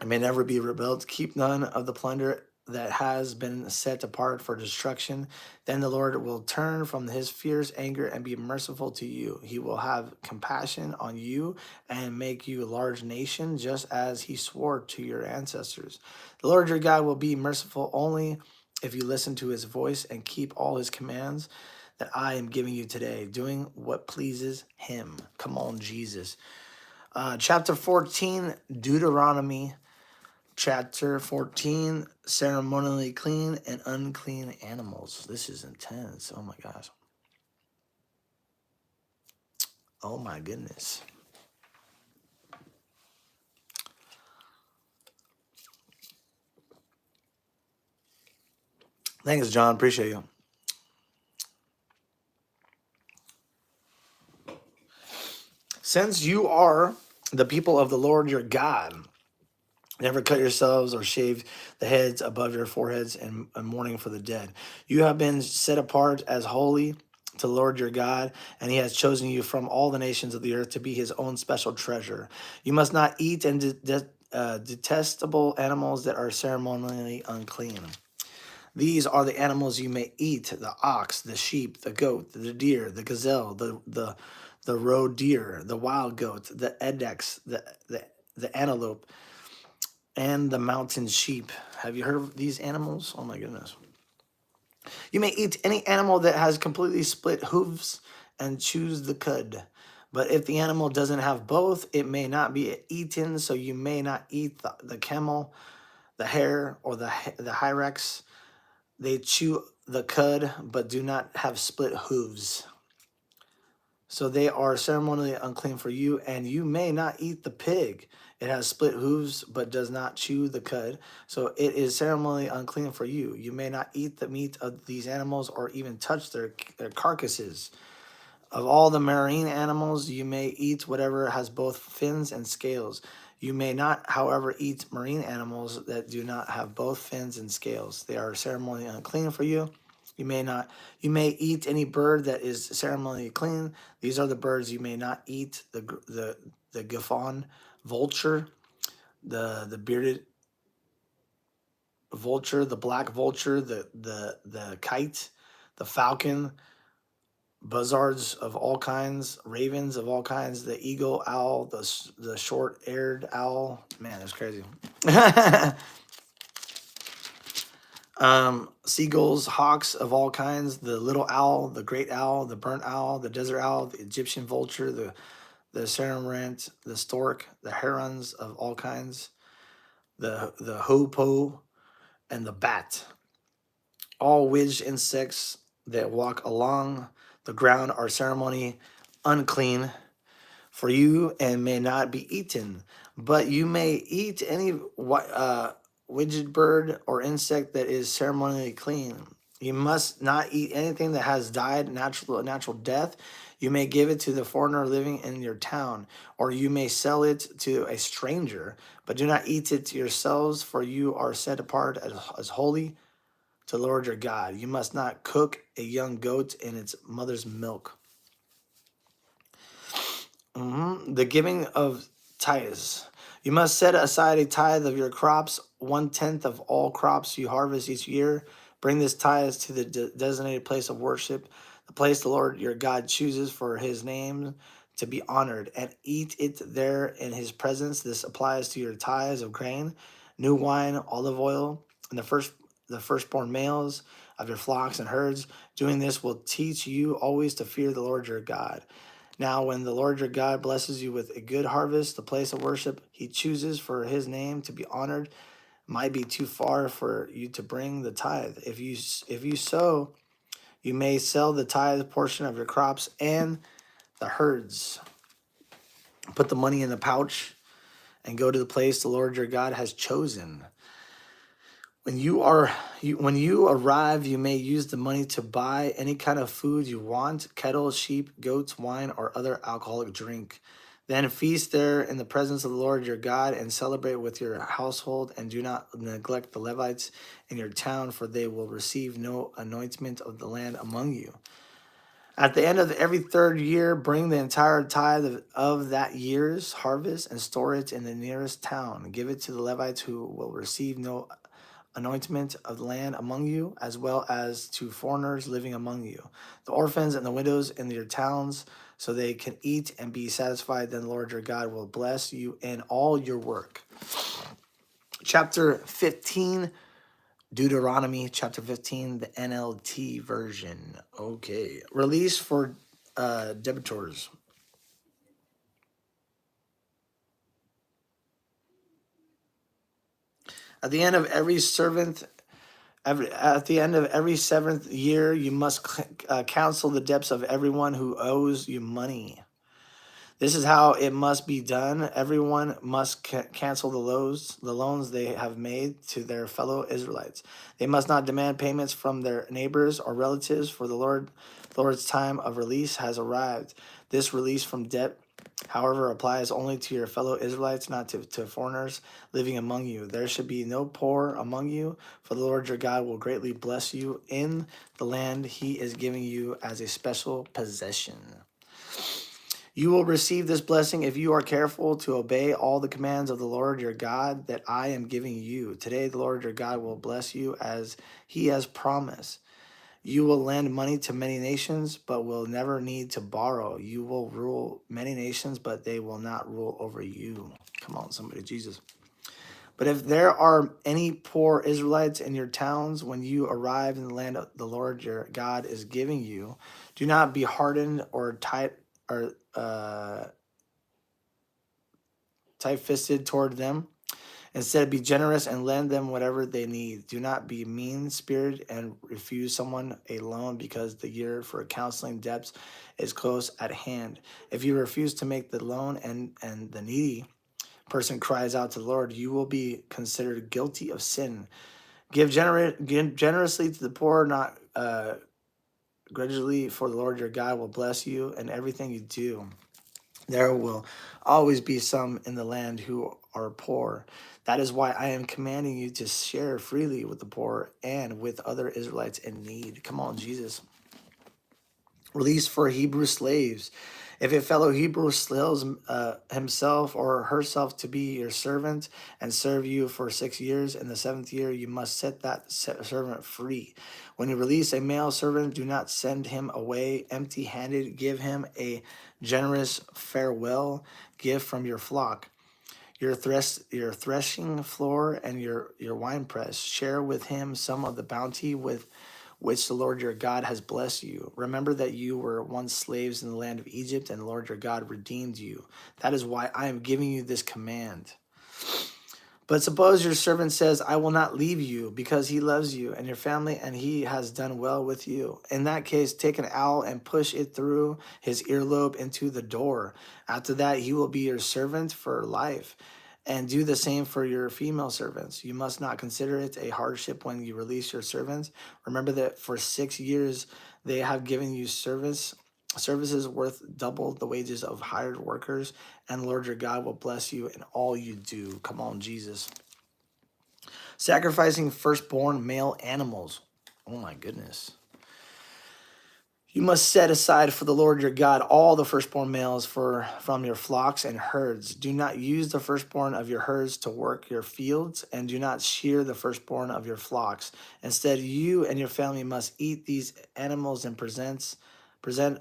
It may never be rebuilt. Keep none of the plunder that has been set apart for destruction. Then the Lord will turn from his fierce anger and be merciful to you. He will have compassion on you and make you a large nation, just as he swore to your ancestors. The Lord your God will be merciful only if you listen to his voice and keep all his commands that I am giving you today, doing what pleases him. Come on, Jesus. Chapter 14, Deuteronomy Chapter 14, ceremonially clean and unclean animals. This is intense. Oh my gosh. Oh my goodness. Thanks, John. Appreciate you. Since you are the people of the Lord your God, never cut yourselves or shave the heads above your foreheads in mourning for the dead. You have been set apart as holy to the Lord your God, and he has chosen you from all the nations of the earth to be his own special treasure. You must not eat and detestable animals that are ceremonially unclean. These are the animals you may eat: the ox, the sheep, the goat, the deer, the gazelle, the roe deer, the wild goat, the edex, the antelope, and the mountain sheep. Have you heard of these animals? Oh my goodness. You may eat any animal that has completely split hooves and choose the cud. But if the animal doesn't have both, it may not be eaten. So you may not eat the camel, the hare, or the hyrax. They chew the cud, but do not have split hooves. So they are ceremonially unclean for you, and you may not eat the pig. It has split hooves, but does not chew the cud. So it is ceremonially unclean for you. You may not eat the meat of these animals or even touch their carcasses. Of all the marine animals, you may eat whatever has both fins and scales. You may not, however, eat marine animals that do not have both fins and scales. They are ceremonially unclean for you. You may not. You may eat any bird that is ceremonially clean. These are the birds you may not eat: the griffon, vulture, the bearded vulture, the black vulture, the kite, the falcon, buzzards of all kinds, ravens of all kinds, the eagle, owl, the short-eared owl. Man, that's crazy. Seagulls, hawks of all kinds, the little owl, the great owl, the burnt owl, the desert owl, the Egyptian vulture, the cormorant, the stork, the herons of all kinds, the hoopoe, and the bat. All winged insects that walk along the ground are ceremony unclean for you and may not be eaten. But you may eat any widget bird or insect that is ceremonially clean. You must not eat anything that has died a natural death. You may give it to the foreigner living in your town, or you may sell it to a stranger, but do not eat it yourselves, for you are set apart as holy to the Lord your God. You must not cook a young goat in its mother's milk. The giving of tithes. You must set aside a tithe of your crops, 1/10 of all crops you harvest each year. Bring this tithe to the designated place of worship, the place the Lord your God chooses for his name to be honored, and eat it there in his presence. This applies to your tithes of grain, new wine, olive oil, and the firstborn males of your flocks and herds. Doing this will teach you always to fear the Lord your God. Now, when the Lord your God blesses you with a good harvest, the place of worship he chooses for his name to be honored might be too far for you to bring the tithe. If you sow, you may sell the tithe portion of your crops and the herds. Put the money in the pouch and go to the place the Lord your God has chosen. When you arrive, you may use the money to buy any kind of food you want: cattle, sheep, goats, wine, or other alcoholic drink. Then feast there in the presence of the Lord your God and celebrate with your household, and do not neglect the Levites in your town, for they will receive no anointment of the land among you. At the end of every third year, bring the entire tithe of that year's harvest and store it in the nearest town. Give it to the Levites, who will receive no anointment of the land among you, as well as to foreigners living among you, the orphans and the widows in your towns, so they can eat and be satisfied. Then the Lord your God will bless you in all your work. Chapter 15, Deuteronomy chapter 15, the NLT version. Okay. Release for debtors. At the end of every servant At the end of every seventh year, you must cancel the debts of everyone who owes you money. This is how it must be done. Everyone must cancel the loans they have made to their fellow Israelites. They must not demand payments from their neighbors or relatives, for the Lord's time of release has arrived. This release from debt, however, applies only to your fellow Israelites, not to foreigners living among you. There should be no poor among you, for the Lord your God will greatly bless you in the land he is giving you as a special possession. You will receive this blessing if you are careful to obey all the commands of the Lord your God that I am giving you. Today, the Lord your God will bless you as he has promised. You will lend money to many nations, but will never need to borrow. You will rule many nations, but they will not rule over you. Come on, somebody, Jesus. But if there are any poor Israelites in your towns when you arrive in the land the Lord your God is giving you, do not be hardened or tight-fisted toward them. Instead, be generous and lend them whatever they need. Do not be mean-spirited and refuse someone a loan because the year for counseling debts is close at hand. If you refuse to make the loan and the needy person cries out to the Lord, you will be considered guilty of sin. Give generously to the poor, not grudgingly, for the Lord your God will bless you in everything you do. There will always be some in the land who are poor. That is why I am commanding you to share freely with the poor and with other Israelites in need. Come on, Jesus. Release for Hebrew slaves. If a fellow Hebrew sells himself or herself to be your servant and serve you for 6 years, in the seventh year you must set that servant free. When you release a male servant, do not send him away empty-handed. Give him a generous farewell gift from your flock, your threshing floor, and your winepress. Share with him some of the bounty with which the Lord your God has blessed you. Remember that you were once slaves in the land of Egypt, and the Lord your God redeemed you. That is why I am giving you this command. But suppose your servant says, I will not leave you, because he loves you and your family, and he has done well with you. In that case, take an awl and push it through his earlobe into the door. After that, he will be your servant for life. And do the same for your female servants. You must not consider it a hardship when you release your servants. Remember that for 6 years they have given you services worth double the wages of hired workers, and the Lord your God will bless you in all you do. Come on, Jesus. Sacrificing firstborn male animals. Oh my goodness. You must set aside for the Lord your God all the firstborn males from your flocks and herds. Do not use the firstborn of your herds to work your fields, and do not shear the firstborn of your flocks. Instead, you and your family must eat these animals and present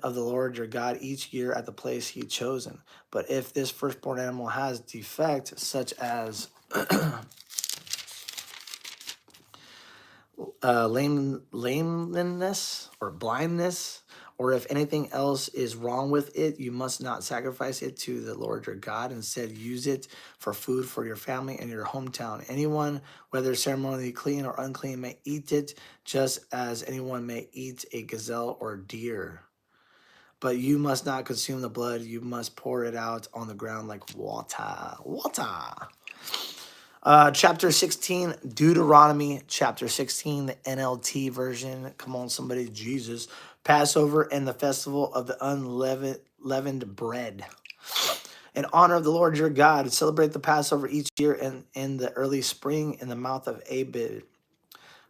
of the Lord your God each year at the place he chosen. But if this firstborn animal has defect, such as lameness or blindness, or if anything else is wrong with it, you must not sacrifice it to the Lord your God. Instead, use it for food for your family and your hometown. Anyone, whether ceremonially clean or unclean, may eat it, just as anyone may eat a gazelle or deer. But you must not consume the blood. You must pour it out on the ground like water. Water. Chapter 16, Deuteronomy chapter 16, the NLT version. Come on, somebody, Jesus. Passover and the festival of the unleavened bread. In honor of the Lord your God, celebrate the Passover each year in the early spring in the mouth of Abib.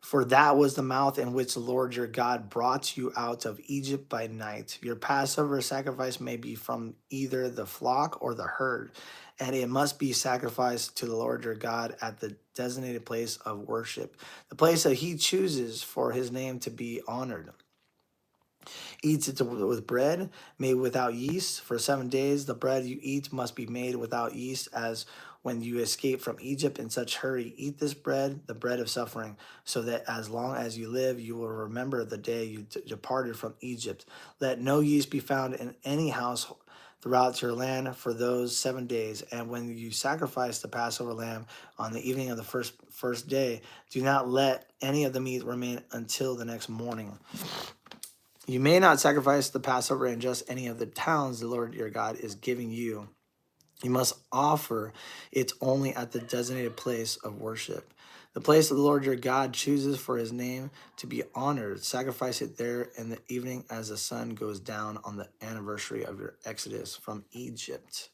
For that was the mouth in which the Lord your God brought you out of Egypt by night. Your Passover sacrifice may be from either the flock or the herd, and it must be sacrificed to the Lord your God at the designated place of worship, the place that he chooses for his name to be honored. Eats it with bread made without yeast. For 7 days, the bread you eat must be made without yeast, as when you escape from Egypt in such hurry. Eat this bread, the bread of suffering, so that as long as you live, you will remember the day you departed from Egypt. Let no yeast be found in any house throughout your land for those 7 days. And when you sacrifice the Passover lamb on the evening of the first day, do not let any of the meat remain until the next morning. You may not sacrifice the Passover in just any of the towns the Lord your God is giving you. You must offer it only at the designated place of worship, the place that the Lord your God chooses for his name to be honored. Sacrifice it there in the evening as the sun goes down on the anniversary of your exodus from Egypt.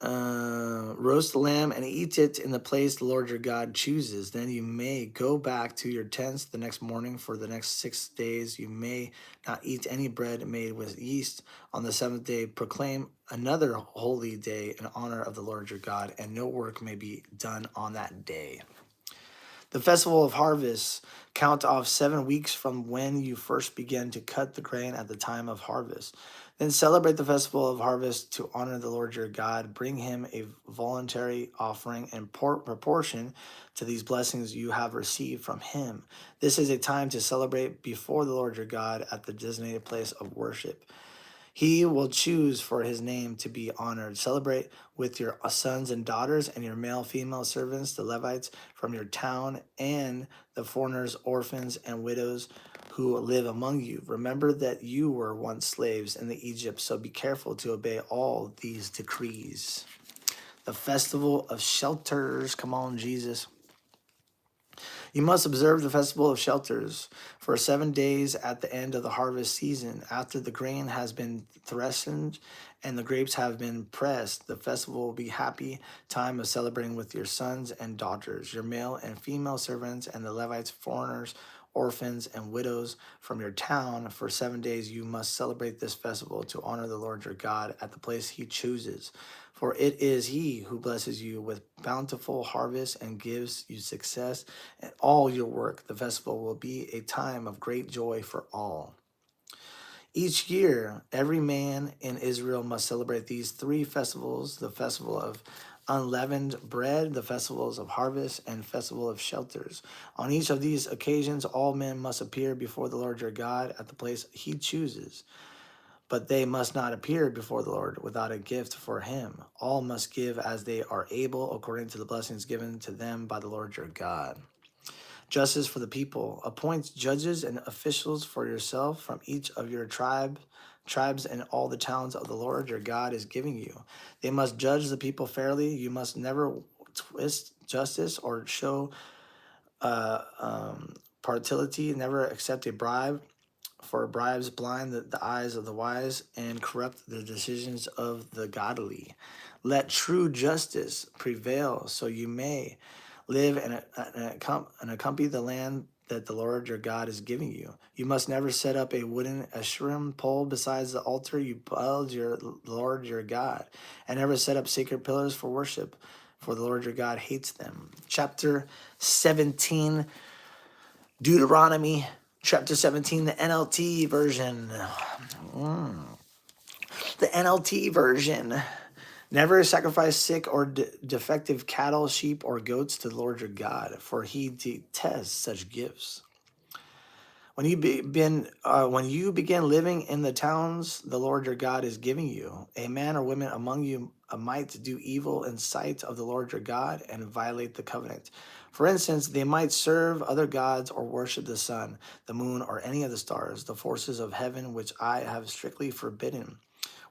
Roast the lamb and eat it in the place the Lord your God chooses. Then you may go back to your tents the next morning. For the next 6 days you may not eat any bread made with yeast. On the seventh day proclaim another holy day in honor of the Lord your God, and no work may be done on that day. The festival of harvest, count off 7 weeks from when you first begin to cut the grain at the time of harvest. Then celebrate the festival of harvest to honor the Lord your God. Bring him a voluntary offering in proportion to these blessings you have received from him. This is a time to celebrate before the Lord your God at the designated place of worship. He will choose for his name to be honored. Celebrate with your sons and daughters and your male, female servants, the Levites from your town, and the foreigners, orphans, and widows who live among you. Remember that you were once slaves in the Egypt, so be careful to obey all these decrees. The festival of shelters. Come on, Jesus. You must observe the festival of shelters for 7 days at the end of the harvest season. After the grain has been threshed and the grapes have been pressed, the festival will be a happy time of celebrating with your sons and daughters, your male and female servants, and the Levites, foreigners, orphans, and widows from your town. For 7 days you must celebrate this festival to honor the Lord your God at the place he chooses. For it is he who blesses you with bountiful harvest and gives you success in all your work. The festival will be a time of great joy for all. Each year, every man in Israel must celebrate these 3 festivals: the festival of unleavened bread, the festivals of harvest, and festival of shelters. On each of these occasions, all men must appear before the Lord your God at the place he chooses. But they must not appear before the Lord without a gift for him. All must give as they are able, according to the blessings given to them by the Lord your God. Justice for the people. Appoint judges and officials for yourself from each of your tribes and all the towns of the Lord your God is giving you. They must judge the people fairly. You must never twist justice or show partiality. Never accept a bribe, for bribes blind the eyes of the wise and corrupt the decisions of the godly. Let true justice prevail, so you may live and accompany the land that the Lord your God is giving you. You must never set up a wooden Asherim pole besides the altar you build your Lord your God, and never set up sacred pillars for worship, for the Lord your God hates them. Chapter 17, Deuteronomy Chapter 17, the NLT version. The NLT version. Never sacrifice sick or defective cattle, sheep, or goats to the Lord your God, for he detests such gifts. When you begin living in the towns the Lord your God is giving you, a man or woman among you might do evil in sight of the Lord your God and violate the covenant. For instance, they might serve other gods or worship the sun, the moon, or any of the stars, the forces of heaven, which I have strictly forbidden.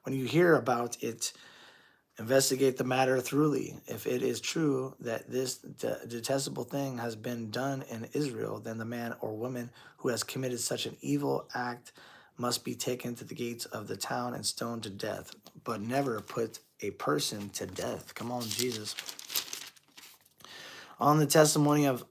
When you hear about it, investigate the matter thoroughly. If it is true that this detestable thing has been done in Israel, then the man or woman who has committed such an evil act must be taken to the gates of the town and stoned to death. But never put a person to death. Come on, Jesus. On the testimony of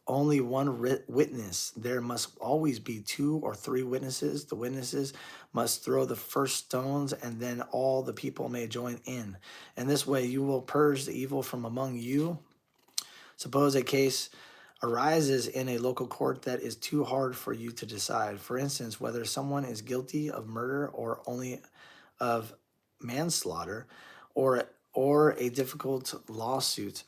only one witness, there must always be 2 or 3 witnesses. The witnesses must throw the first stones, and then all the people may join in. In this way, you will purge the evil from among you. Suppose a case arises in a local court that is too hard for you to decide. For instance, whether someone is guilty of murder or only of manslaughter, or a difficult lawsuit,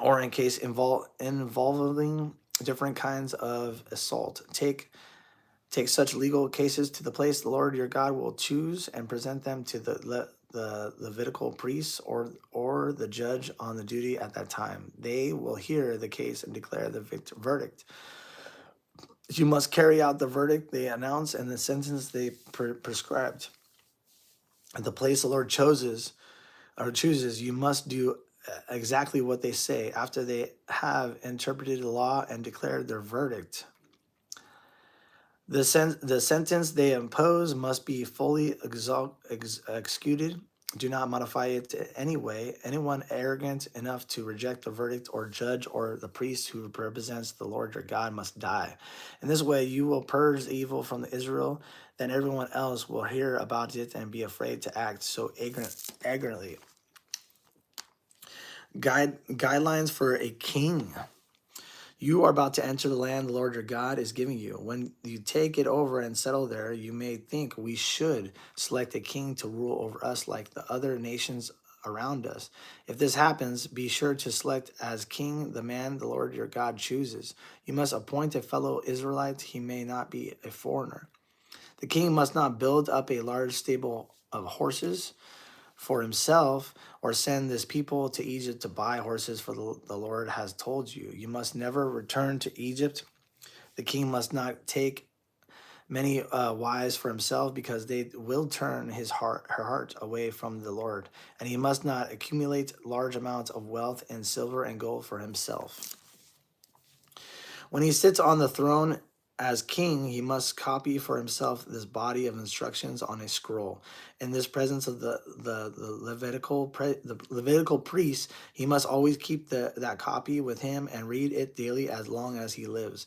or in case involving different kinds of assault. Take such legal cases to the place the Lord your God will choose and present them to the Levitical priests or the judge on the duty at that time. They will hear the case and declare the verdict. You must carry out the verdict they announce and the sentence they prescribed. At the place the Lord chooses, you must do exactly what they say after they have interpreted the law and declared their verdict. The sentence they impose must be fully executed. Do not modify it in any way. Anyone arrogant enough to reject the verdict or judge or the priest who represents the Lord your God must die. In this way, you will purge the evil from Israel. Then everyone else will hear about it and be afraid to act so arrogantly. Guidelines for a king. You are about to enter the land the Lord your God is giving you. When you take it over and settle there, you may think we should select a king to rule over us like the other nations around us. If this happens, be sure to select as king the man the Lord your God chooses. You must appoint a fellow Israelite. He may not be a foreigner. The king must not build up a large stable of horses for himself or send this people to Egypt to buy horses, for the Lord has told you. You must never return to Egypt. The king must not take many wives for himself, because they will turn her heart away from the Lord. And he must not accumulate large amounts of wealth in silver and gold for himself. When he sits on the throne as king, he must copy for himself this body of instructions on a scroll. In this presence of the Levitical priest, he must always keep that copy with him and read it daily as long as he lives.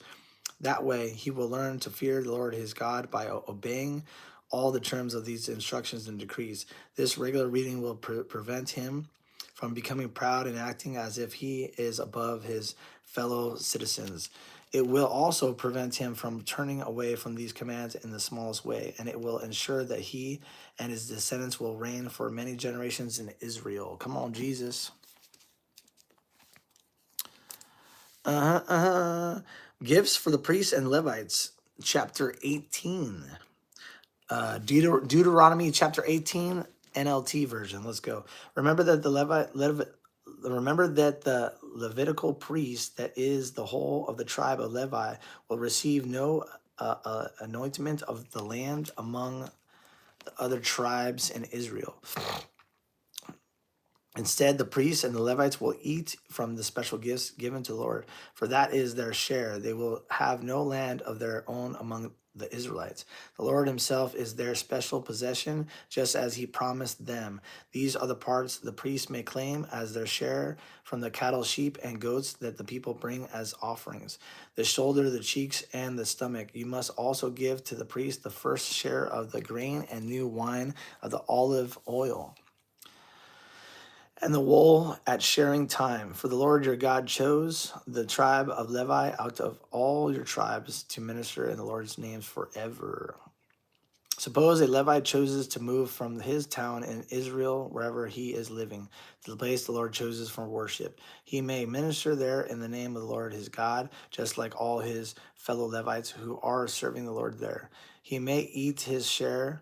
That way, he will learn to fear the Lord his God by obeying all the terms of these instructions and decrees. This regular reading will prevent him from becoming proud and acting as if he is above his fellow citizens. It will also prevent him from turning away from these commands in the smallest way, and it will ensure that he and his descendants will reign for many generations in Israel. Come on, Jesus. Gifts for the priests and Levites, chapter 18. Deuteronomy chapter 18, NLT version. Let's go. Remember that the Levitical priest, that is the whole of the tribe of Levi, will receive no anointment of the land among the other tribes in Israel. Instead, the priests and the Levites will eat from the special gifts given to the Lord, for that is their share. They will have no land of their own among the Israelites. The Lord himself is their special possession, just as he promised them. These are the parts the priests may claim as their share from the cattle, sheep, and goats that the people bring as offerings: the shoulder, the cheeks, and the stomach. You must also give to the priest the first share of the grain and new wine of the olive oil and the wool at sharing time. For the Lord your God chose the tribe of Levi out of all your tribes to minister in the Lord's names forever. Suppose a Levite chooses to move from his town in Israel, wherever he is living, to the place the Lord chooses for worship. He may minister there in the name of the Lord his God, just like all his fellow Levites who are serving the Lord there. He may eat his share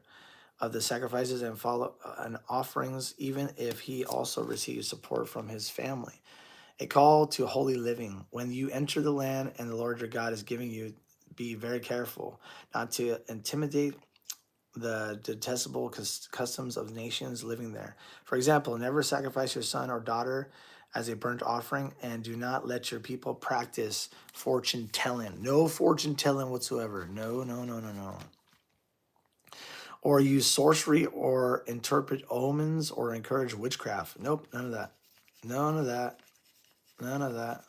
of the sacrifices and follow and offerings, even if he also receives support from his family. A call to holy living. When you enter the land and the Lord your God is giving you, be very careful not to intimidate the detestable customs of nations living there. For example, never sacrifice your son or daughter as a burnt offering, and do not let your people practice fortune telling. No fortune telling whatsoever. No, no, no, no, no. Or use sorcery or interpret omens or encourage witchcraft. Nope, none of that. None of that. None of that.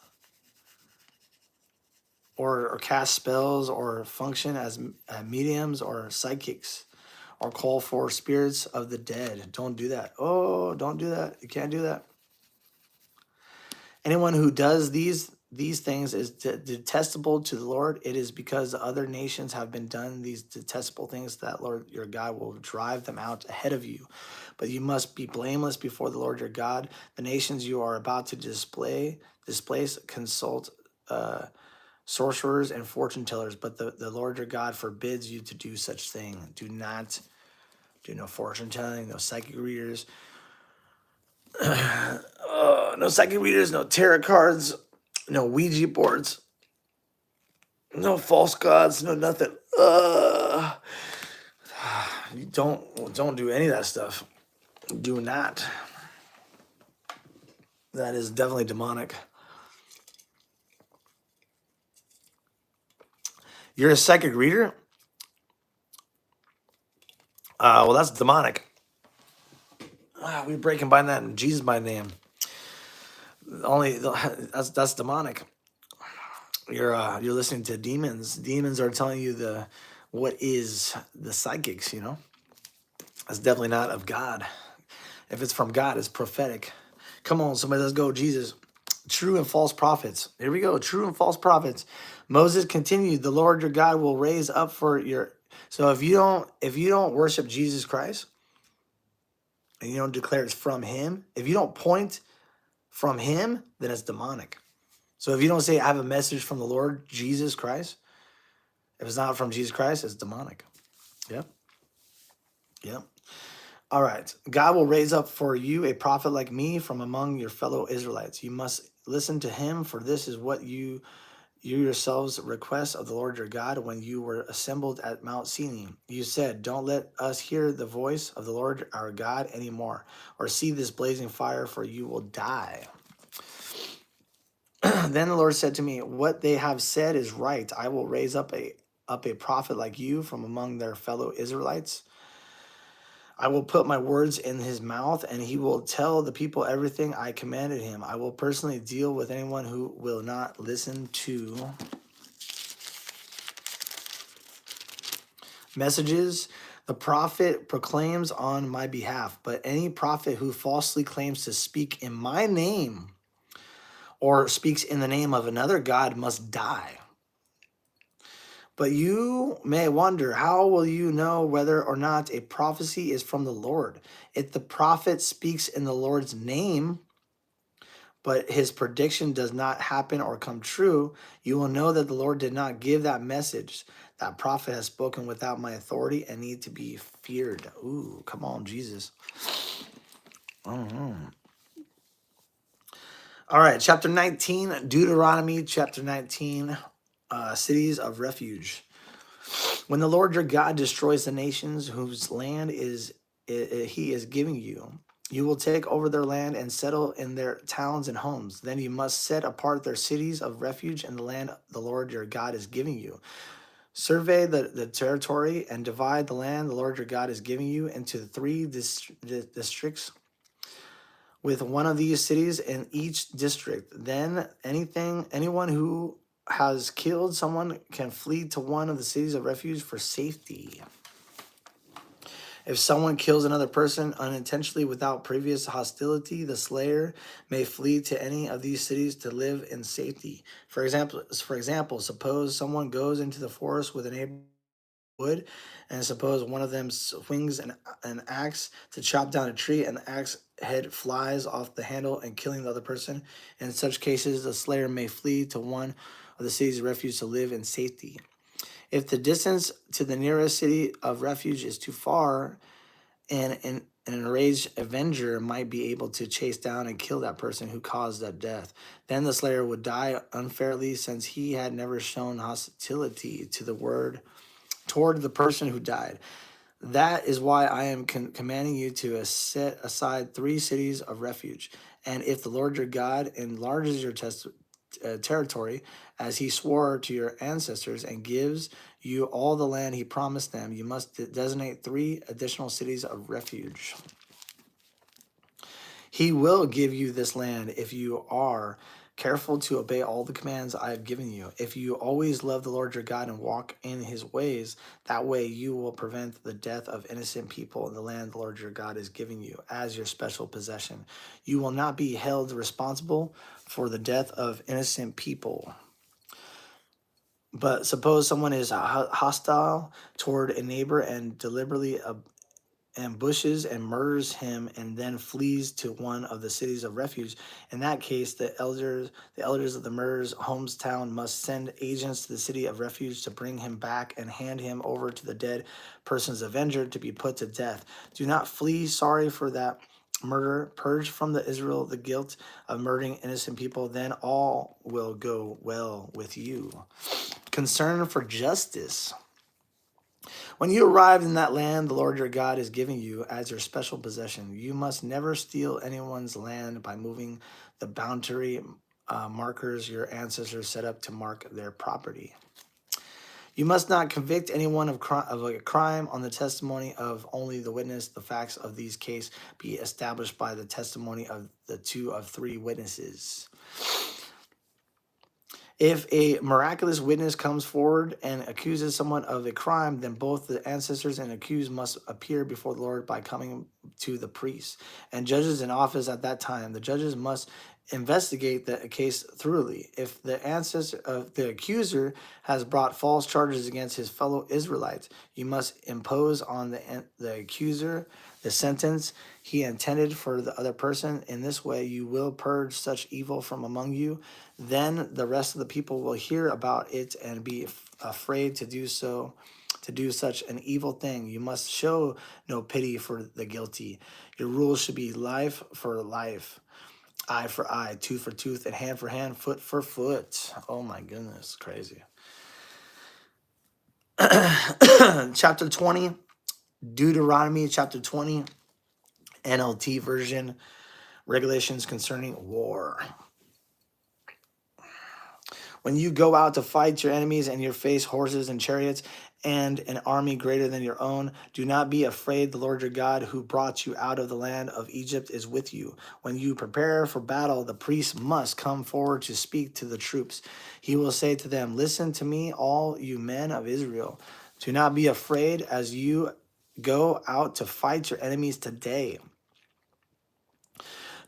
Or cast spells or function as mediums or psychics or call for spirits of the dead. Don't do that. Oh, don't do that. You can't do that. Anyone who does these things is detestable to the Lord. It is because the other nations have been done these detestable things that Lord your God will drive them out ahead of you. But you must be blameless before the Lord your God. The nations you are about to displace consult sorcerers and fortune tellers, but the Lord your God forbids you to do such thing. Do not do no fortune telling, no psychic readers, no psychic readers, no tarot cards, no Ouija boards, no false gods, no nothing. You don't do any of that stuff. Do not. That is definitely demonic. You're a psychic reader? Well, that's demonic. We break and bind that in Jesus' by name. Only that's demonic. You're listening to demons. Demons are telling you what is the psychics. That's definitely not of God. If it's from God, it's prophetic. Come on, somebody, let's go. Jesus. True and false prophets. Here we go. True and false prophets. Moses continued, the Lord your God will raise up for your. So if you don't worship Jesus Christ and you don't declare it's from him, if you don't point from him, then it's demonic. So if you don't say I have a message from the Lord Jesus Christ, if it's not from Jesus Christ, it's demonic. Yep. Yep. All right. God will raise up for you a prophet like me from among your fellow Israelites. You must listen to him, for this is what you yourselves request of the Lord your God when you were assembled at Mount Sinai. You said, don't let us hear the voice of the Lord our God anymore, or see this blazing fire, for you will die. Then the Lord said to me, what they have said is right. I will raise up a prophet like you from among their fellow Israelites. I will put my words in his mouth, and he will tell the people everything I commanded him. I will personally deal with anyone who will not listen to messages the prophet proclaims on my behalf. But any prophet who falsely claims to speak in my name or speaks in the name of another God must die. But you may wonder, how will you know whether or not a prophecy is from the Lord? If the prophet speaks in the Lord's name, but his prediction does not happen or come true, you will know that the Lord did not give that message. That prophet has spoken without my authority and need to be feared. Ooh, come on, Jesus. All right, chapter 19, Deuteronomy chapter 19, cities of refuge. When the Lord your God destroys the nations whose land he is giving you, you will take over their land and settle in their towns and homes. Then you must set apart their cities of refuge in the land the Lord your God is giving you. Survey the territory and divide the land the Lord your God is giving you into three districts, with one of these cities in each district. Then anyone who has killed someone can flee to one of the cities of refuge for safety. If someone kills another person unintentionally without previous hostility, the slayer may flee to any of these cities to live in safety. For example, suppose someone goes into the forest with a neighbor wood, and suppose one of them swings an axe to chop down a tree, and the axe head flies off the handle and killing the other person. In such cases, the slayer may flee to one of the cities of refuge to live in safety. If the distance to the nearest city of refuge is too far, an enraged avenger might be able to chase down and kill that person who caused that death. Then the slayer would die unfairly, since he had never shown hostility to the word toward the person who died. That is why I am commanding you to set aside 3 cities of refuge. And if the Lord your God enlarges your territory, as he swore to your ancestors, and gives you all the land he promised them, you must designate 3 additional cities of refuge. He will give you this land if you are careful to obey all the commands I have given you. If you always love the Lord your God and walk in his ways, that way you will prevent the death of innocent people in the land the Lord your God is giving you as your special possession. You will not be held responsible for the death of innocent people. But suppose someone is hostile toward a neighbor and deliberately ambushes and murders him, and then flees to one of the cities of refuge. In that case, the elders of the murderer's hometown must send agents to the city of refuge to bring him back and hand him over to the dead person's avenger to be put to death. Do not flee sorry for that murder. Purge from the Israel the guilt of murdering innocent people. Then all will go well with you. Concern for justice. When you arrive in that land the Lord your God is giving you as your special possession, you must never steal anyone's land by moving the boundary markers your ancestors set up to mark their property. You must not convict anyone of a crime on the testimony of only the witness. The facts of these cases be established by the testimony of the 2 of 3 witnesses. If a miraculous witness comes forward and accuses someone of a crime, then both the ancestors and accused must appear before the Lord by coming to the priests and judges in office at that time. The judges must investigate the case thoroughly. If the ancestor of the accuser has brought false charges against his fellow Israelites, you must impose on the accuser the sentence he intended for the other person. In this way, you will purge such evil from among you. Then the rest of the people will hear about it and be afraid to do such an evil thing. You must show no pity for the guilty. Your rules should be life for life, eye for eye, tooth for tooth, and hand for hand, foot for foot. Oh my goodness, crazy. Chapter 20, Deuteronomy chapter 20, NLT version, regulations concerning war. When you go out to fight your enemies and you face horses and chariots and an army greater than your own, do not be afraid. The Lord your God, who brought you out of the land of Egypt, is with you. When you prepare for battle, the priest must come forward to speak to the troops. He will say to them, "Listen to me, all you men of Israel. Do not be afraid as you go out to fight your enemies today.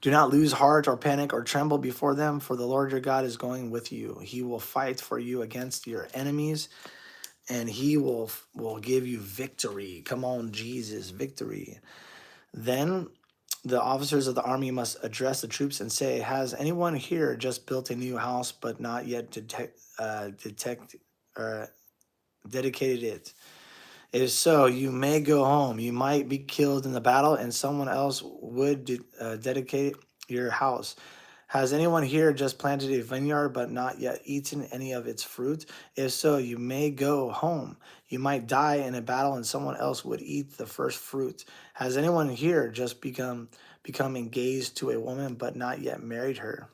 Do not lose heart or panic or tremble before them, for the Lord your God is going with you. He will fight for you against your enemies, and he will give you victory." Come on, Jesus, victory. Then the officers of the army must address the troops and say, "Has anyone here just built a new house but not yet dedicated it? If so, you may go home. You might be killed in the battle, and someone else would dedicate your house. Has anyone here just planted a vineyard but not yet eaten any of its fruit? If so, you may go home. You might die in a battle, and someone else would eat the first fruit. Has anyone here just become engaged to a woman but not yet married her?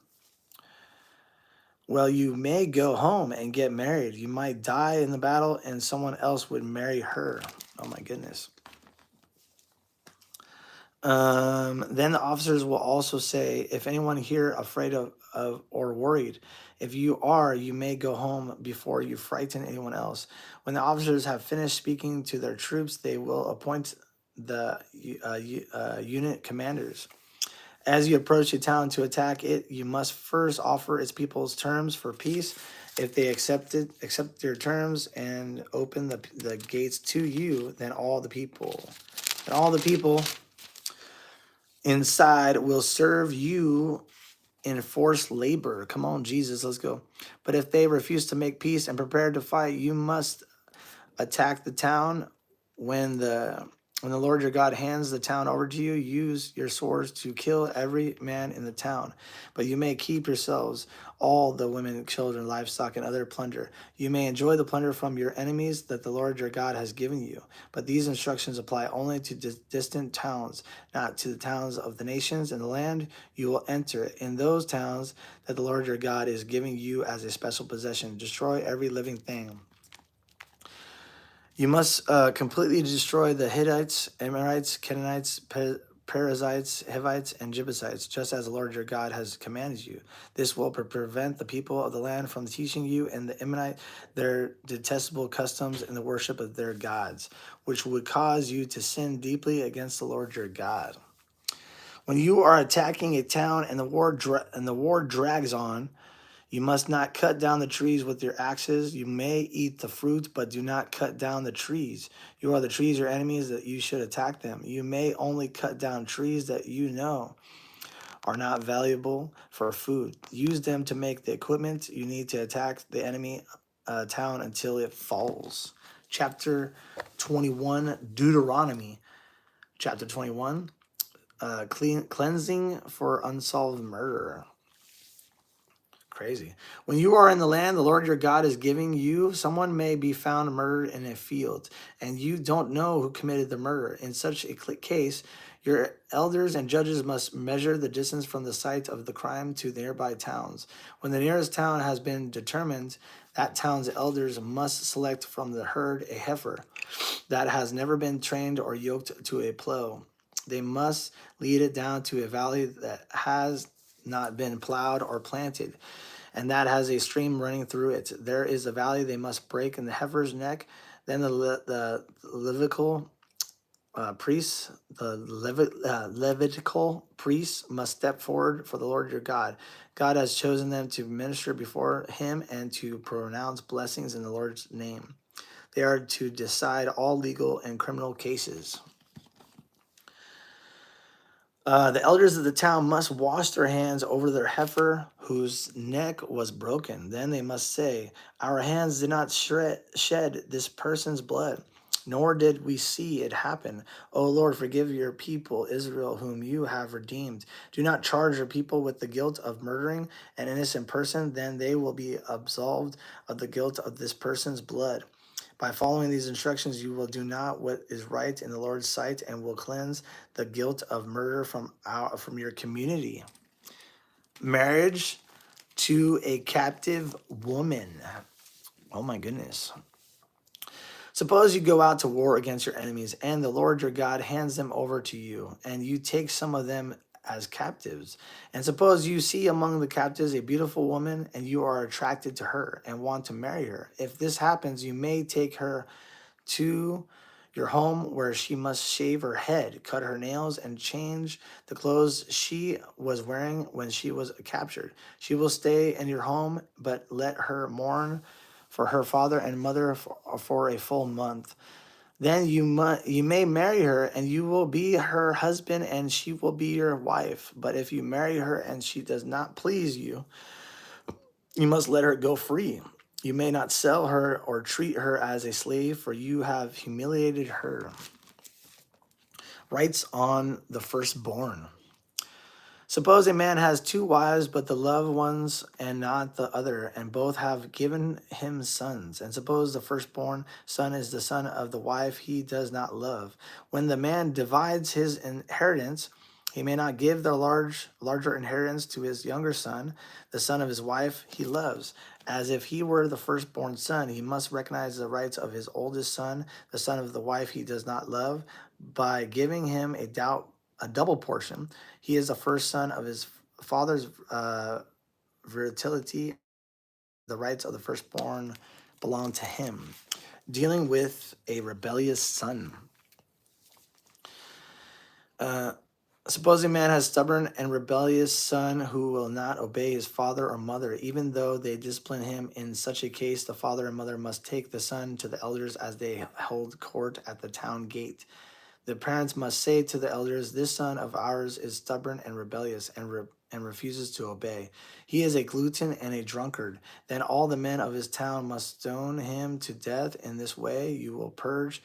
Well, you may go home and get married. You might die in the battle, and someone else would marry her. Oh my goodness. Then the officers will also say, "If anyone here afraid of or worried, if you are, you may go home before you frighten anyone else." When the officers have finished speaking to their troops, they will appoint the unit commanders. As you approach a town to attack it, you must first offer its people's terms for peace If they accept your terms and open the gates to you, then all the people inside will serve you in forced labor. Come on, Jesus, let's go. But if they refuse to make peace and prepare to fight, you must attack the town. When the Lord your God hands the town over to you, use your swords to kill every man in the town. But you may keep yourselves all the women, children, livestock, and other plunder. You may enjoy the plunder from your enemies that the Lord your God has given you. But these instructions apply only to distant towns, not to the towns of the nations in the land you will enter. In those towns that the Lord your God is giving you as a special possession, destroy every living thing. You must completely destroy the Hittites, Amorites, Canaanites, Perizzites, Hivites, and Jebusites, just as the Lord your God has commanded you. This will prevent the people of the land from teaching you and the Ammonite their detestable customs and the worship of their gods, which would cause you to sin deeply against the Lord your God. When you are attacking a town and the war drags on, you must not cut down the trees with your axes. You may eat the fruit, but do not cut down the trees. You are the trees your enemies that you should attack them. You may only cut down trees that you know are not valuable for food. Use them to make the equipment you need to attack the enemy town until it falls. Chapter 21, Deuteronomy. Chapter 21, cleansing for unsolved murder. Crazy. When you are in the land the Lord your God is giving you, someone may be found murdered in a field, and you don't know who committed the murder. In such a case, your elders and judges must measure the distance from the site of the crime to nearby towns. When the nearest town has been determined, that town's elders must select from the herd a heifer that has never been trained or yoked to a plow. They must lead it down to a valley that has not been plowed or planted, and that has a stream running through it. There is a valley they must break in the heifer's neck. Then the Levitical Levitical priests must step forward for the Lord your God. God has chosen them to minister before Him and to pronounce blessings in the Lord's name. They are to decide all legal and criminal cases. The elders of the town must wash their hands over their heifer whose neck was broken. Then they must say, "Our hands did not shed this person's blood, nor did we see it happen. O Lord, forgive your people, Israel, whom you have redeemed. Do not charge your people with the guilt of murdering an innocent person, then they will be absolved of the guilt of this person's blood. By following these instructions, you will do not what is right in the Lord's sight and will cleanse the guilt of murder from your community." Marriage to a captive woman. Oh my goodness. Suppose you go out to war against your enemies, and the Lord your God hands them over to you, and you take some of them as captives. And suppose you see among the captives a beautiful woman, and you are attracted to her and want to marry her. If this happens, you may take her to your home where she must shave her head, cut her nails, and change the clothes she was wearing when she was captured. She will stay in your home, but let her mourn for her father and mother for a full month. Then you may marry her, and you will be her husband, and she will be your wife. But if you marry her and she does not please you, you must let her go free. You may not sell her or treat her as a slave, for you have humiliated her. Rights on the firstborn. Suppose a man has two wives, but the loved ones and not the other, and both have given him sons. And suppose the firstborn son is the son of the wife he does not love. When the man divides his inheritance, he may not give the larger inheritance to his younger son, the son of his wife he loves. As if he were the firstborn son, he must recognize the rights of his oldest son, the son of the wife he does not love, by giving him a double portion. He is the first son of his father's virility. The rights of the firstborn belong to him. Dealing with a rebellious son. Supposing man has stubborn and rebellious son who will not obey his father or mother, even though they discipline him, in such a case the father and mother must take the son to the elders as they hold court at the town gate. The parents must say to the elders, "This son of ours is stubborn and rebellious and refuses to obey. He is a glutton and a drunkard." Then all the men of his town must stone him to death. In this way you will purge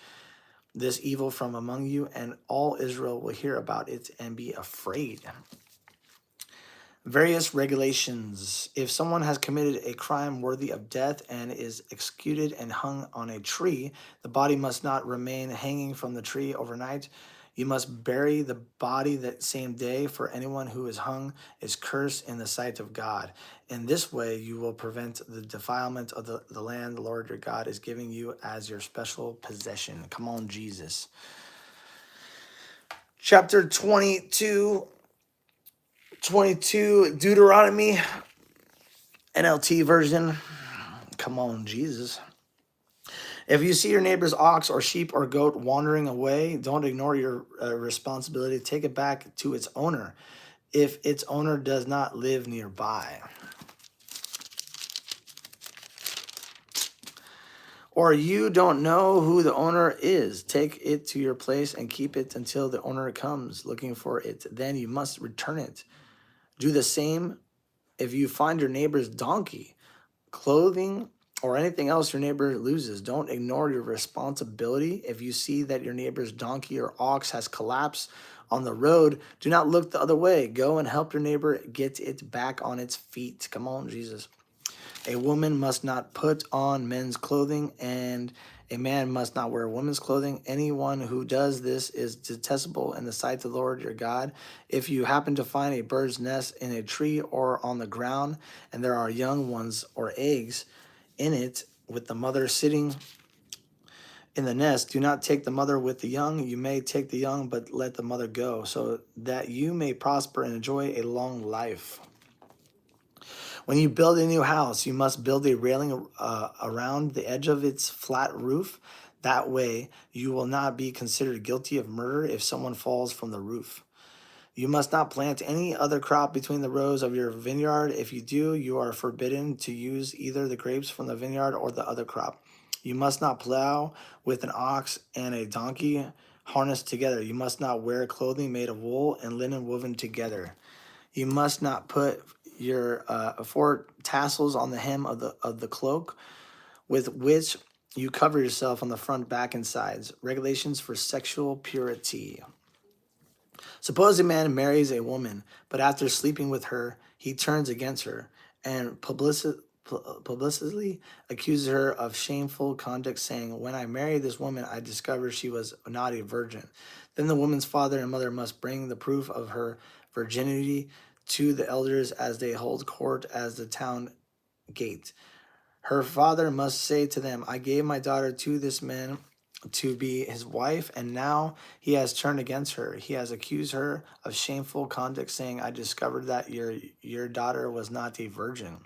this evil from among you, and all Israel will hear about it and be afraid. Various regulations. If someone has committed a crime worthy of death and is executed and hung on a tree, the body must not remain hanging from the tree overnight. You must bury the body that same day, for anyone who is hung is cursed in the sight of God. In this way, you will prevent the defilement of the land the Lord your God is giving you as your special possession. Come on, Jesus. Chapter 22, Deuteronomy, NLT version. Come on, Jesus. If you see your neighbor's ox or sheep or goat wandering away, don't ignore your responsibility. Take it back to its owner if its owner does not live nearby. Or you don't know who the owner is, take it to your place and keep it until the owner comes looking for it. Then you must return it. Do the same if you find your neighbor's donkey, clothing, or anything else your neighbor loses. Don't ignore your responsibility. If you see that your neighbor's donkey or ox has collapsed on the road, do not look the other way. Go and help your neighbor get it back on its feet. Come on, Jesus. A woman must not put on men's clothing, and a man must not wear women's clothing. Anyone who does this is detestable in the sight of the Lord your God. If you happen to find a bird's nest in a tree or on the ground, and there are young ones or eggs in it, with the mother sitting in the nest, do not take the mother with the young. You may take the young, but let the mother go, so that you may prosper and enjoy a long life. When you build a new house, you must build a railing around the edge of its flat roof. That way, you will not be considered guilty of murder if someone falls from the roof. You must not plant any other crop between the rows of your vineyard. If you do, you are forbidden to use either the grapes from the vineyard or the other crop. You must not plow with an ox and a donkey harnessed together. You must not wear clothing made of wool and linen woven together. You must not put your 4 tassels on the hem of the cloak with which you cover yourself on the front, back, and sides. Regulations for sexual purity. Suppose a man marries a woman, but after sleeping with her, he turns against her and publicly accuses her of shameful conduct, saying, "When I married this woman, I discovered she was not a virgin." Then the woman's father and mother must bring the proof of her virginity to the elders as they hold court as the town gate. Her father must say to them, "I gave my daughter to this man to be his wife, and now he has turned against her. He has accused her of shameful conduct, saying, 'I discovered that your daughter was not a virgin.'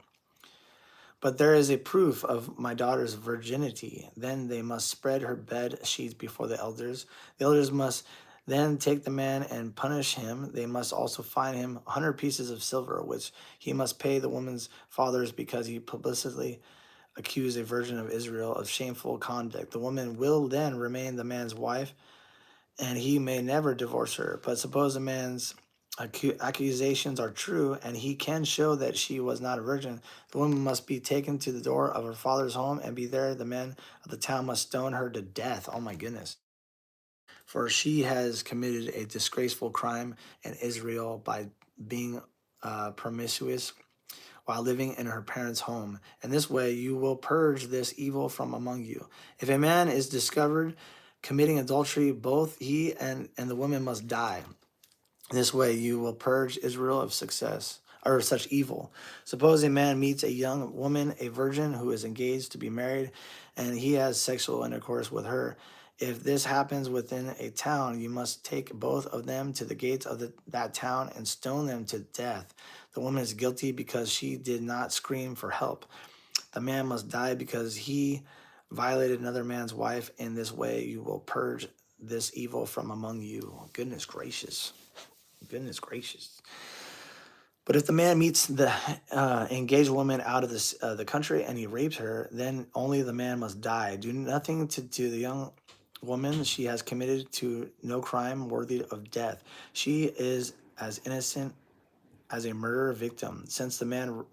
But there is a proof of my daughter's virginity." Then they must spread her bed sheets before the elders. The elders must then take the man and punish him. They must also fine him 100 pieces of silver, which he must pay the woman's fathers because he publicly accused a virgin of Israel of shameful conduct. The woman will then remain the man's wife, and he may never divorce her. But suppose a man's accusations are true, and he can show that she was not a virgin, the woman must be taken to the door of her father's home and be there. The men of the town must stone her to death. Oh my goodness. For she has committed a disgraceful crime in Israel by being promiscuous while living in her parents' home. In this way, you will purge this evil from among you. If a man is discovered committing adultery, both he and the woman must die. This way, you will purge Israel of success or such evil. Suppose a man meets a young woman, a virgin who is engaged to be married, and he has sexual intercourse with her. If this happens within a town, you must take both of them to the gates of that town and stone them to death. The woman is guilty because she did not scream for help. The man must die because he violated another man's wife. In this way, you will purge this evil from among you. Goodness gracious. Goodness gracious. But if the man meets the engaged woman out of the country and he rapes her, then only the man must die. Do nothing to the young woman. She has committed to no crime worthy of death. She is as innocent as a murder victim. Since the man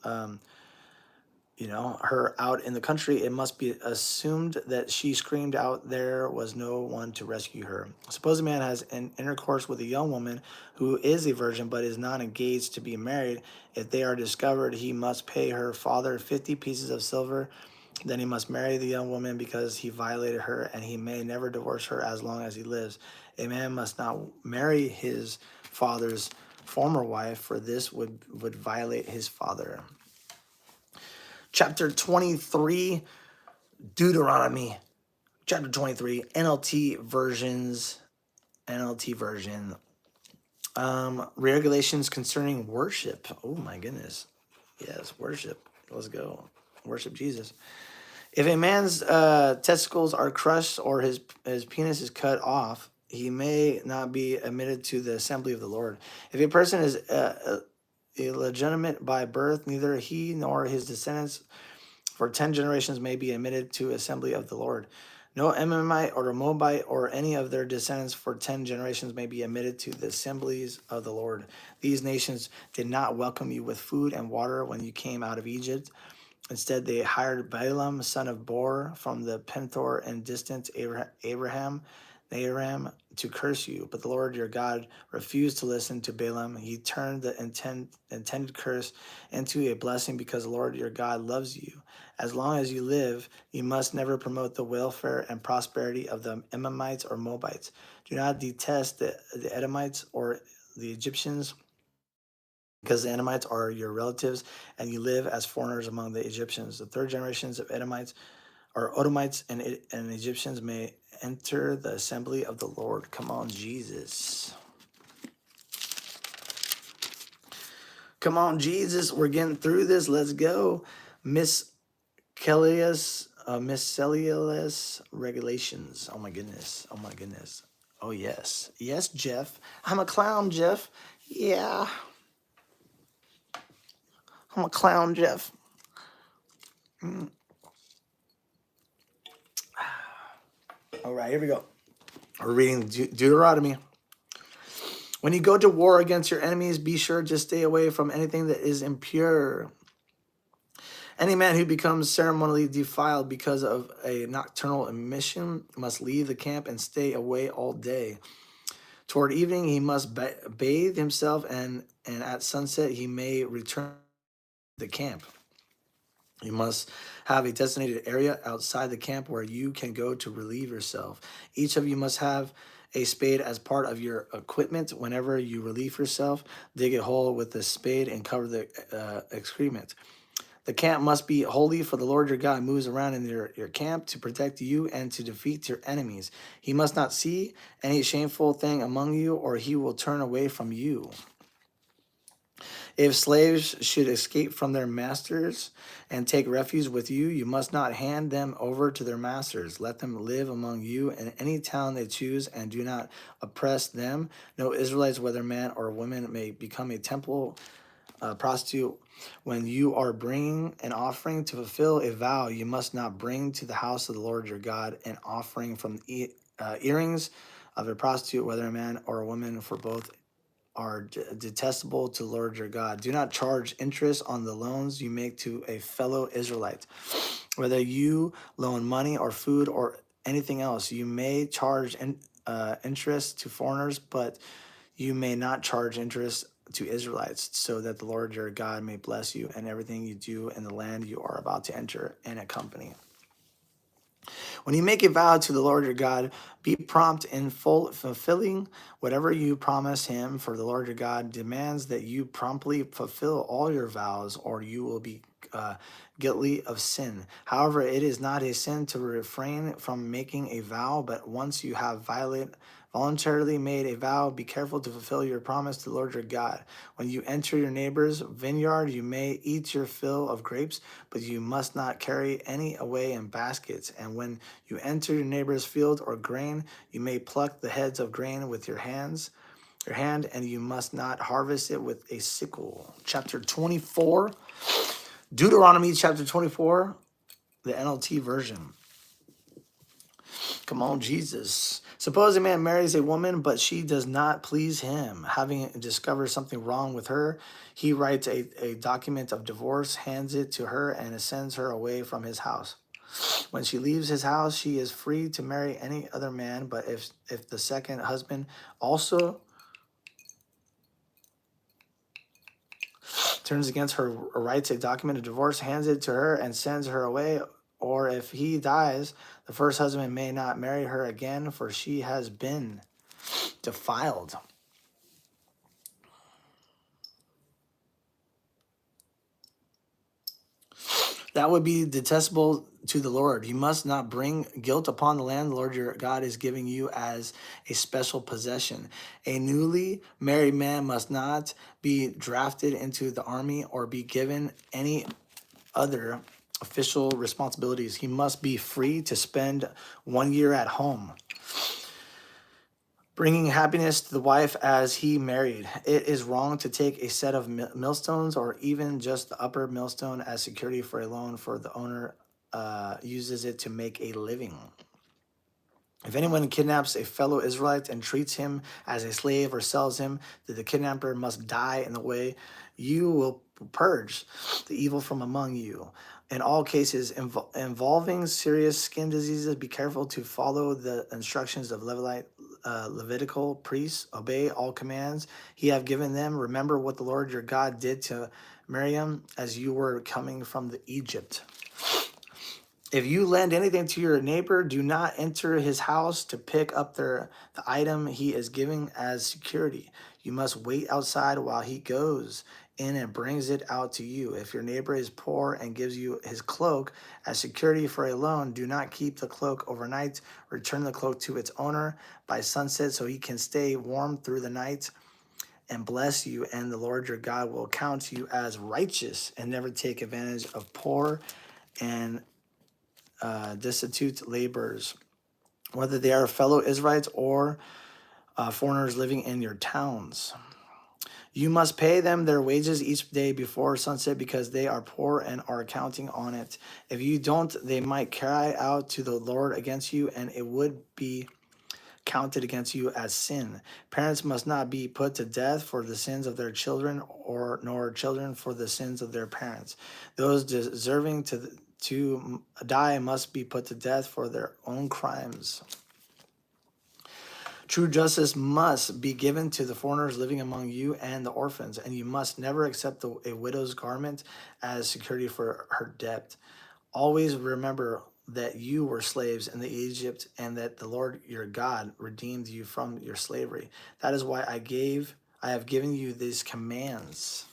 her out in the country, it must be assumed that she screamed out there was no one to rescue her. Suppose a man has an intercourse with a young woman who is a virgin but is not engaged to be married. If they are discovered, he must pay her father 50 pieces of silver. Then he must marry the young woman because he violated her, and he may never divorce her as long as he lives. A man must not marry his father's former wife, for this would violate his father. Chapter 23, Deuteronomy. Chapter 23, NLT versions. NLT version. Regulations concerning worship. Oh my goodness. Yes, worship. Let's go. Worship Jesus. If a man's testicles are crushed or his penis is cut off, he may not be admitted to the assembly of the Lord. If a person is illegitimate by birth, neither he nor his descendants for 10 generations may be admitted to assembly of the Lord. No Ammonite or Moabite or any of their descendants for 10 generations may be admitted to the assemblies of the Lord. These nations did not welcome you with food and water when you came out of Egypt. Instead, they hired Balaam, son of Bor, from the Penthor and distant Aram, to curse you. But the Lord your God refused to listen to Balaam. He turned the intended curse into a blessing because the Lord your God loves you. As long as you live, you must never promote the welfare and prosperity of the Ammonites or Moabites. Do not detest the Edomites or the Egyptians, because the Edomites are your relatives, and you live as foreigners among the Egyptians. The third generations of Edomites or Edomites and Egyptians may enter the assembly of the Lord. Come on, Jesus. Come on, Jesus. We're getting through this. Let's go. Miscellaneous regulations. Oh my goodness. Oh my goodness. Oh yes. Yes, Jeff. I'm a clown, Jeff. Yeah. I'm a clown, Jeff. All right, here we go. We're reading Deuteronomy. When you go to war against your enemies, be sure to stay away from anything that is impure. Any man who becomes ceremonially defiled because of a nocturnal emission must leave the camp and stay away all day. Toward evening, he must bathe himself, and at sunset, he may return to the camp. You must have a designated area outside the camp where you can go to relieve yourself. Each of you must have a spade as part of your equipment. Whenever you relieve yourself, dig a hole with the spade and cover the excrement. The camp must be holy, for the Lord your God moves around in your camp to protect you and to defeat your enemies. He must not see any shameful thing among you, or he will turn away from you. If slaves should escape from their masters and take refuge with you, you must not hand them over to their masters. Let them live among you in any town they choose, and do not oppress them. No Israelites, whether man or woman, may become a temple prostitute. When you are bringing an offering to fulfill a vow, you must not bring to the house of the Lord your God an offering from earrings of a prostitute, whether a man or a woman, for both are detestable to Lord your God. Do not charge interest on the loans you make to a fellow Israelite. Whether you loan money or food or anything else, you may charge interest to foreigners, but you may not charge interest to Israelites, so that the Lord your God may bless you and everything you do in the land you are about to enter in a company. When you make a vow to the Lord your God, be prompt in fulfilling whatever you promise him, for the Lord your God demands that you promptly fulfill all your vows, or you will be guilty of sin. However, it is not a sin to refrain from making a vow, but once you have voluntarily made a vow, be careful to fulfill your promise to the Lord your God. When you enter your neighbor's vineyard, you may eat your fill of grapes, but you must not carry any away in baskets. And when you enter your neighbor's field or grain, you may pluck the heads of grain with your hands. your hand, and you must not harvest it with a sickle. Chapter 24, Deuteronomy chapter 24, the NLT version. Come on, Jesus. Suppose a man marries a woman, but she does not please him. Having discovered something wrong with her, he writes a document of divorce, hands it to her, and sends her away from his house. When she leaves his house, she is free to marry any other man, but if the second husband also turns against her, writes a document of divorce, hands it to her, and sends her away, or if he dies, the first husband may not marry her again, for she has been defiled. That would be detestable to the Lord. You must not bring guilt upon the land the Lord your God is giving you as a special possession. A newly married man must not be drafted into the army or be given any other official responsibilities. He must be free to spend 1 year at home, bringing happiness to the wife as he married. It is wrong to take a set of millstones or even just the upper millstone as security for a loan, for the owner uses it to make a living. If anyone kidnaps a fellow Israelite and treats him as a slave or sells him, the kidnapper must die in the way. You will purge the evil from among you. In all cases involving serious skin diseases, be careful to follow the instructions of Levitical priests. Obey all commands he have given them. Remember what the Lord your God did to Miriam as you were coming from Egypt. If you lend anything to your neighbor, do not enter his house to pick up the item he is giving as security. You must wait outside while he goes in and brings it out to you. If your neighbor is poor and gives you his cloak as security for a loan, do not keep the cloak overnight. Return the cloak to its owner by sunset so he can stay warm through the night and bless you, and the Lord your God will count you as righteous and never take advantage of poor and destitute laborers, whether they are fellow Israelites or foreigners living in your towns. You must pay them their wages each day before sunset because they are poor and are counting on it. If you don't, they might cry out to the Lord against you, and it would be counted against you as sin. Parents must not be put to death for the sins of their children, or nor children for the sins of their parents. Those deserving to die must be put to death for their own crimes. True justice must be given to the foreigners living among you and the orphans, and you must never accept a widow's garment as security for her debt. Always remember that you were slaves in the Egypt, and that the Lord your God redeemed you from your slavery. That is why I have given you these commands.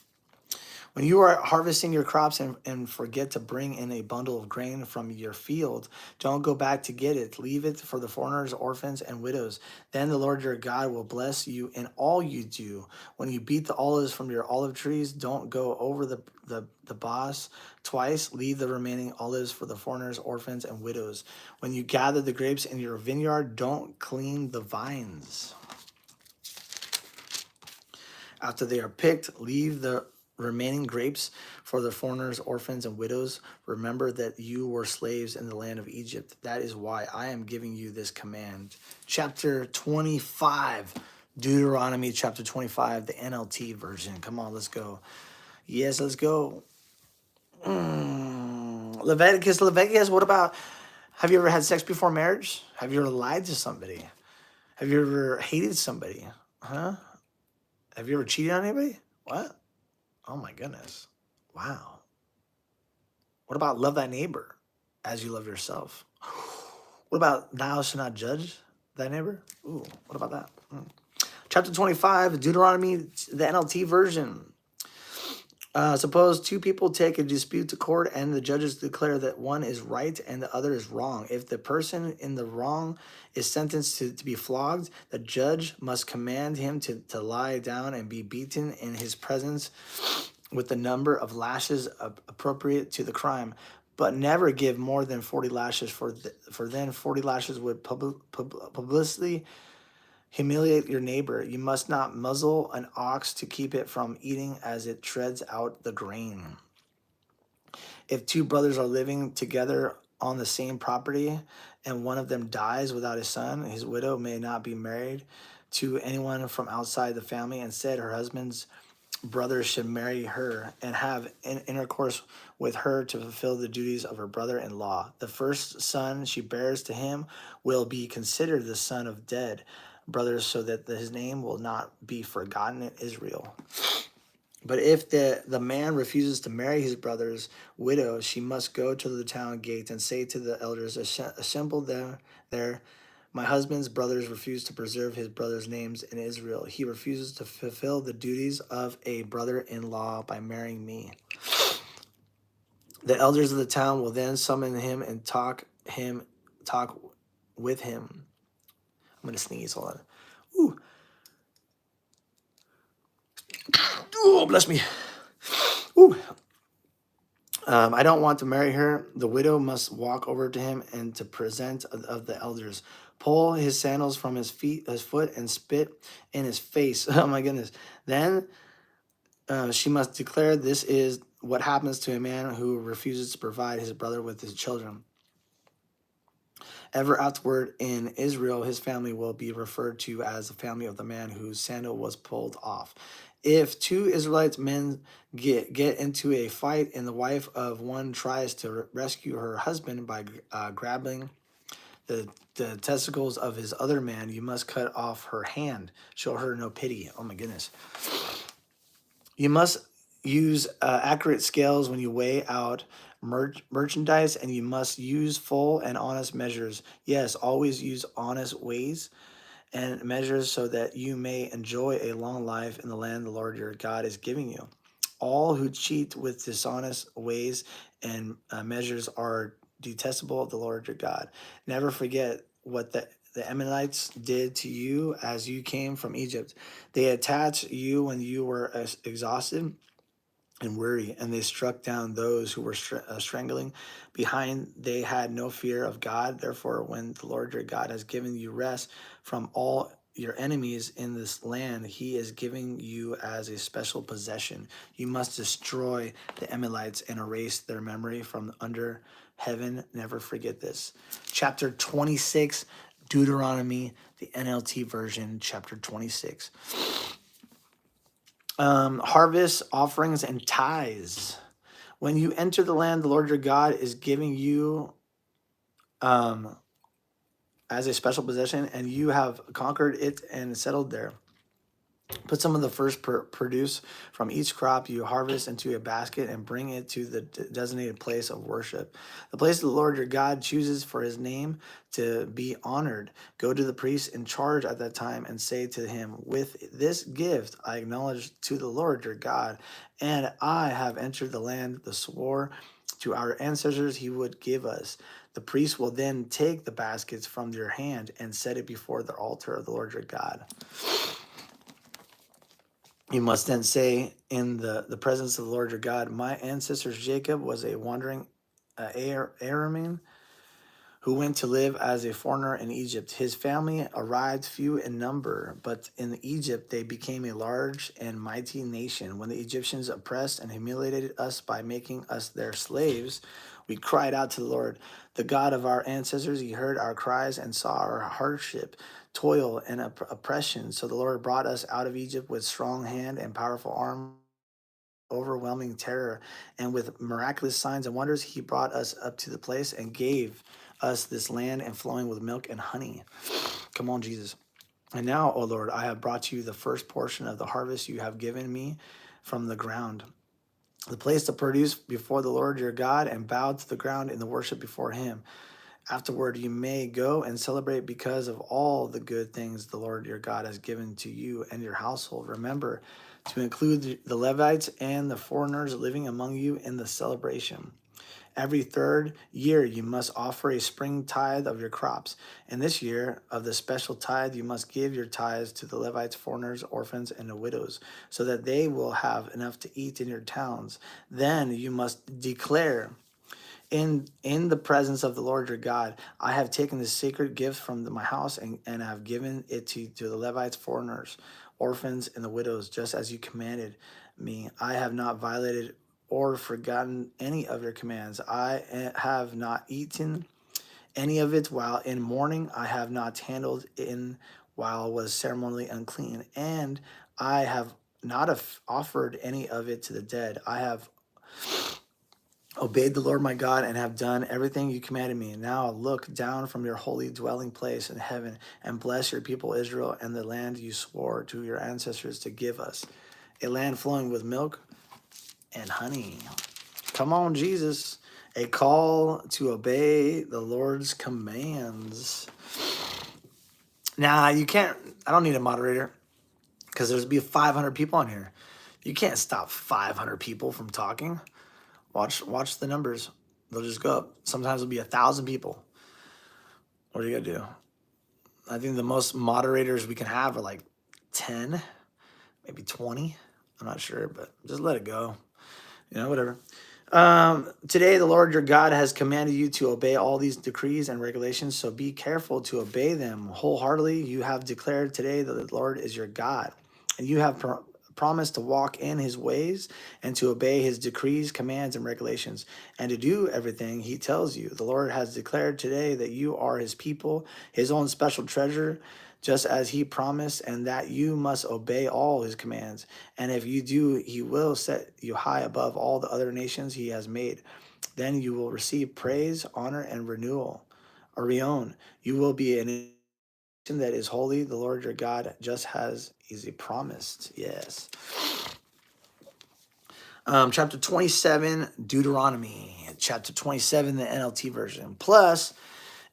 When you are harvesting your crops and forget to bring in a bundle of grain from your field, don't go back to get it. Leave it for the foreigners, orphans, and widows. Then the Lord your God will bless you in all you do. When you beat the olives from your olive trees, don't go over the boss twice. Leave the remaining olives for the foreigners, orphans, and widows. When you gather the grapes in your vineyard, don't clean the vines. After they are picked, leave the remaining grapes for the foreigners, orphans, and widows. Remember that you were slaves in the land of Egypt. That is why I am giving you this command. Chapter 25, Deuteronomy chapter 25, the NLT version. Come on, let's go. Yes, let's go. Leviticus, what about, have you ever had sex before marriage? Have you ever lied to somebody? Have you ever hated somebody? Huh? Have you ever cheated on anybody? What? Oh my goodness. Wow. What about love thy neighbor as you love yourself? What about thou shalt not judge thy neighbor? Ooh, what about that? Chapter 25, Deuteronomy, the NLT version. Suppose two people take a dispute to court and the judges declare that one is right and the other is wrong. If the person in the wrong is sentenced to be flogged, the judge must command him to lie down and be beaten in his presence with the number of lashes appropriate to the crime, but never give more than 40 lashes, for then 40 lashes would publicly Humiliate your neighbor. You must not muzzle an ox to keep it from eating as it treads out the grain. If two brothers are living together on the same property and one of them dies without a son, his widow may not be married to anyone from outside the family. Instead, her husband's brothers should marry her and have intercourse with her to fulfill the duties of her brother-in-law. The first son she bears to him will be considered the son of dead brothers, so that his name will not be forgotten in Israel. But if the man refuses to marry his brother's widow, she must go to the town gate and say to the elders, assemble them there. My husband's brothers refuse to preserve his brother's names in Israel. He refuses to fulfill the duties of a brother-in-law by marrying me. The elders of the town will then summon him and talk with him. I'm gonna sneeze. Hold on. Ooh. Oh, bless me. Ooh. I don't want to marry her. The widow must walk over to him and to present of the elders. Pull his sandals from his foot, and spit in his face. Oh my goodness. Then she must declare, this is what happens to a man who refuses to provide his brother with his children. Ever afterward in Israel, his family will be referred to as the family of the man whose sandal was pulled off. If two Israelite men get into a fight and the wife of one tries to rescue her husband by grabbing the testicles of his other man, you must cut off her hand. Show her no pity. Oh my goodness. You must use accurate scales when you weigh out merchandise, and you must use full and honest measures. Yes, always use honest ways and measures so that you may enjoy a long life in the land the Lord your God is giving you. All who cheat with dishonest ways and measures are detestable of the Lord your God. Never forget what the Ammonites did to you as you came from Egypt. They attacked you when you were exhausted and weary, and they struck down those who were strangling behind. They had no fear of God. Therefore, when the Lord your God has given you rest from all your enemies in this land he is giving you as a special possession, you must destroy the Amalekites and erase their memory from under heaven. Never forget this. Chapter 26, Deuteronomy, the NLT version, chapter 26. Harvest, offerings, and tithes. When you enter the land the Lord your God is giving you as a special possession, and you have conquered it and settled there, put some of the first produce from each crop you harvest into a basket and bring it to the designated place of worship, the place the Lord your God chooses for his name to be honored. Go to the priest in charge at that time and say to him, with this gift I acknowledge to the Lord your God, and I have entered the land that swore to our ancestors he would give us. The priest will then take the baskets from your hand and set it before the altar of the Lord your God. You must then say in the presence of the Lord your God, my ancestor Jacob was a wandering Aramean who went to live as a foreigner in Egypt. His family arrived few in number, but in Egypt they became a large and mighty nation. When the Egyptians oppressed and humiliated us by making us their slaves, we cried out to the Lord, the God of our ancestors. He heard our cries and saw our hardship, toil, and oppression. So the Lord brought us out of Egypt with strong hand and powerful arm, overwhelming terror, and with miraculous signs and wonders. He brought us up to the place and gave us this land and flowing with milk and honey. Come on, Jesus. And now, O Lord, I have brought you the first portion of the harvest you have given me from the ground, the place to produce before the Lord your God, and bowed to the ground in the worship before him. Afterward, you may go and celebrate because of all the good things the Lord your God has given to you and your household. Remember to include the Levites and the foreigners living among you in the celebration. Every third year you must offer a spring tithe of your crops. And this year of the special tithe, you must give your tithes to the Levites, foreigners, orphans, and the widows, so that they will have enough to eat in your towns. Then you must declare in the presence of the Lord your God, I have taken this sacred gift from my house and have given it to the Levites, foreigners, orphans, and the widows, just as you commanded me. I have not violated or forgotten any of your commands. I have not eaten any of it while in mourning. I have not handled in while was ceremonially unclean, and I have not offered any of it to the dead. I have obeyed the Lord my God and have done everything you commanded me. Now look down from your holy dwelling place in heaven and bless your people Israel and the land you swore to your ancestors to give us, a land flowing with milk and honey. Come on, Jesus. A call to obey the Lord's commands. Now, you can't, I don't need a moderator because there's be 500 people on here. You can't stop 500 people from talking. Watch the numbers. They'll just go up. Sometimes it'll be 1,000 people. What are you gonna do? I think the most moderators we can have are like 10, maybe 20. I'm not sure, but just let it go. Whatever. Today, the Lord your God has commanded you to obey all these decrees and regulations, so be careful to obey them wholeheartedly. You have declared today that the Lord is your God, and you have promised to walk in his ways and to obey his decrees, commands, and regulations, and to do everything he tells you. The Lord has declared today that you are his people, his own special treasure, just as he promised, and that you must obey all his commands. And if you do, he will set you high above all the other nations he has made. Then you will receive praise, honor, and renewal, or reon. You will be an nation that is holy, the Lord your God, just as he promised. Yes. Chapter 27, Deuteronomy. Chapter 27, the NLT version. Plus,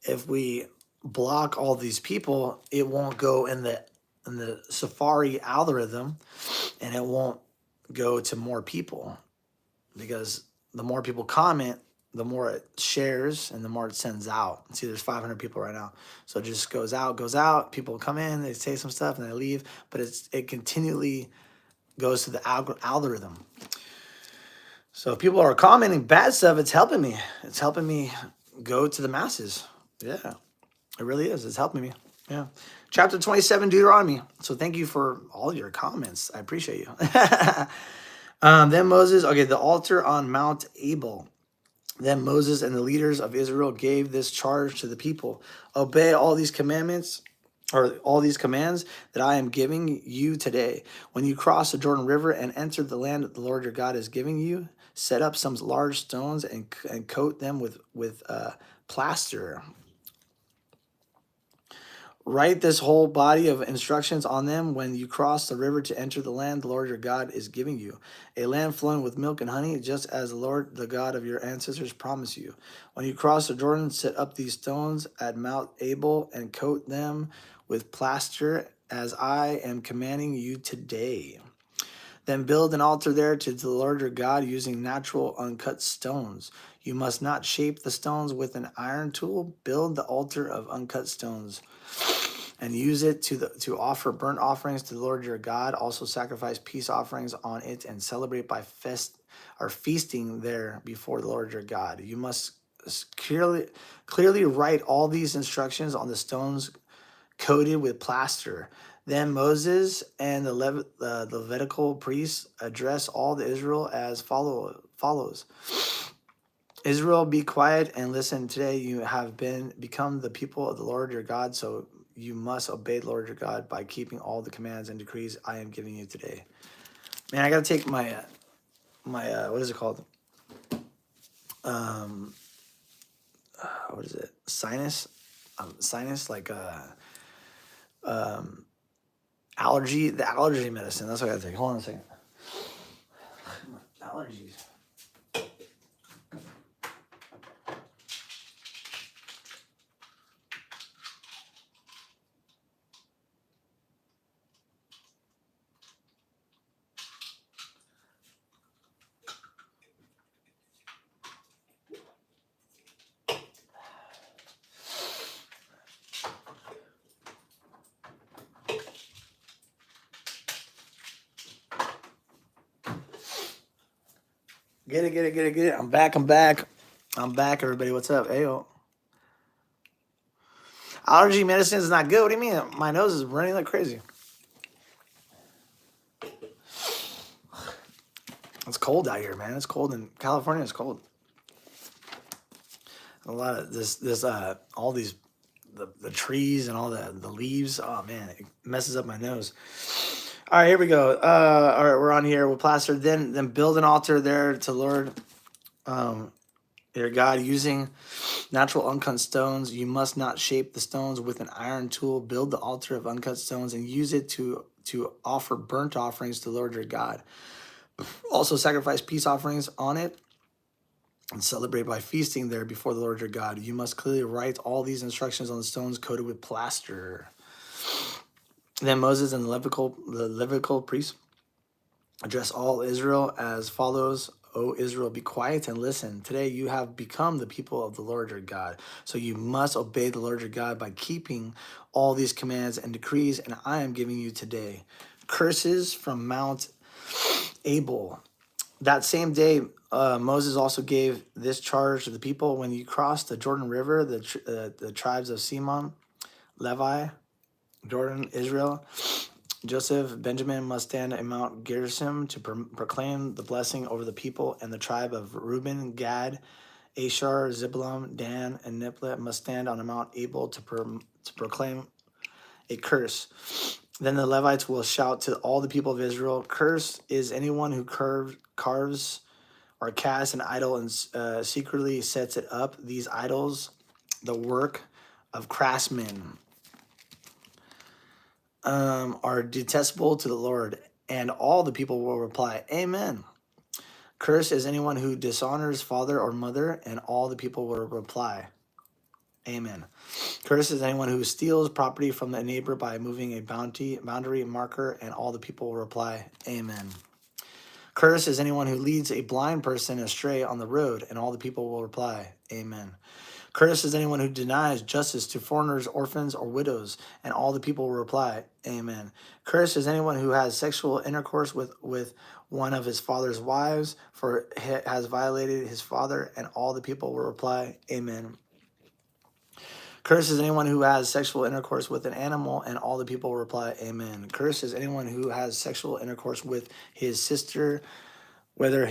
if we block all these people, it won't go in the Safari algorithm, and it won't go to more people, because the more people comment, the more it shares and the more it sends out. See, there's 500 people right now, so it just goes out. People come in, they say some stuff, and they leave, but it continually goes to the algorithm. So if people are commenting bad stuff, it's helping me. It's helping me go to the masses. Yeah, it really is. It's helping me. Yeah. Chapter 27, Deuteronomy. So thank you for all your comments. I appreciate you. Then Moses, the altar on Mount Abel. Then Moses and the leaders of Israel gave this charge to the people: obey all these commandments, or all these commands that I am giving you today. When you cross the Jordan River and enter the land that the Lord your God is giving you, set up some large stones and coat them with plaster. Write this whole body of instructions on them when you cross the river to enter the land the Lord your God is giving you, a land flowing with milk and honey, just as the Lord, the God of your ancestors, promised you. When you cross the Jordan, set up these stones at Mount Abel and coat them with plaster, as I am commanding you today. Then build an altar there to the Lord your God using natural uncut stones. You must not shape the stones with an iron tool. Build the altar of uncut stones and use it to offer burnt offerings to the Lord your God. Also sacrifice peace offerings on it and celebrate by feasting there before the Lord your God. You must clearly write all these instructions on the stones coated with plaster. Then Moses and the Levitical priests address all the Israel as follows. Israel, be quiet and listen. Today you have become the people of the Lord your God, so you must obey the Lord your God by keeping all the commands and decrees I am giving you today. Man, I gotta take my what is it called? What is it? Sinus, like allergy. The allergy medicine. That's what I gotta take. Hold on a second. Allergies. Get it. I'm back. I'm back, everybody. What's up? Ayo. Allergy medicine is not good. What do you mean? My nose is running like crazy. It's cold out here, man. It's cold in California. It's cold. A lot of all these, the trees and all the leaves. Oh man, it messes up my nose. All right, here we go. All right, we're on here. We'll plaster. Then build an altar there to Lord, your God, using natural uncut stones. You must not shape the stones with an iron tool. Build the altar of uncut stones and use it to offer burnt offerings to Lord your God. Also sacrifice peace offerings on it and celebrate by feasting there before the Lord your God. You must clearly write all these instructions on the stones coated with plaster. Then Moses and the Levitical priests address all Israel as follows. O Israel, be quiet and listen. Today you have become the people of the Lord your God. So you must obey the Lord your God by keeping all these commands and decrees, and I am giving you today. Curses from Mount Abel. That same day, Moses also gave this charge to the people: when you cross the Jordan River, the tribes of Simeon, Levi, Jordan, Israel, Joseph, Benjamin must stand at Mount Gerizim to proclaim the blessing over the people, and the tribe of Reuben, Gad, Asher, Zebulun, Dan, and Naphtali must stand on Mount Abel to proclaim a curse. Then the Levites will shout to all the people of Israel, "Cursed is anyone who carves or casts an idol and secretly sets it up. These idols, the work of craftsmen, are detestable to the Lord." And all the people will reply, "Amen." Cursed is anyone who dishonors father or mother, and all the people will reply, "Amen." Cursed is anyone who steals property from the neighbor by moving a boundary marker, and all the people will reply, "Amen." Cursed is anyone who leads a blind person astray on the road, and all the people will reply, "Amen." Cursed is anyone who denies justice to foreigners, orphans, or widows, and all the people will reply, "Amen." Cursed is anyone who has sexual intercourse with one of his father's wives, for he has violated his father, and all the people will reply, "Amen." Cursed is anyone who has sexual intercourse with an animal, and all the people will reply, "Amen." Cursed is anyone who has sexual intercourse with his sister, whether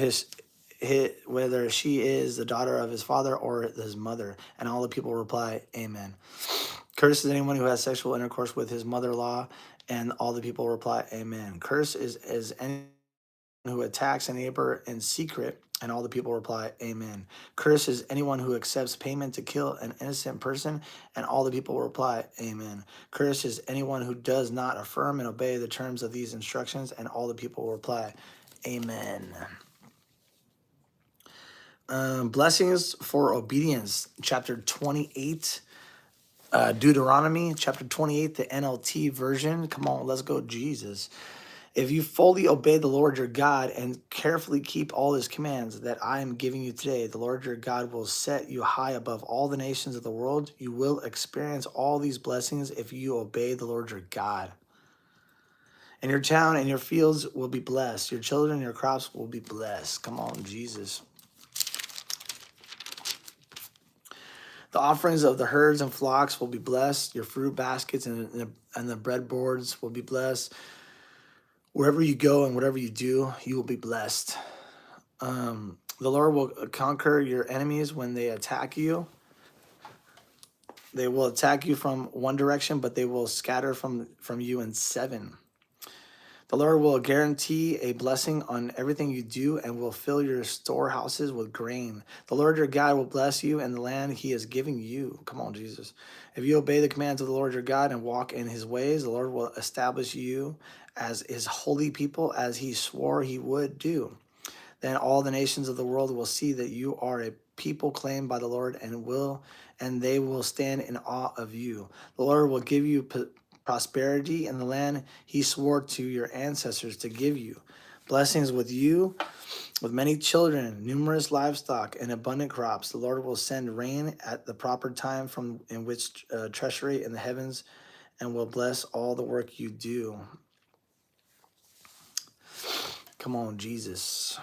whether she is the daughter of his father or his mother, and all the people reply, "Amen." Cursed is anyone who has sexual intercourse with his mother-in-law, and all the people reply, "Amen." Cursed is anyone who attacks a neighbor in secret, and all the people reply, "Amen." Cursed is anyone who accepts payment to kill an innocent person, and all the people reply, "Amen." Cursed is anyone who does not affirm and obey the terms of these instructions, and all the people reply, "Amen." Blessings for obedience, chapter 28, Deuteronomy chapter 28, the NLT version. Come on, let's go, Jesus. If you fully obey the Lord your God and carefully keep all his commands that I am giving you today, the Lord your God will set you high above all the nations of the world. You will experience all these blessings if you obey the Lord your God. And your town and your fields will be blessed. Your children and your crops will be blessed. Come on, Jesus. The offerings of the herds and flocks will be blessed. Your fruit baskets and the breadboards will be blessed. Wherever you go and whatever you do, you will be blessed. The Lord will conquer your enemies when they attack you. They will attack you from one direction, but they will scatter from you in seven. The Lord will guarantee a blessing on everything you do and will fill your storehouses with grain. The Lord your God will bless you in the land he is giving you. Come on, Jesus. If you obey the commands of the Lord your God and walk in his ways, the Lord will establish you as his holy people, as he swore he would do. Then all the nations of the world will see that you are a people claimed by the Lord, and they will stand in awe of you. The Lord will give you prosperity in the land he swore to your ancestors to give you. Blessings with you, with many children, numerous livestock, and abundant crops. The Lord will send rain at the proper time from in which treasury in the heavens, and will bless all the work you do. Come on, Jesus.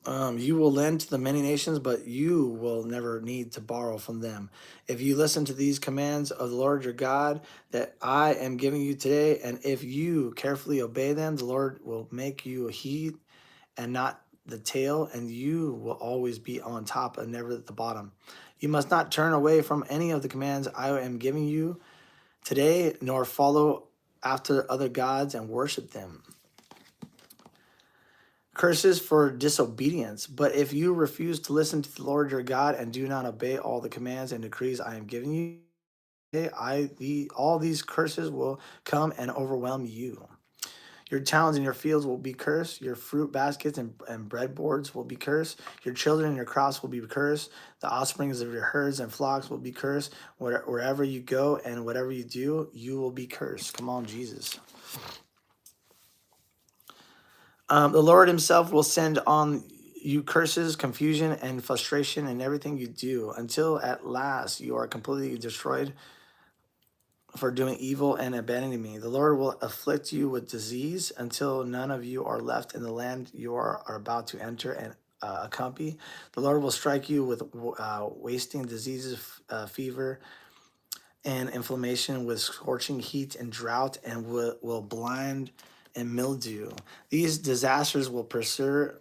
You will lend to the many nations, but you will never need to borrow from them. If you listen to these commands of the Lord your God that I am giving you today, and if you carefully obey them, the Lord will make you a head and not the tail, and you will always be on top and never at the bottom. You must not turn away from any of the commands I am giving you today, nor follow after other gods and worship them. Curses for disobedience. But if you refuse to listen to the Lord your God and do not obey all the commands and decrees I am giving you, all these curses will come and overwhelm you. Your towns and your fields will be cursed. Your fruit baskets and breadboards will be cursed. Your children and your crops will be cursed. The offsprings of your herds and flocks will be cursed. Wherever you go and whatever you do, you will be cursed. Come on, Jesus. The Lord himself will send on you curses, confusion, and frustration in everything you do until at last you are completely destroyed for doing evil and abandoning me. The Lord will afflict you with disease until none of you are left in the land you are about to enter and accompany. The Lord will strike you with wasting diseases, fever, and inflammation, with scorching heat and drought, and will blind and mildew. These disasters will pursue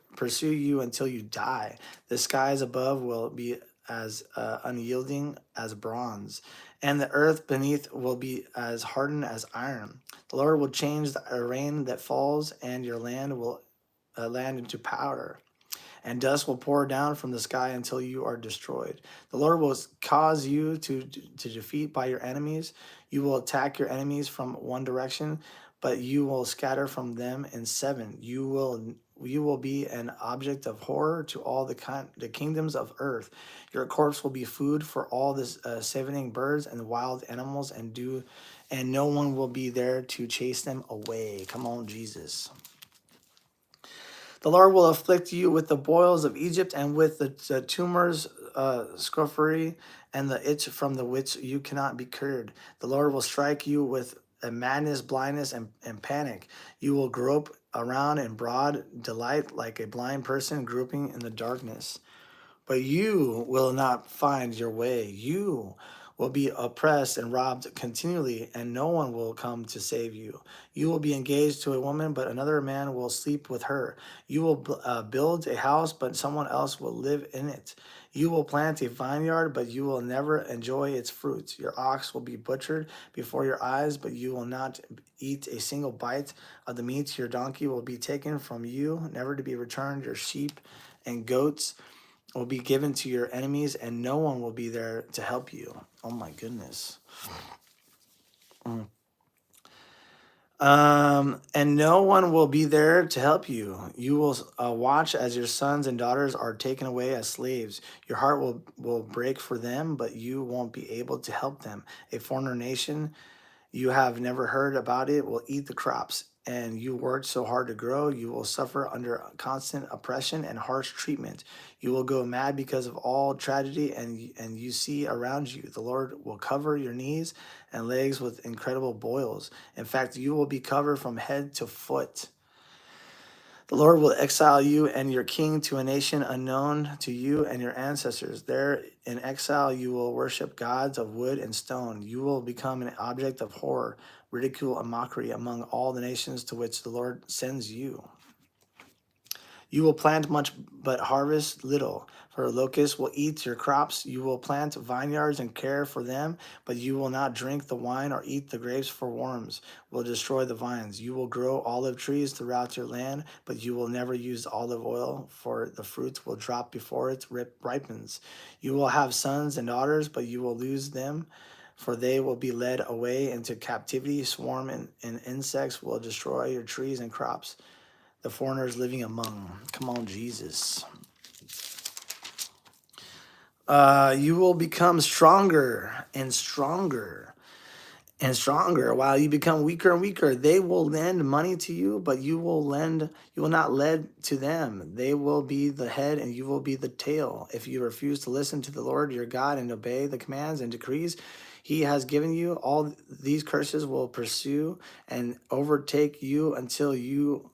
you until you die. The skies above will be as unyielding as bronze, and the earth beneath will be as hardened as iron. The Lord will change the rain that falls, and your land will land into powder, and dust will pour down from the sky until you are destroyed. The Lord will cause you to defeat by your enemies. You will attack your enemies from one direction, but you will scatter from them in seven. You will be an object of horror to all the kingdoms of earth. Your corpse will be food for all the savaning birds and wild animals, and no one will be there to chase them away. Come on, Jesus. The Lord will afflict you with the boils of Egypt and with the tumors, scroffery, and the itch from the which you cannot be cured. The Lord will strike you with a madness, blindness, and panic. You will grope around in broad delight like a blind person groping in the darkness. But you will not find your way. You will be oppressed and robbed continually, and no one will come to save you. You will be engaged to a woman, but another man will sleep with her. You will build a house, but someone else will live in it. You will plant a vineyard, but you will never enjoy its fruits. Your ox will be butchered before your eyes, but you will not eat a single bite of the meat. Your donkey will be taken from you, never to be returned. Your sheep and goats will be given to your enemies, and no one will be there to help you. Oh my goodness. And no one will be there to help you. You will watch as your sons and daughters are taken away as slaves. Your heart will break for them, but you won't be able to help them. A foreigner nation you have never heard about it will eat the crops, and you worked so hard to grow. You will suffer under constant oppression and harsh treatment. You will go mad because of all tragedy and you see around you. The Lord will cover your knees and legs with incredible boils. In fact, you will be covered from head to foot. The Lord will exile you and your king to a nation unknown to you and your ancestors. There in exile, you will worship gods of wood and stone. You will become an object of horror, ridicule, and mockery among all the nations to which the Lord sends you. You will plant much but harvest little, for locusts will eat your crops. You will plant vineyards and care for them, but you will not drink the wine or eat the grapes, for worms will destroy the vines. You will grow olive trees throughout your land, but you will never use olive oil, for the fruit will drop before it ripens. You will have sons and daughters, but you will lose them, for they will be led away into captivity. Swarm and insects will destroy your trees and crops the foreigners living among. Come on, Jesus. You will become stronger and stronger and stronger while you become weaker and weaker. They will lend money to you, but you will not lend to them. They will be the head and you will be the tail. If you refuse to listen to the Lord your God and obey the commands and decrees he has given you, all these curses will pursue and overtake you until you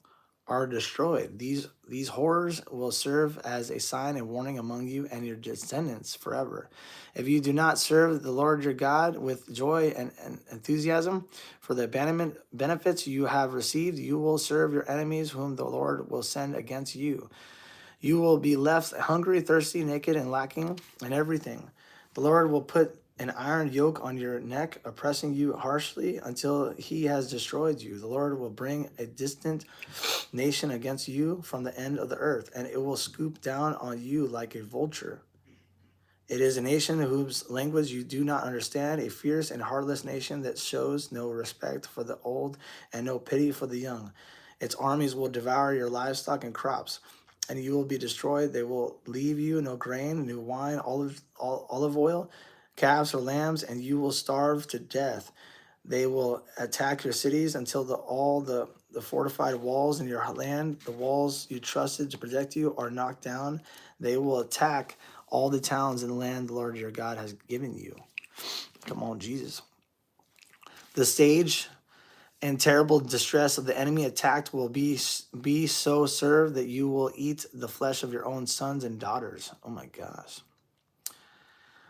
are destroyed. These horrors will serve as a sign and warning among you and your descendants forever. If you do not serve the Lord your God with joy and enthusiasm for the abandonment benefits you have received, you will serve your enemies whom the Lord will send against you. You will be left hungry, thirsty, naked, and lacking in everything. The Lord will put an iron yoke on your neck, oppressing you harshly until he has destroyed you. The Lord will bring a distant nation against you from the end of the earth, and it will scoop down on you like a vulture. It is a nation whose language you do not understand, a fierce and heartless nation that shows no respect for the old and no pity for the young. Its armies will devour your livestock and crops, and you will be destroyed. They will leave you no grain, new wine, olive oil, calves or lambs, and you will starve to death. They will attack your cities until the fortified walls in your land, the walls you trusted to protect you, are knocked down. They will attack all the towns in the land the Lord your God has given you. Come on, Jesus. The stage and terrible distress of the enemy attacked will be so served that you will eat the flesh of your own sons and daughters. Oh my gosh,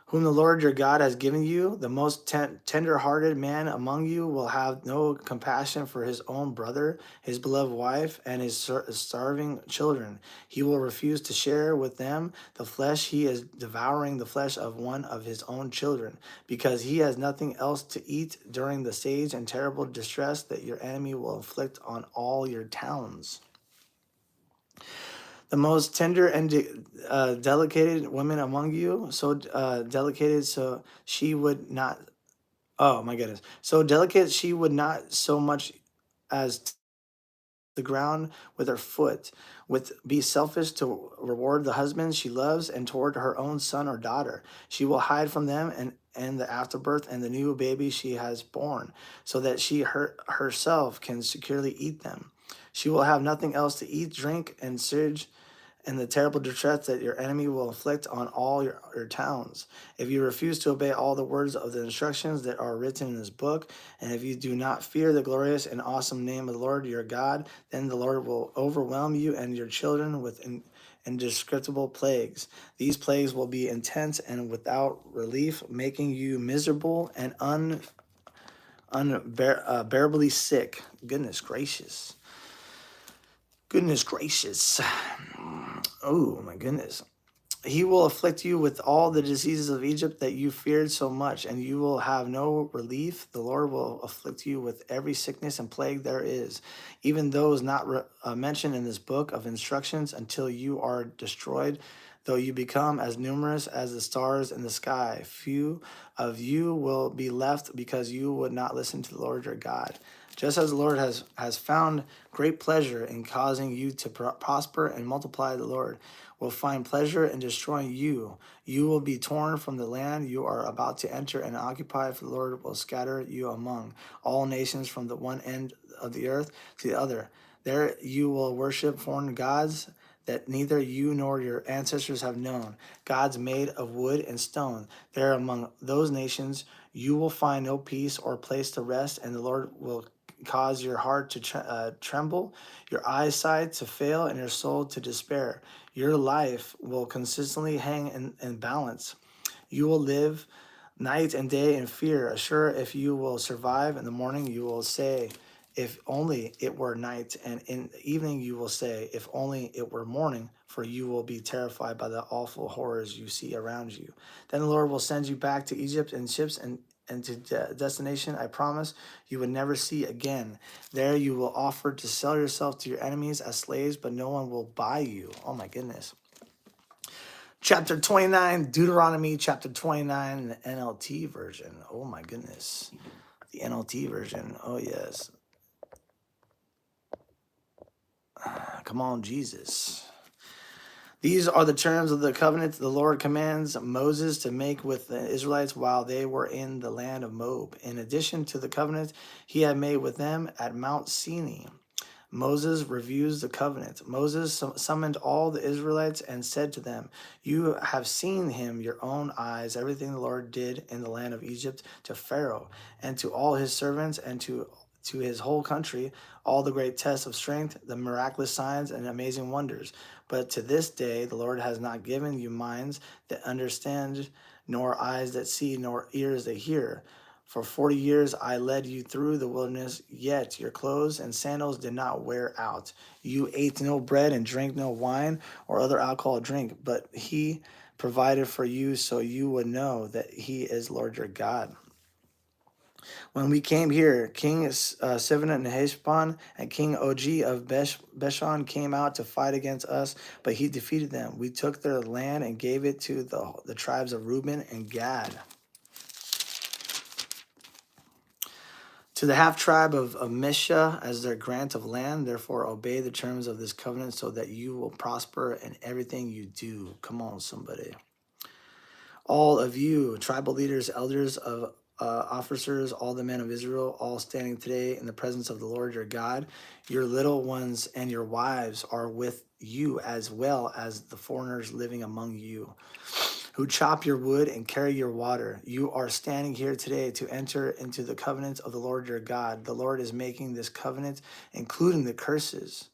whom the Lord your God has given you. The most tender-hearted man among you will have no compassion for his own brother, his beloved wife, and his starving children. He will refuse to share with them the flesh. He is devouring the flesh of one of his own children, because he has nothing else to eat during the siege and terrible distress that your enemy will inflict on all your towns. The most tender and delicated woman among you, so delicated so she would not, oh my goodness, so delicate she would not so much as the ground with her foot, with be selfish to reward the husband she loves, and toward her own son or daughter. She will hide from them and the afterbirth and the new baby she has born, so that herself can securely eat them. She will have nothing else to eat, drink, and surge and the terrible distress that your enemy will inflict on all your towns. If you refuse to obey all the words of the instructions that are written in this book, and if you do not fear the glorious and awesome name of the Lord your God, then the Lord will overwhelm you and your children with indescribable plagues. These plagues will be intense and without relief, making you miserable and unbearably sick. Goodness gracious. Goodness gracious. Oh my goodness. He will afflict you with all the diseases of Egypt that you feared so much, and you will have no relief. The Lord will afflict you with every sickness and plague there is, even those not mentioned in this book of instructions, until you are destroyed. Though you become as numerous as the stars in the sky, few of you will be left because you would not listen to the Lord your God. Just as the Lord has found great pleasure in causing you to prosper and multiply, the Lord will find pleasure in destroying you. You will be torn from the land you are about to enter and occupy, for the Lord will scatter you among all nations from the one end of the earth to the other. There you will worship foreign gods that neither you nor your ancestors have known, gods made of wood and stone. There among those nations you will find no peace or place to rest, and the Lord will cause your heart to tremble, your eyesight to fail, and your soul to despair. Your life will consistently hang in balance. You will live night and day in fear. Assure if you will survive in the morning, you will say, if only it were night, and in the evening you will say, if only it were morning, for you will be terrified by the awful horrors you see around you. Then the Lord will send you back to Egypt in ships and to destination I promise you would never see again. There you will offer to sell yourself to your enemies as slaves, but no one will buy you. Oh my goodness. Chapter 29, Deuteronomy chapter 29 in the NLT version. Oh my goodness. The NLT version. Oh yes. Come on, Jesus. These are the terms of the covenant the Lord commands Moses to make with the Israelites while they were in the land of Moab. In addition to the covenant he had made with them at Mount Sinai, Moses reviews the covenant. Moses summoned all the Israelites and said to them, you have seen him your own eyes, everything the Lord did in the land of Egypt to Pharaoh and to all his servants and to to his whole country all the great tests of strength, the miraculous signs, and amazing wonders. But to this day, the Lord has not given you minds that understand, nor eyes that see, nor ears that hear. For 40 years I led you through the wilderness, yet your clothes and sandals did not wear out. You ate no bread and drank no wine or other alcoholic drink, but he provided for you so you would know that he is Lord your God. When we came here, King Sivin and Heshbon and King Og of Bashan came out to fight against us, but he defeated them. We took their land and gave it to the tribes of Reuben and Gad. To the half tribe of Mesha as their grant of land, therefore obey the terms of this covenant so that you will prosper in everything you do. Come on, somebody. All of you, tribal leaders, elders of officers, all the men of Israel, all standing today in the presence of the Lord your God, your little ones and your wives are with you, as well as the foreigners living among you, who chop your wood and carry your water. You are standing here today to enter into the covenant of the Lord your God. The Lord is making this covenant, including the curses.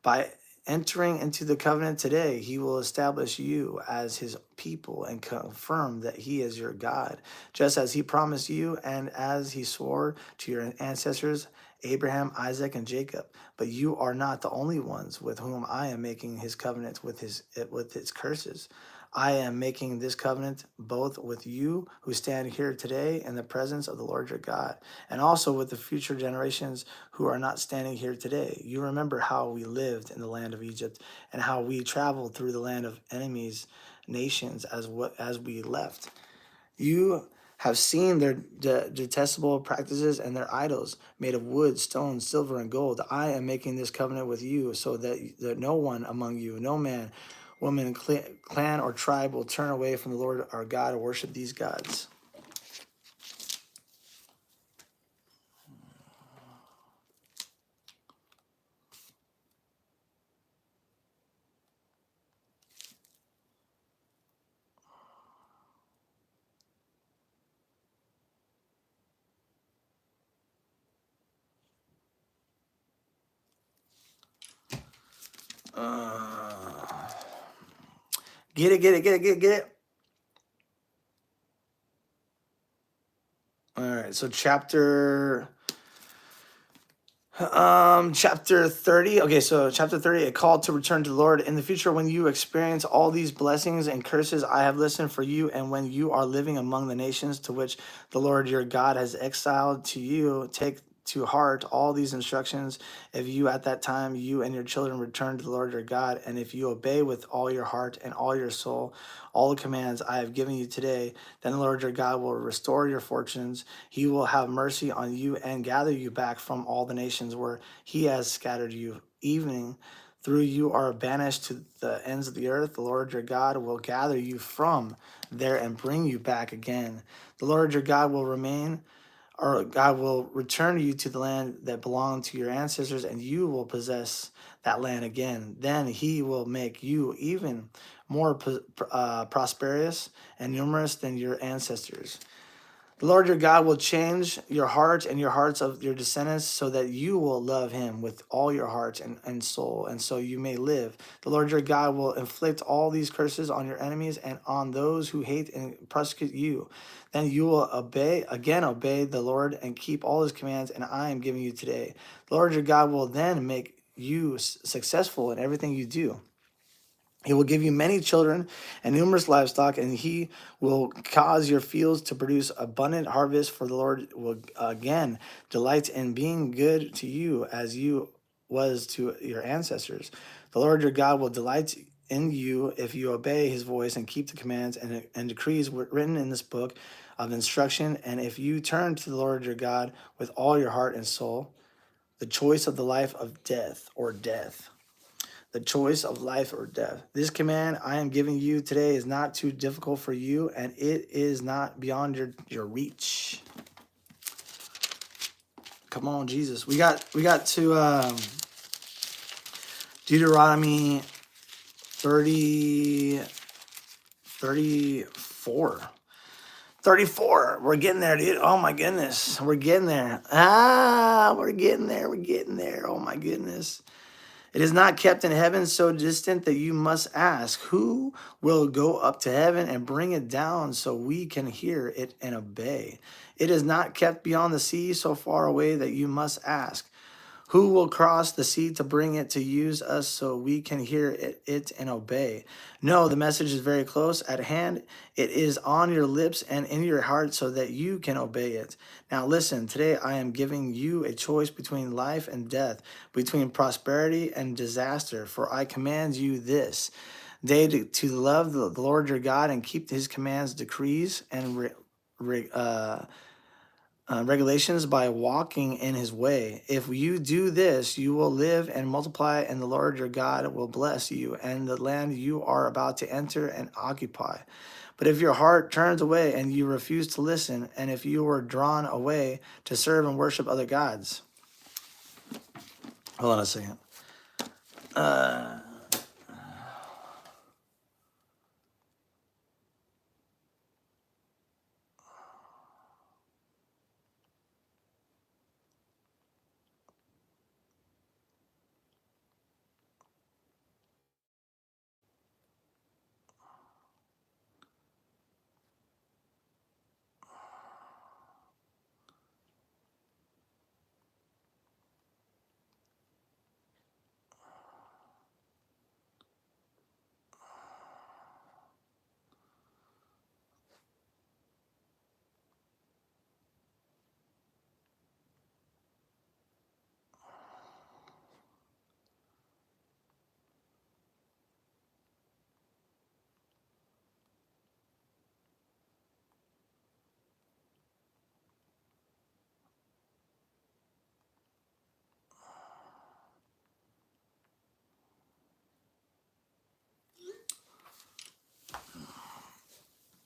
By entering into the covenant today, he will establish you as his people and confirm that he is your God, just as he promised you and as he swore to your ancestors, Abraham, Isaac, and Jacob. But you are not the only ones with whom I am making his covenant with its curses. I am making this covenant both with you who stand here today in the presence of the Lord your God, and also with the future generations who are not standing here today. You remember how we lived in the land of Egypt and how we traveled through the land of enemies, nations as we left. You have seen their detestable practices and their idols made of wood, stone, silver, and gold. I am making this covenant with you so that no one among you, no man, woman, clan, or tribe will turn away from the Lord our God or worship these gods. Get it. All right, so chapter 30. Okay, so chapter 30, a call to return to the Lord. In the future, when you experience all these blessings and curses I have listened for you, and when you are living among the nations to which the Lord your God has exiled to you, take to heart all these instructions. If you at that time, you and your children return to the Lord your God, and if you obey with all your heart and all your soul all the commands I have given you today, then the Lord your God will restore your fortunes. He will have mercy on you and gather you back from all the nations where he has scattered you. Evening through you are banished to the ends of the earth. The Lord your God will gather you from there and bring you back again. The Lord your God will God will return you to the land that belonged to your ancestors, and you will possess that land again. Then he will make you even more prosperous and numerous than your ancestors. The Lord your God will change your heart and your hearts of your descendants so that you will love him with all your heart and soul, and so you may live. The Lord your God will inflict all these curses on your enemies and on those who hate and persecute you. Then you will obey the Lord and keep all his commands, and I am giving you today. The Lord your God will then make you successful in everything you do. He will give you many children and numerous livestock, and he will cause your fields to produce abundant harvest, for the Lord will again delight in being good to you as you was to your ancestors. The Lord your God will delight in you if you obey his voice and keep the commands and decrees written in this book of instruction, and if you turn to the Lord your God with all your heart and soul. The choice of the life of death or death. The choice of life or death. This command I am giving you today is not too difficult for you, and it is not beyond your reach. Come on, Jesus. We got to Deuteronomy 34. 34. We're getting there, dude. Oh my goodness. We're getting there. We're getting there. We're getting there. Oh my goodness. It is not kept in heaven so distant that you must ask, who will go up to heaven and bring it down so we can hear it and obey? It is not kept beyond the sea so far away that you must ask, who will cross the sea to bring it to use us so we can hear it and obey? No, the message is very close at hand. It is on your lips and in your heart so that you can obey it. Now listen, today I am giving you a choice between life and death, between prosperity and disaster. For I command you this day to love the Lord your God and keep his commands, decrees, and regulations by walking in his way. If you do this, you will live and multiply, and the Lord your God will bless you and the land you are about to enter and occupy. But if your heart turns away and you refuse to listen, and if you are drawn away to serve and worship other gods. Hold on a second.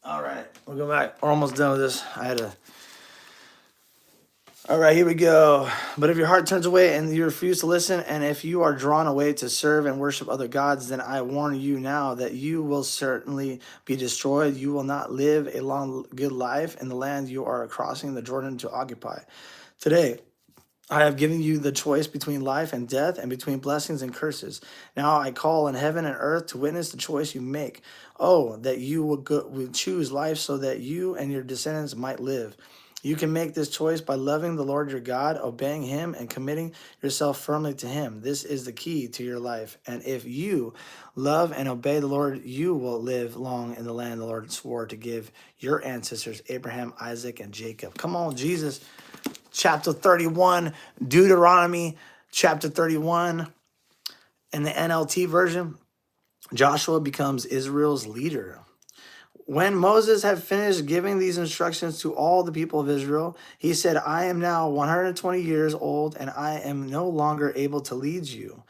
All right, we'll go back. We're almost done with this. All right, here we go. But if your heart turns away and you refuse to listen, and if you are drawn away to serve and worship other gods, then I warn you now that you will certainly be destroyed. You will not live a long, good life in the land you are crossing the Jordan to occupy. Today, I have given you the choice between life and death and between blessings and curses. Now I call on heaven and earth to witness the choice you make. Oh, that you would choose life so that you and your descendants might live. You can make this choice by loving the Lord your God, obeying him, and committing yourself firmly to him. This is the key to your life. And if you love and obey the Lord, you will live long in the land the Lord swore to give your ancestors, Abraham, Isaac, and Jacob. Come on, Jesus. Chapter 31, Deuteronomy chapter 31. In the NLT version, Joshua becomes Israel's leader. When Moses had finished giving these instructions to all the people of Israel, he said, I am now 120 years old and I am no longer able to lead you.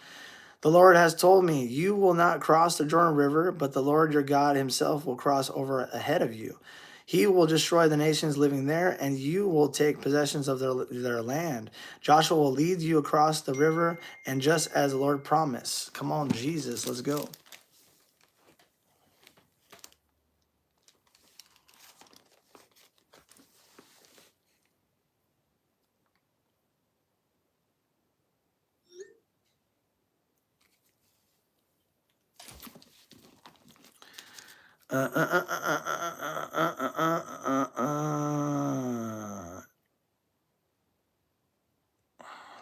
The Lord has told me, you will not cross the Jordan River, but the Lord your God himself will cross over ahead of you. He will destroy the nations living there, and you will take possessions of their land. Joshua will lead you across the river, and just as the Lord promised. Come on, Jesus, let's go.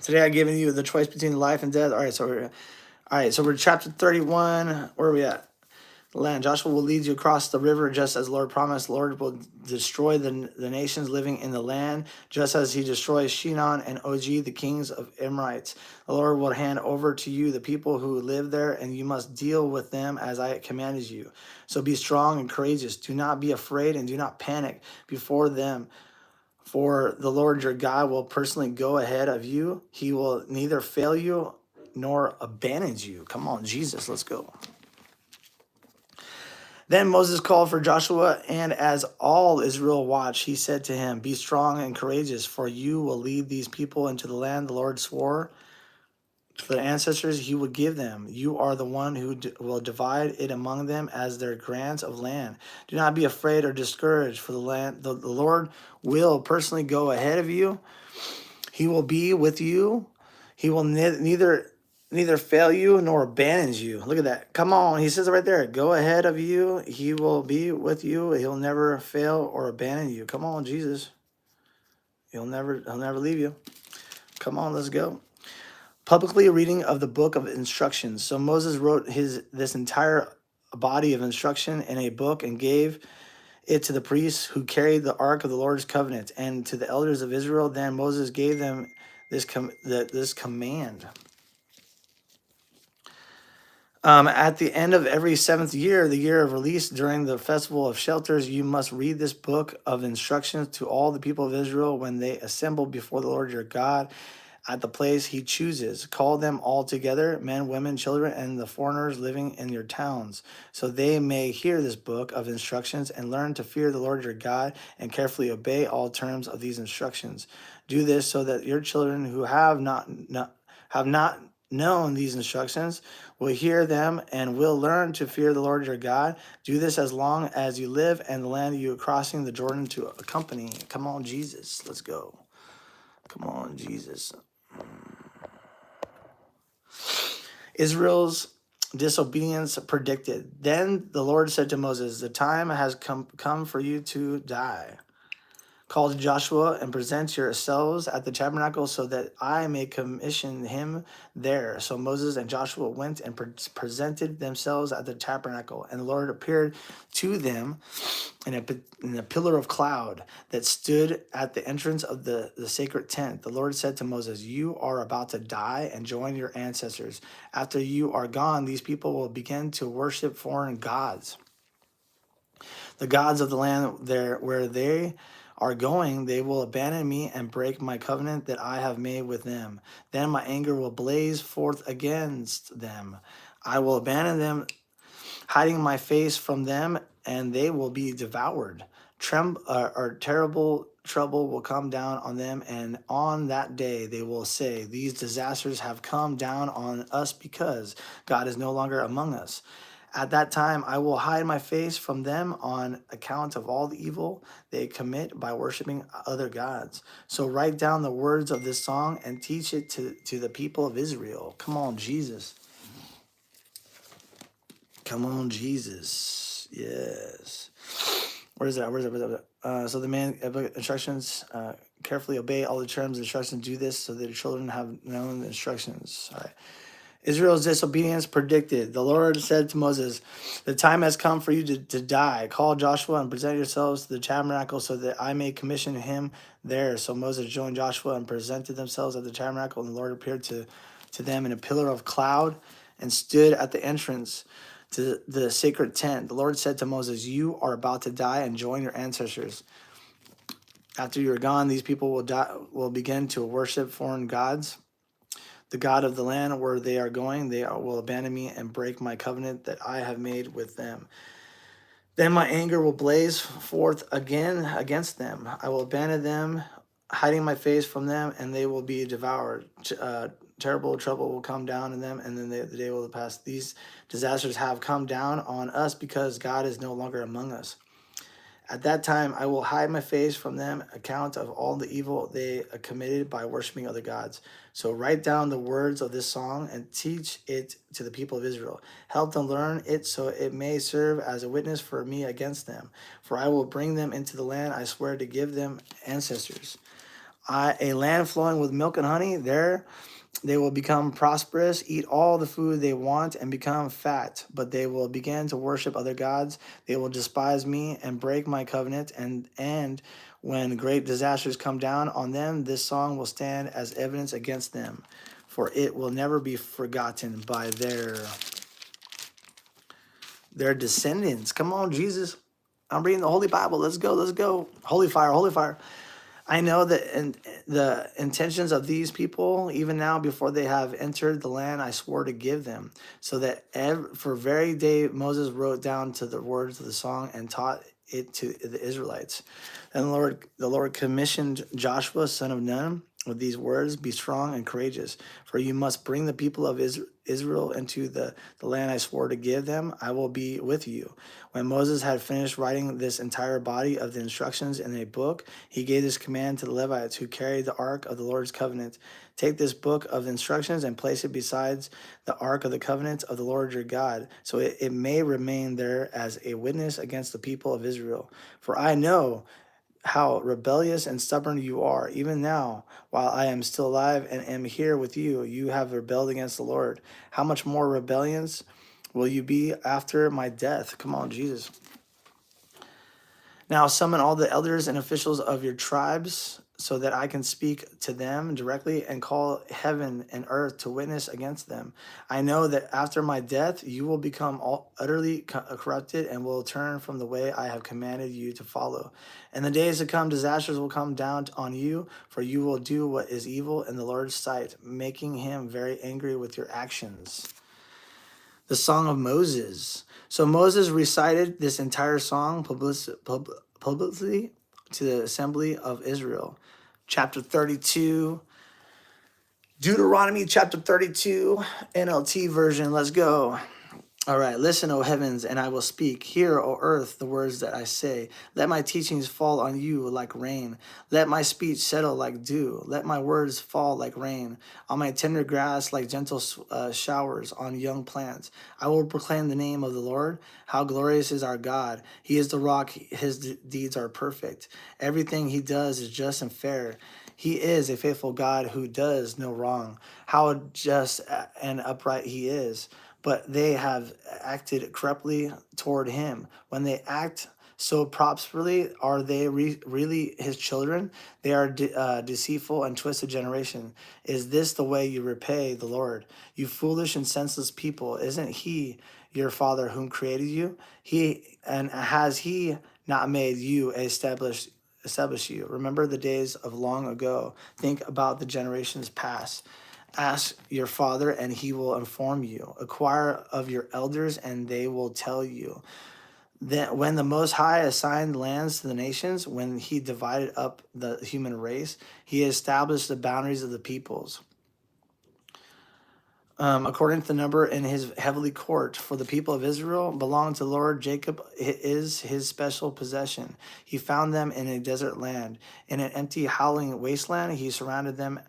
Today I've given you the choice between life and death. All right, so we're chapter 31. Where are we at? The land. Joshua will lead you across the river just as the Lord promised. The Lord will destroy the nations living in the land, just as he destroys Shinon and Og, the kings of Amorites. The Lord will hand over to you the people who live there, and you must deal with them as I commanded you. So be strong and courageous. Do not be afraid and do not panic before them. For the Lord your God will personally go ahead of you. He will neither fail you nor abandon you. Come on, Jesus, let's go. Then Moses called for Joshua, and as all Israel watched, he said to him, be strong and courageous, for you will lead these people into the land the Lord swore For the ancestors he will give them. You are the one who will divide it among them as their grants of land. Do not be afraid or discouraged, for the land the Lord will personally go ahead of you. He will be with you. He will neither fail you nor abandon you. Look at that. Come on. He says it right there. Go ahead of you. He will be with you. He'll never fail or abandon you. Come on, Jesus. He'll never leave you. Come on, let's go. Publicly reading of the book of instructions. So Moses wrote this entire body of instruction in a book and gave it to the priests who carried the ark of the Lord's covenant and to the elders of Israel. Then Moses gave them this command. At the end of every seventh year, the year of release during the festival of shelters, you must read this book of instructions to all the people of Israel when they assemble before the Lord your God at the place he chooses. Call them all together, men, women, children, and the foreigners living in your towns, so they may hear this book of instructions and learn to fear the Lord your God and carefully obey all terms of these instructions. Do this so that your children who have not known these instructions will hear them and will learn to fear the Lord your God. Do this as long as you live and the land you are crossing the Jordan to accompany. Come on, Jesus. Let's go. Come on, Jesus. Israel's disobedience predicted. Then the Lord said to Moses, the time has come for you to die. Call Joshua and present yourselves at the tabernacle so that I may commission him there. So Moses and Joshua went and presented themselves at the tabernacle, and the Lord appeared to them in a pillar of cloud that stood at the entrance of the sacred tent. The Lord said to Moses, you are about to die and join your ancestors. After you are gone, these people will begin to worship foreign gods, the gods of the land there where they are going. They will abandon me and break my covenant that I have made with them. Then my anger will blaze forth against them. I will abandon them, hiding my face from them, and they will be devoured. Terrible trouble will come down on them, and on that day they will say, these disasters have come down on us because God is no longer among us. At that time, I will hide my face from them on account of all the evil they commit by worshiping other gods. So write down the words of this song and teach it to the people of Israel. Come on, Jesus. Come on, Jesus. Yes. Where is that? Where is that? So the man instructions, carefully obey all the terms and instructions. Do this so that your children have known the instructions. All right. Israel's disobedience predicted. The Lord said to Moses, the time has come for you to die. Call Joshua and present yourselves to the tabernacle so that I may commission him there. So Moses joined Joshua and presented themselves at the tabernacle, and the Lord appeared to them in a pillar of cloud and stood at the entrance to the sacred tent. The Lord said to Moses, you are about to die and join your ancestors. After you are gone, these people will begin to worship foreign gods, the God of the land where they are going. They will abandon me and break my covenant that I have made with them. Then my anger will blaze forth again against them. I will abandon them, hiding my face from them, and they will be devoured. Terrible trouble will come down on them, and then the day will pass. These disasters have come down on us because God is no longer among us. At that time, I will hide my face from them, account of all the evil they committed by worshiping other gods. So write down the words of this song and teach it to the people of Israel. Help them learn it so it may serve as a witness for me against them. For I will bring them into the land I swear to give them ancestors. A land flowing with milk and honey. There they will become prosperous, eat all the food they want, and become fat. But they will begin to worship other gods. They will despise me and break my covenant. And when great disasters come down on them, this song will stand as evidence against them. For it will never be forgotten by their descendants. Come on, Jesus. I'm reading the Holy Bible. Let's go. Let's go. Holy fire. Holy fire. I know that the intentions of these people, even now before they have entered the land I swore to give them, so that for very day Moses wrote down to the words of the song and taught it to the Israelites. And the Lord commissioned Joshua, son of Nun, with these words, be strong and courageous, for you must bring the people of Israel into the land I swore to give them. I will be with you. When Moses had finished writing this entire body of the instructions in a book, he gave this command to the Levites who carried the ark of the Lord's covenant. Take this book of instructions and place it beside the ark of the covenant of the Lord your God, so it may remain there as a witness against the people of Israel. For I know how rebellious and stubborn you are. Even now, while I am still alive and am here with you, you have rebelled against the Lord. How much more rebellious will you be after my death? Come on, Jesus. Now summon all the elders and officials of your tribes so that I can speak to them directly and call heaven and earth to witness against them. I know that after my death, you will become utterly corrupted and will turn from the way I have commanded you to follow. In the days to come, disasters will come down on you, for you will do what is evil in the Lord's sight, making him very angry with your actions. The Song of Moses. So Moses recited this entire song publicly to the assembly of Israel. Chapter 32, Deuteronomy chapter 32, NLT version. Let's go. All right, listen, O heavens, and I will speak. Hear, O earth, the words that I say. Let my teachings fall on you like rain. Let my speech settle like dew. Let my words fall like rain on my tender grass, like gentle showers on young plants. I will proclaim the name of the Lord. How glorious is our God. He is the rock. His deeds are perfect. Everything he does is just and fair. He is a faithful God who does no wrong. How just and upright he is. But they have acted corruptly toward him. When they act so prosperously, are they really his children? They are deceitful and twisted generation. Is this the way you repay the Lord? You foolish and senseless people, isn't he your father whom created you? Has he not made you establish you? Remember the days of long ago. Think about the generations past. Ask your father, and he will inform you. Inquire of your elders, and they will tell you. Then, when the Most High assigned lands to the nations, when he divided up the human race, he established the boundaries of the peoples. According to the number in his heavenly court, for the people of Israel belong to the Lord. Jacob is his special possession. He found them in a desert land. In an empty, howling wasteland, he surrounded them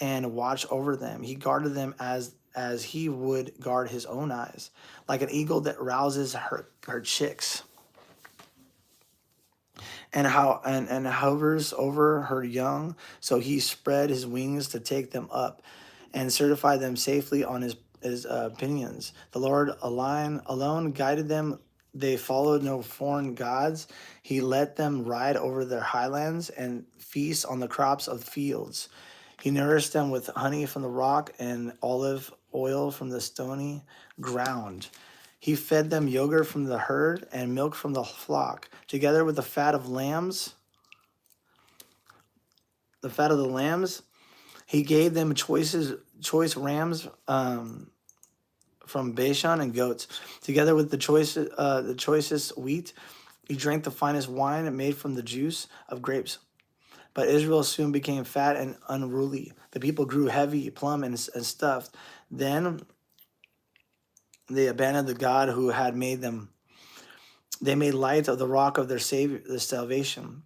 and watched over them. He guarded them as he would guard his own eyes, like an eagle that rouses her chicks and hovers over her young. So he spread his wings to take them up and certify them safely on his pinions. The Lord alone guided them. They followed no foreign gods. He let them ride over their highlands and feast on the crops of the fields. He nourished them with honey from the rock and olive oil from the stony ground. He fed them yogurt from the herd and milk from the flock, together with the fat of lambs. The fat of the lambs, he gave them choice rams from Bashan and goats, together with the choicest wheat. He drank the finest wine made from the juice of grapes. But Israel soon became fat and unruly. The people grew heavy, plump, and stuffed. Then they abandoned the God who had made them. They made light of the rock of their salvation.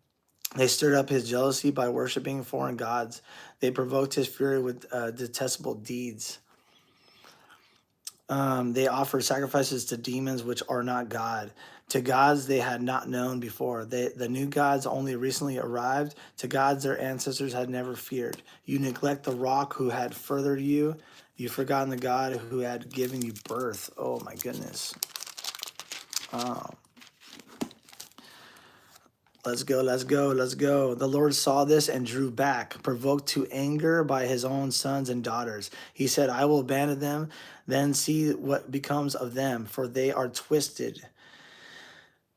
They stirred up his jealousy by worshiping foreign gods. They provoked his fury with detestable deeds. They offered sacrifices to demons which are not God, to gods they had not known before. The new gods only recently arrived, to gods their ancestors had never feared. You neglect the rock who had furthered you. You've forgotten the God who had given you birth. Oh my goodness. Let's go, let's go, let's go. The Lord saw this and drew back, provoked to anger by his own sons and daughters. He said, I will abandon them, then see what becomes of them, for they are twisted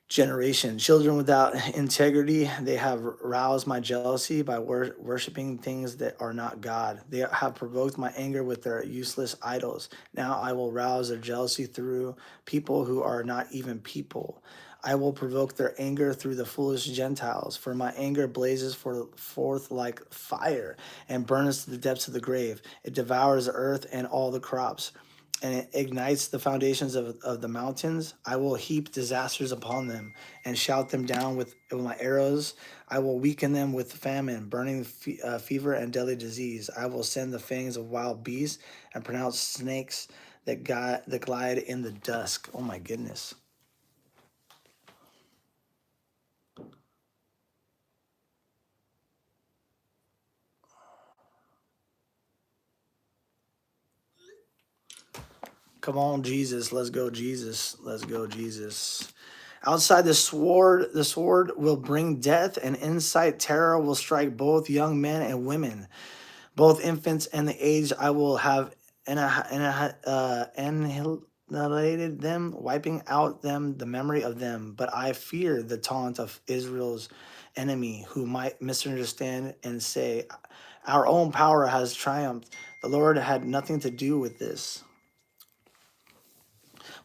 generation. Children without integrity, they have roused my jealousy by worshiping things that are not God. They have provoked my anger with their useless idols. Now I will rouse their jealousy through people who are not even people. I will provoke their anger through the foolish Gentiles, for my anger blazes forth like fire and burns to the depths of the grave. It devours the earth and all the crops, and it ignites the foundations of the mountains. I will heap disasters upon them and shout them down with my arrows. I will weaken them with famine, burning fever, and deadly disease. I will send the fangs of wild beasts and pronounce snakes that glide in the dusk. Oh my goodness. Come on, Jesus. Let's go, Jesus. Let's go, Jesus. Outside the sword will bring death, and inside terror will strike both young men and women, both infants and the aged. I will have annihilated them, wiping out them the memory of them. But I fear the taunt of Israel's enemy, who might misunderstand and say, "Our own power has triumphed. The Lord had nothing to do with this."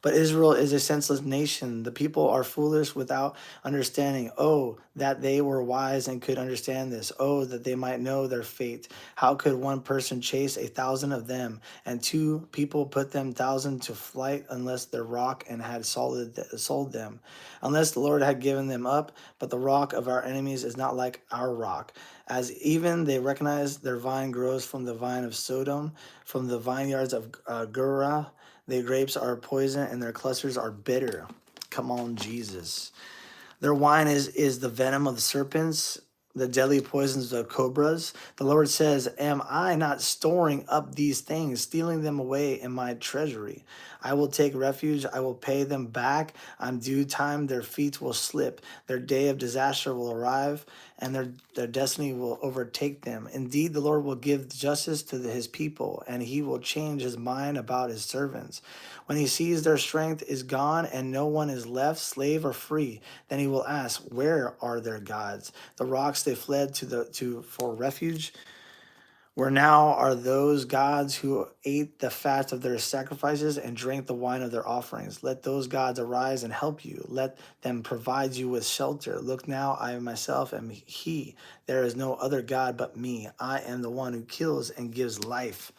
But Israel is a senseless nation. The people are foolish without understanding. Oh, that they were wise and could understand this. Oh, that they might know their fate. How could one person chase 1,000 of them, and two people put them 1,000 to flight, unless their rock and had sold them? Unless the Lord had given them up, but the rock of our enemies is not like our rock. As even they recognize their vine grows from the vine of Sodom, from the vineyards of Gurah. Their grapes are poison and their clusters are bitter. Come on, Jesus. Their wine is the venom of the serpents, the deadly poisons of cobras. The Lord says, am I not storing up these things, stealing them away in my treasury? I will take refuge. I will pay them back. On due time, their feet will slip. Their day of disaster will arrive, and their destiny will overtake them. Indeed, the Lord will give justice to his people, and he will change his mind about his servants. When he sees their strength is gone and no one is left, slave or free, then he will ask, where are their gods? The rocks they fled to for refuge, where now are those gods who ate the fat of their sacrifices and drank the wine of their offerings? Let those gods arise and help you. Let them provide you with shelter. Look now, I myself am he. There is no other God but me. I am the one who kills and gives life.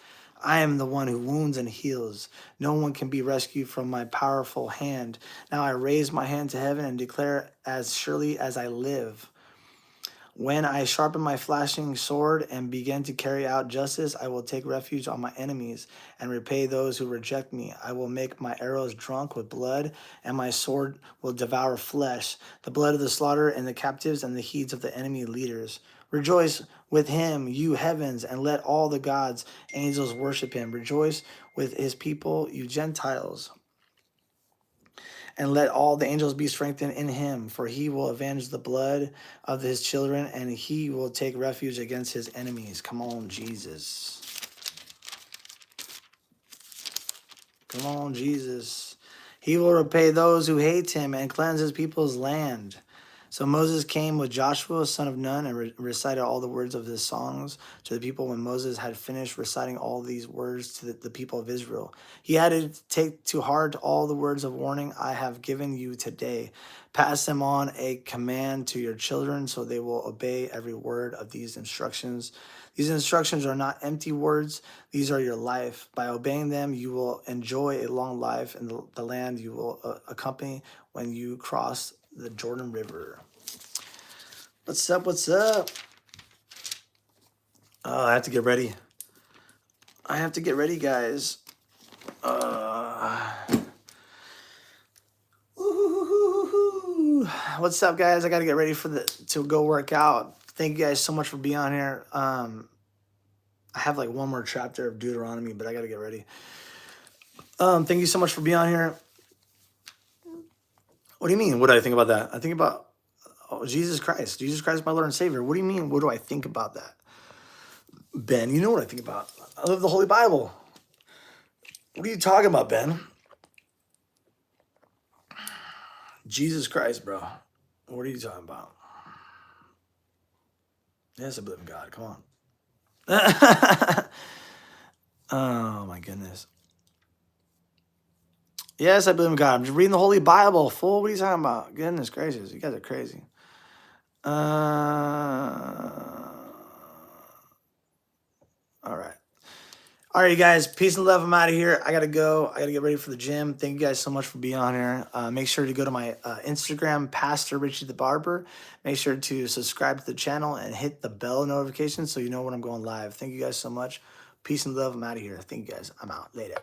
I am the one who wounds and heals. No one can be rescued from my powerful hand. Now I raise my hand to heaven and declare, as surely as I live, when I sharpen my flashing sword and begin to carry out justice, I will take refuge on my enemies and repay those who reject me. I will make my arrows drunk with blood, and my sword will devour flesh, the blood of the slaughter and the captives and the heads of the enemy leaders. Rejoice with him, you heavens, and let all the gods, angels worship him. Rejoice with his people, you Gentiles, and let all the angels be strengthened in him, for he will avenge the blood of his children, and he will take refuge against his enemies. Come on, Jesus. Come on, Jesus. He will repay those who hate him and cleanse his people's land. So Moses came with Joshua, son of Nun, and recited all the words of his songs to the people. When Moses had finished reciting all these words to the people of Israel, he had to take to heart all the words of warning I have given you today. Pass them on a command to your children, so they will obey every word of these instructions. These instructions are not empty words. These are your life. By obeying them, you will enjoy a long life in the land you will accompany when you cross the Jordan River. What's up? What's up? I have to get ready. I have to get ready, guys. What's up, guys? I got to get ready to go work out. Thank you guys so much for being on here. I have like one more chapter of Deuteronomy, but I got to get ready. Thank you so much for being on here. What do you mean? What do I think about that? I think about Jesus Christ. Jesus Christ, my Lord and Savior. What do you mean? What do I think about that? Ben, you know what I think about. I love the Holy Bible. What are you talking about, Ben? Jesus Christ, bro. What are you talking about? Yes, I believe in God. Come on. Oh, my goodness. Yes, I believe in God. I'm just reading the Holy Bible. Fool, what are you talking about? Goodness gracious, you guys are crazy. All right. All right, you guys. Peace and love. I'm out of here. I got to go. I got to get ready for the gym. Thank you guys so much for being on here. Make sure to go to my Instagram, Pastor Richie the Barber. Make sure to subscribe to the channel and hit the bell notification so you know when I'm going live. Thank you guys so much. Peace and love. I'm out of here. Thank you guys. I'm out. Later.